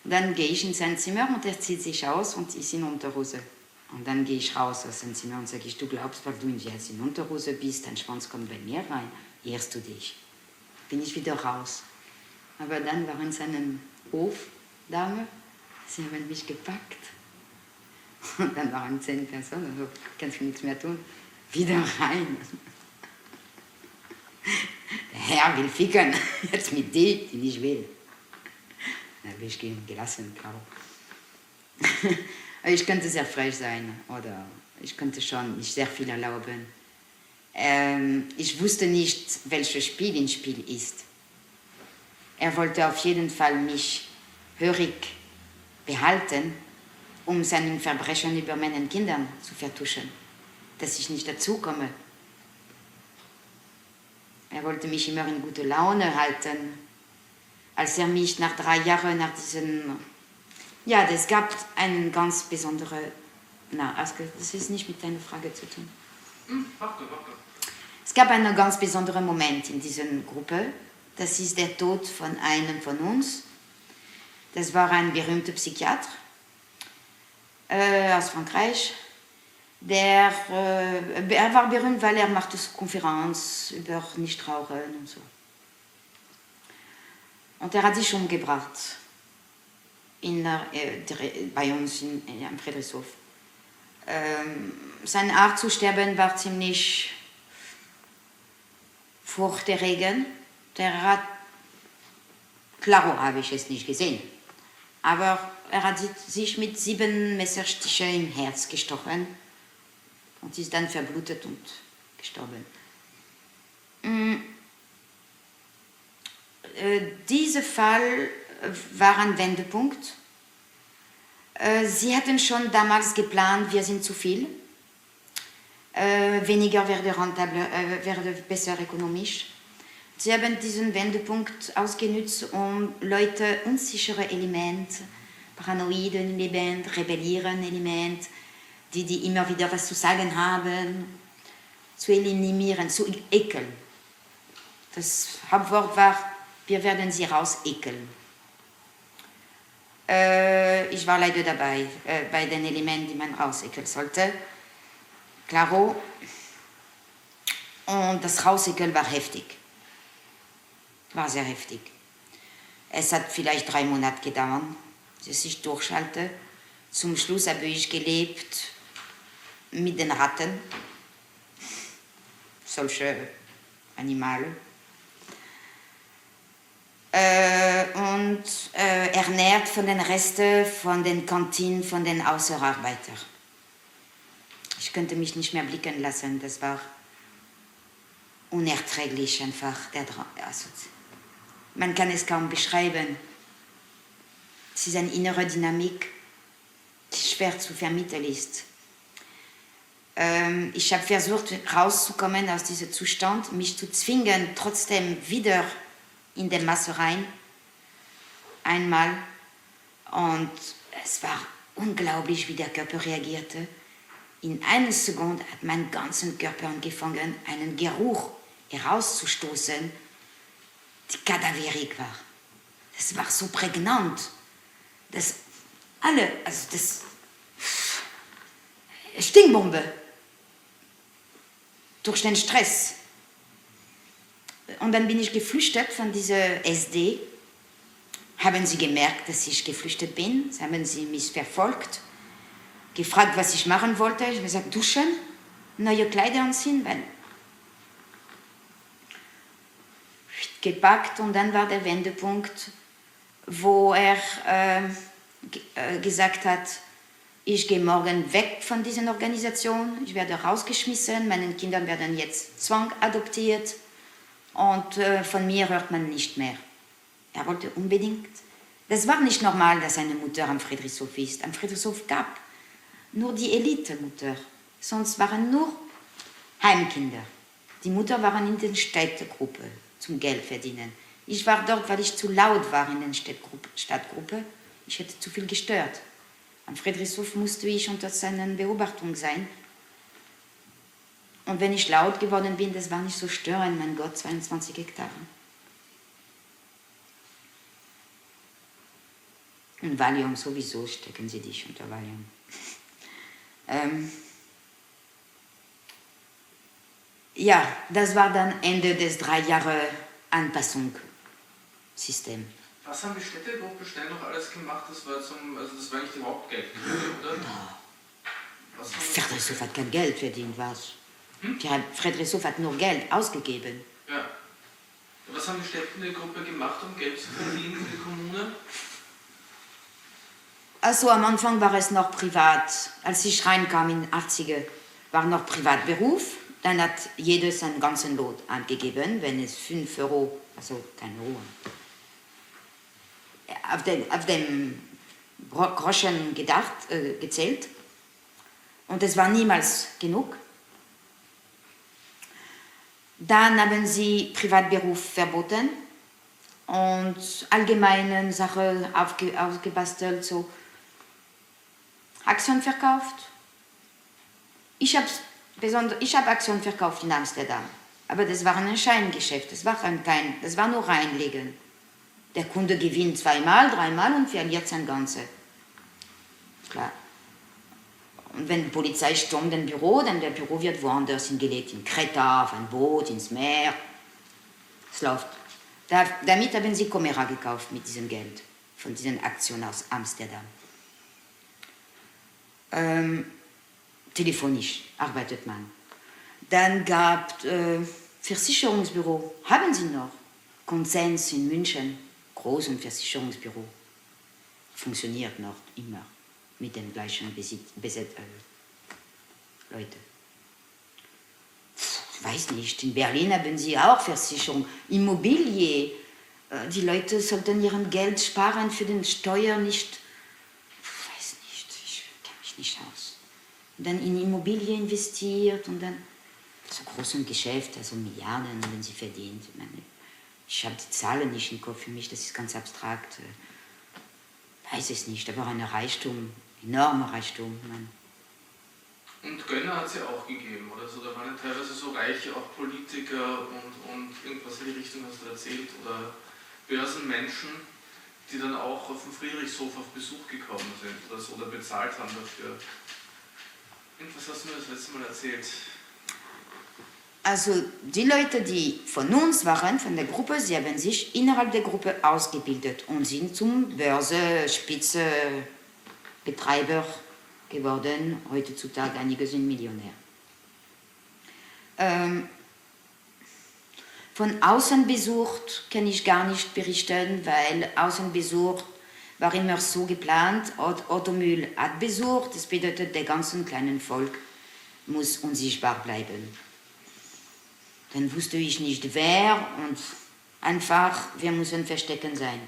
Speaker 1: Dann gehe ich in sein Zimmer und er zieht sich aus und ist in Unterhose. Und dann gehe ich raus aus dem Zimmer und sage ich, du glaubst, weil du jetzt in Unterhose bist, dein Schwanz kommt bei mir rein, ehrst du dich. Bin ich wieder raus. Aber dann waren seine Hofdame, sie haben mich gepackt. Und dann waren 10 Personen, so kannst du nichts mehr tun. Wieder rein. Der Herr will ficken, jetzt mit die ich will. Dann habe ich gelassen, klar. Ich könnte sehr frech sein oder ich könnte schon nicht sehr viel erlauben. Ich wusste nicht, welches Spiel im Spiel ist. Er wollte auf jeden Fall mich hörig behalten, um seinen Verbrechen über meinen Kindern zu vertuschen, dass ich nicht dazukomme. Er wollte mich immer in gute Laune halten. Als er mich nach 3 Jahren, nach diesen... Ja, es gab einen ganz besonderen... das ist nicht mit deiner Frage zu tun.
Speaker 2: Warte.
Speaker 1: Es gab einen ganz besonderen Moment in dieser Gruppe. Das ist der Tod von einem von uns. Das war ein berühmter Psychiater aus Frankreich. Er war berühmt, weil er machte Konferenz über Nichtrauchen und so. Und er hat sich umgebracht bei uns am Friedrichshof. Seine Art zu sterben war ziemlich furchterregend. Klaro habe ich es nicht gesehen, aber er hat sich mit 7 Messerstichen im Herz gestochen und ist dann verblutet und gestorben. Dieser Fall war ein Wendepunkt. Sie hatten schon damals geplant, wir sind zu viel. Weniger werde besser ökonomisch. Sie haben diesen Wendepunkt ausgenutzt, um Leute unsichere Elemente, paranoiden Elemente, rebellieren Elemente, die immer wieder was zu sagen haben, zu eliminieren, zu ekeln. Das Hauptwort war, wir werden sie rausekeln. Ich war leider dabei, bei den Elementen, die man rausekeln sollte. Klaro. Und das Rausekeln war heftig. War sehr heftig. Es hat vielleicht 3 Monate gedauert, bis ich durchschalte. Zum Schluss habe ich gelebt mit den Ratten, solche Animale. Und ernährt von den Resten von den Kantinen, von den Außerarbeitern. Ich konnte mich nicht mehr blicken lassen, das war unerträglich einfach. Man kann es kaum beschreiben. Es ist eine innere Dynamik, die schwer zu vermitteln ist. Ich habe versucht, rauszukommen aus diesem Zustand, mich zu zwingen, trotzdem wieder in den Masse rein. Einmal. Und es war unglaublich, wie der Körper reagierte. In einer Sekunde hat mein ganzer Körper angefangen, einen Geruch herauszustoßen, die kadaverig war. Das war so prägnant, dass Stinkbombe durch den Stress. Und dann bin ich geflüchtet von dieser SD haben sie gemerkt, dass ich geflüchtet bin. Sie haben sie mich verfolgt, gefragt, was ich machen wollte. Ich habe gesagt, duschen, neue Kleider anziehen, weil gepackt. Und dann war der Wendepunkt, wo er gesagt hat, ich gehe morgen weg von dieser Organisation, ich werde rausgeschmissen, meine Kinder werden jetzt zwangsadoptiert und von mir hört man nicht mehr. Er wollte unbedingt. Das war nicht normal, dass eine Mutter am Friedrichshof ist. Am Friedrichshof gab nur die Elite-Mutter, sonst waren nur Heimkinder. Die Mutter waren in der Städtegruppe zum Geld verdienen. Ich war dort, weil ich zu laut war in der Stadtgruppe. Ich hätte zu viel gestört. Am Friedrichshof musste ich unter seiner Beobachtung sein. Und wenn ich laut geworden bin, das war nicht so störend, mein Gott, 22 Hektar. Und Valium sowieso, stecken Sie dich unter Valium. Ja, das war dann Ende des 3 Jahre Anpassungssystem.
Speaker 2: Was haben die Städtegruppe Stein noch alles gemacht? Das war das war nicht die Hauptgeldquelle, oder?
Speaker 1: Friedrichshof hat kein Geld verdient, was? Friedrichshof hat nur Geld ausgegeben.
Speaker 2: Ja. Was haben die Städtegruppe gemacht, um Geld zu verdienen für die Kommune?
Speaker 1: Also am Anfang war es noch privat. Als ich reinkam in den 80er, war noch Privatberuf. Dann hat jeder seinen ganzen Lohn angegeben, wenn es 5 Euro, also kein Euro, auf dem Groschen gezählt. Und es war niemals genug. Dann haben sie Privatberuf verboten und allgemeine Sachen aufgebastelt, so Aktien verkauft. Ich habe Aktien verkauft in Amsterdam, aber das war ein Scheingeschäft, das war nur reinlegen. Der Kunde gewinnt 2-mal, 3-mal und verliert sein Ganze. Klar. Und wenn die Polizei stürmt ein Büro, dann der Büro wird woanders hingelegt, in Kreta, auf ein Boot, ins Meer. Es läuft. Damit haben sie Comera gekauft mit diesem Geld, von diesen Aktien aus Amsterdam. Telefonisch arbeitet man. Dann gab es Versicherungsbüro, haben sie noch. Konsens in München, großes Versicherungsbüro. Funktioniert noch immer mit den gleichen Leuten. Ich weiß nicht, in Berlin haben sie auch Versicherung, Immobilie. Die Leute sollten ihr Geld sparen für den Steuer nicht. Ich weiß nicht, ich kenne mich nicht aus. Und dann in Immobilie investiert und dann so großes Geschäft, also Milliarden, wenn sie verdient. Ich habe die Zahlen nicht im Kopf, für mich das ist ganz abstrakt. Weiß es nicht, aber ein Reichtum, enormer Reichtum.
Speaker 2: Und Gönner hat es ja auch gegeben, oder so? Da waren ja teilweise so reiche auch Politiker und irgendwas in die Richtung hast du erzählt, oder Börsenmenschen, die dann auch auf dem Friedrichshof auf Besuch gekommen sind oder so, oder bezahlt haben dafür. Irgendwas hast du mir das letzte Mal erzählt.
Speaker 1: Also die Leute, die von uns waren, von der Gruppe, sie haben sich innerhalb der Gruppe ausgebildet und sind zum Börse-Spitze-Betreiber geworden. Heutzutage einige sind Millionär. Von außen besucht kann ich gar nicht berichten, weil Außenbesuch war immer so geplant. Otto Mühl hat besucht, das bedeutet, der ganze kleine Volk muss unsichtbar bleiben. Dann wusste ich nicht wer und einfach, wir müssen verstecken sein.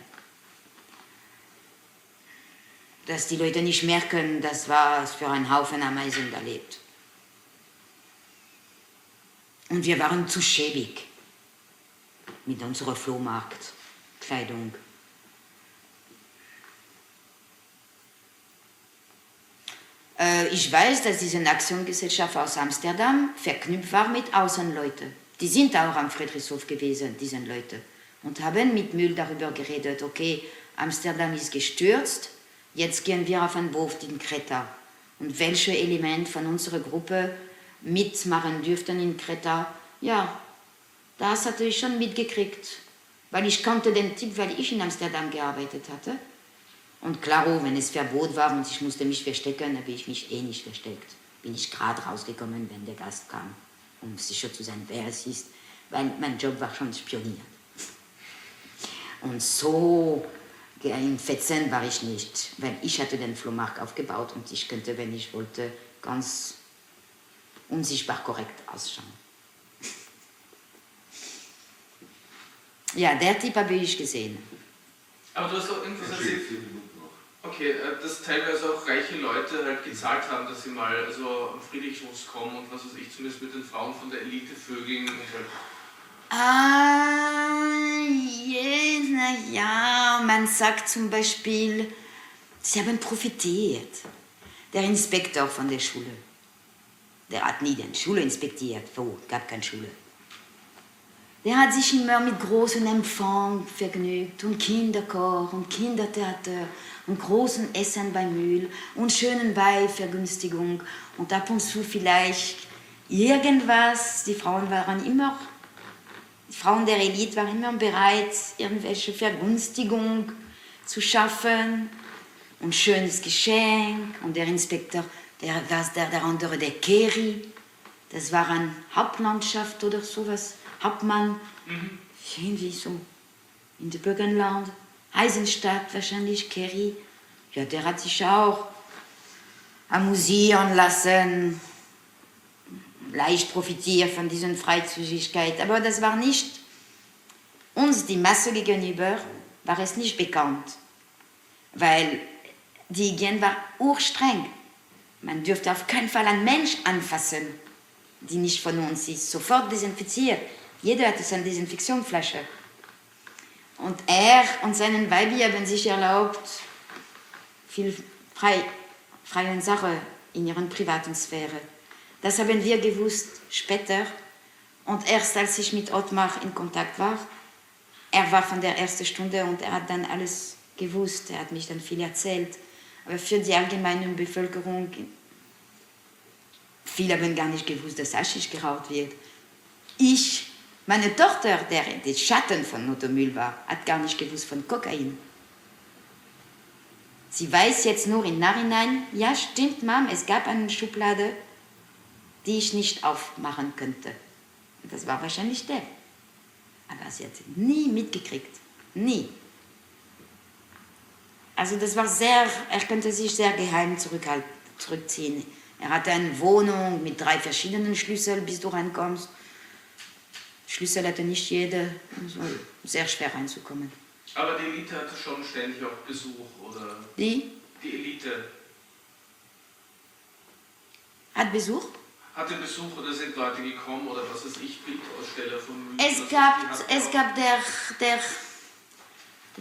Speaker 1: Dass die Leute nicht merken, das war für einen Haufen Ameisen da lebt. Und wir waren zu schäbig mit unserer Flohmarktkleidung. Ich weiß, dass diese Aktiengesellschaft aus Amsterdam verknüpft war mit Außenleuten. Die sind auch am Friedrichshof gewesen, diese Leute. Und haben mit Mühl darüber geredet, okay, Amsterdam ist gestürzt, jetzt gehen wir auf ein Boot in Kreta. Und welche Element von unserer Gruppe mitmachen dürften in Kreta, ja, das hatte ich schon mitgekriegt. Weil ich kannte den Typ, weil ich in Amsterdam gearbeitet hatte. Und klaro, wenn es Verbot war und ich musste mich verstecken, habe ich mich eh nicht versteckt. Bin ich gerade rausgekommen, wenn der Gast kam, um sicher zu sein, wer es ist. Weil mein Job war schon spioniert. Und so in Fetzen war ich nicht, weil ich hatte den Flohmarkt aufgebaut und ich könnte, wenn ich wollte, ganz unsichtbar korrekt ausschauen. Ja, der Typ habe ich gesehen.
Speaker 2: Aber du hast auch irgendwas erzählt. Okay, dass teilweise auch reiche Leute halt gezahlt haben, dass sie mal also am Friedrichshof kommen und was weiß ich, zumindest mit den Frauen von der Elite vögeln und halt.
Speaker 1: Ja, man sagt zum Beispiel, sie haben profitiert. Der Inspektor von der Schule, der hat nie die Schule inspiziert, gab keine Schule. Der hat sich immer mit großem Empfang vergnügt und Kinderchor und Kindertheater und großen Essen beim Mühl und schönen Weihvergünstigung und ab und zu vielleicht irgendwas. Die Frauen der Elite waren immer bereit, irgendwelche Vergünstigung zu schaffen und schönes Geschenk. Und der Inspektor, der andere, der Keri, das war eine Hauptlandschaft oder sowas. Hauptmann, irgendwie so in der Burgenland, Eisenstadt wahrscheinlich, Kerry. Ja, der hat sich auch amüsieren lassen, leicht profitiert von dieser Freizügigkeit. Aber das war nicht, uns die Masse gegenüber, war es nicht bekannt. Weil die Hygiene war urstreng. Man dürfte auf keinen Fall einen Mensch anfassen, die nicht von uns ist. Sofort desinfiziert. Jeder hatte seine Desinfektionsflasche. Und er und seinen Weibi haben sich erlaubt, viel freie Sache in ihrer privaten Sphäre. Das haben wir gewusst später. Und erst als ich mit Ottmar in Kontakt war, er war von der ersten Stunde und er hat dann alles gewusst. Er hat mich dann viel erzählt. Aber für die allgemeine Bevölkerung, viele haben gar nicht gewusst, dass Haschisch geraucht wird. Meine Tochter, der Schatten von Otto Mühl war, hat gar nicht gewusst von Kokain. Sie weiß jetzt nur im Nachhinein, ja stimmt, Mom, es gab eine Schublade, die ich nicht aufmachen könnte. Und das war wahrscheinlich der. Aber sie hat sie nie mitgekriegt. Nie. Also das war er konnte sich sehr geheim zurückziehen. Er hatte eine Wohnung mit 3 verschiedenen Schlüsseln, bis du reinkommst. Schlüssel hatte nicht jeder, also sehr schwer reinzukommen.
Speaker 2: Aber die Elite hatte schon ständig auch Besuch, oder? Die Elite.
Speaker 1: Hat Besuch?
Speaker 2: Hatte Besuch oder sind Leute gekommen oder was weiß ich, Bildaussteller von Mühl?
Speaker 1: Es gab der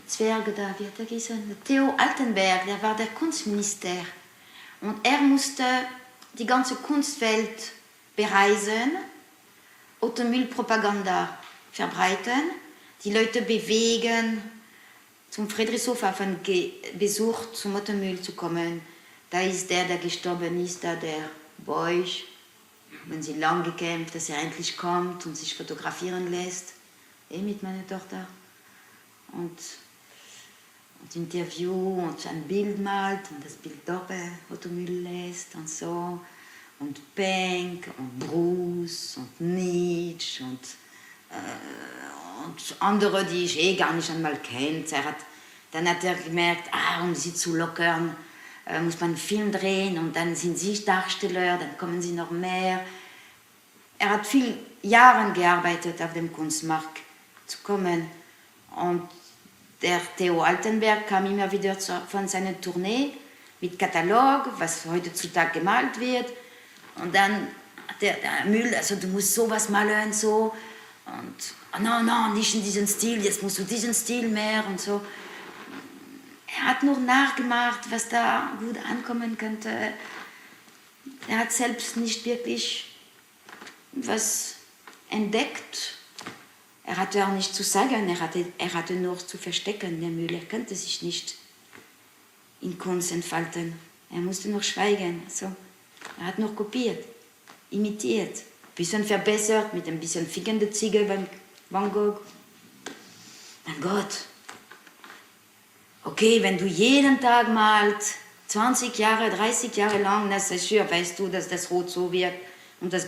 Speaker 1: Zwerge da, wie hat er geheißen? Theo Altenberg, der war der Kunstminister. Und er musste die ganze Kunstwelt bereisen, Otto Mühl Propaganda verbreiten, die Leute bewegen, zum Friedrichshof auf einen Besuch zum Otto Mühl zu kommen. Da ist der gestorben ist, der Beuch. Wenn sie lang gekämpft, dass er endlich kommt und sich fotografieren lässt, mit meiner Tochter. Und Interview und ein Bild malt und das Bild dort bei Otto Mühl lässt und so. Und Penck und Bruce und Nietzsche und andere, die ich gar nicht einmal kenne. Dann hat er gemerkt, um sie zu lockern, muss man einen Film drehen und dann sind sie Darsteller, dann kommen sie noch mehr. Er hat viele Jahre gearbeitet, auf dem Kunstmarkt zu kommen. Und der Theo Altenberg kam immer wieder von seiner Tournee mit Katalog, was heutzutage gemalt wird. Und dann hat der Mühl, also du musst sowas malen, so. Und no, nicht in diesem Stil, jetzt musst du diesen Stil mehr und so. Er hat nur nachgemacht, was da gut ankommen könnte. Er hat selbst nicht wirklich was entdeckt. Er hatte auch nichts zu sagen, er hatte nur zu verstecken. Der Mühl, er konnte sich nicht in Kunst entfalten. Er musste nur schweigen. So. Er hat nur kopiert, imitiert, ein bisschen verbessert, mit ein bisschen fickende Ziege beim Van Gogh. Mein Gott. Okay, wenn du jeden Tag malst, 20 Jahre, 30 Jahre lang, das ist schön, weißt du, dass das Rot so wirkt und das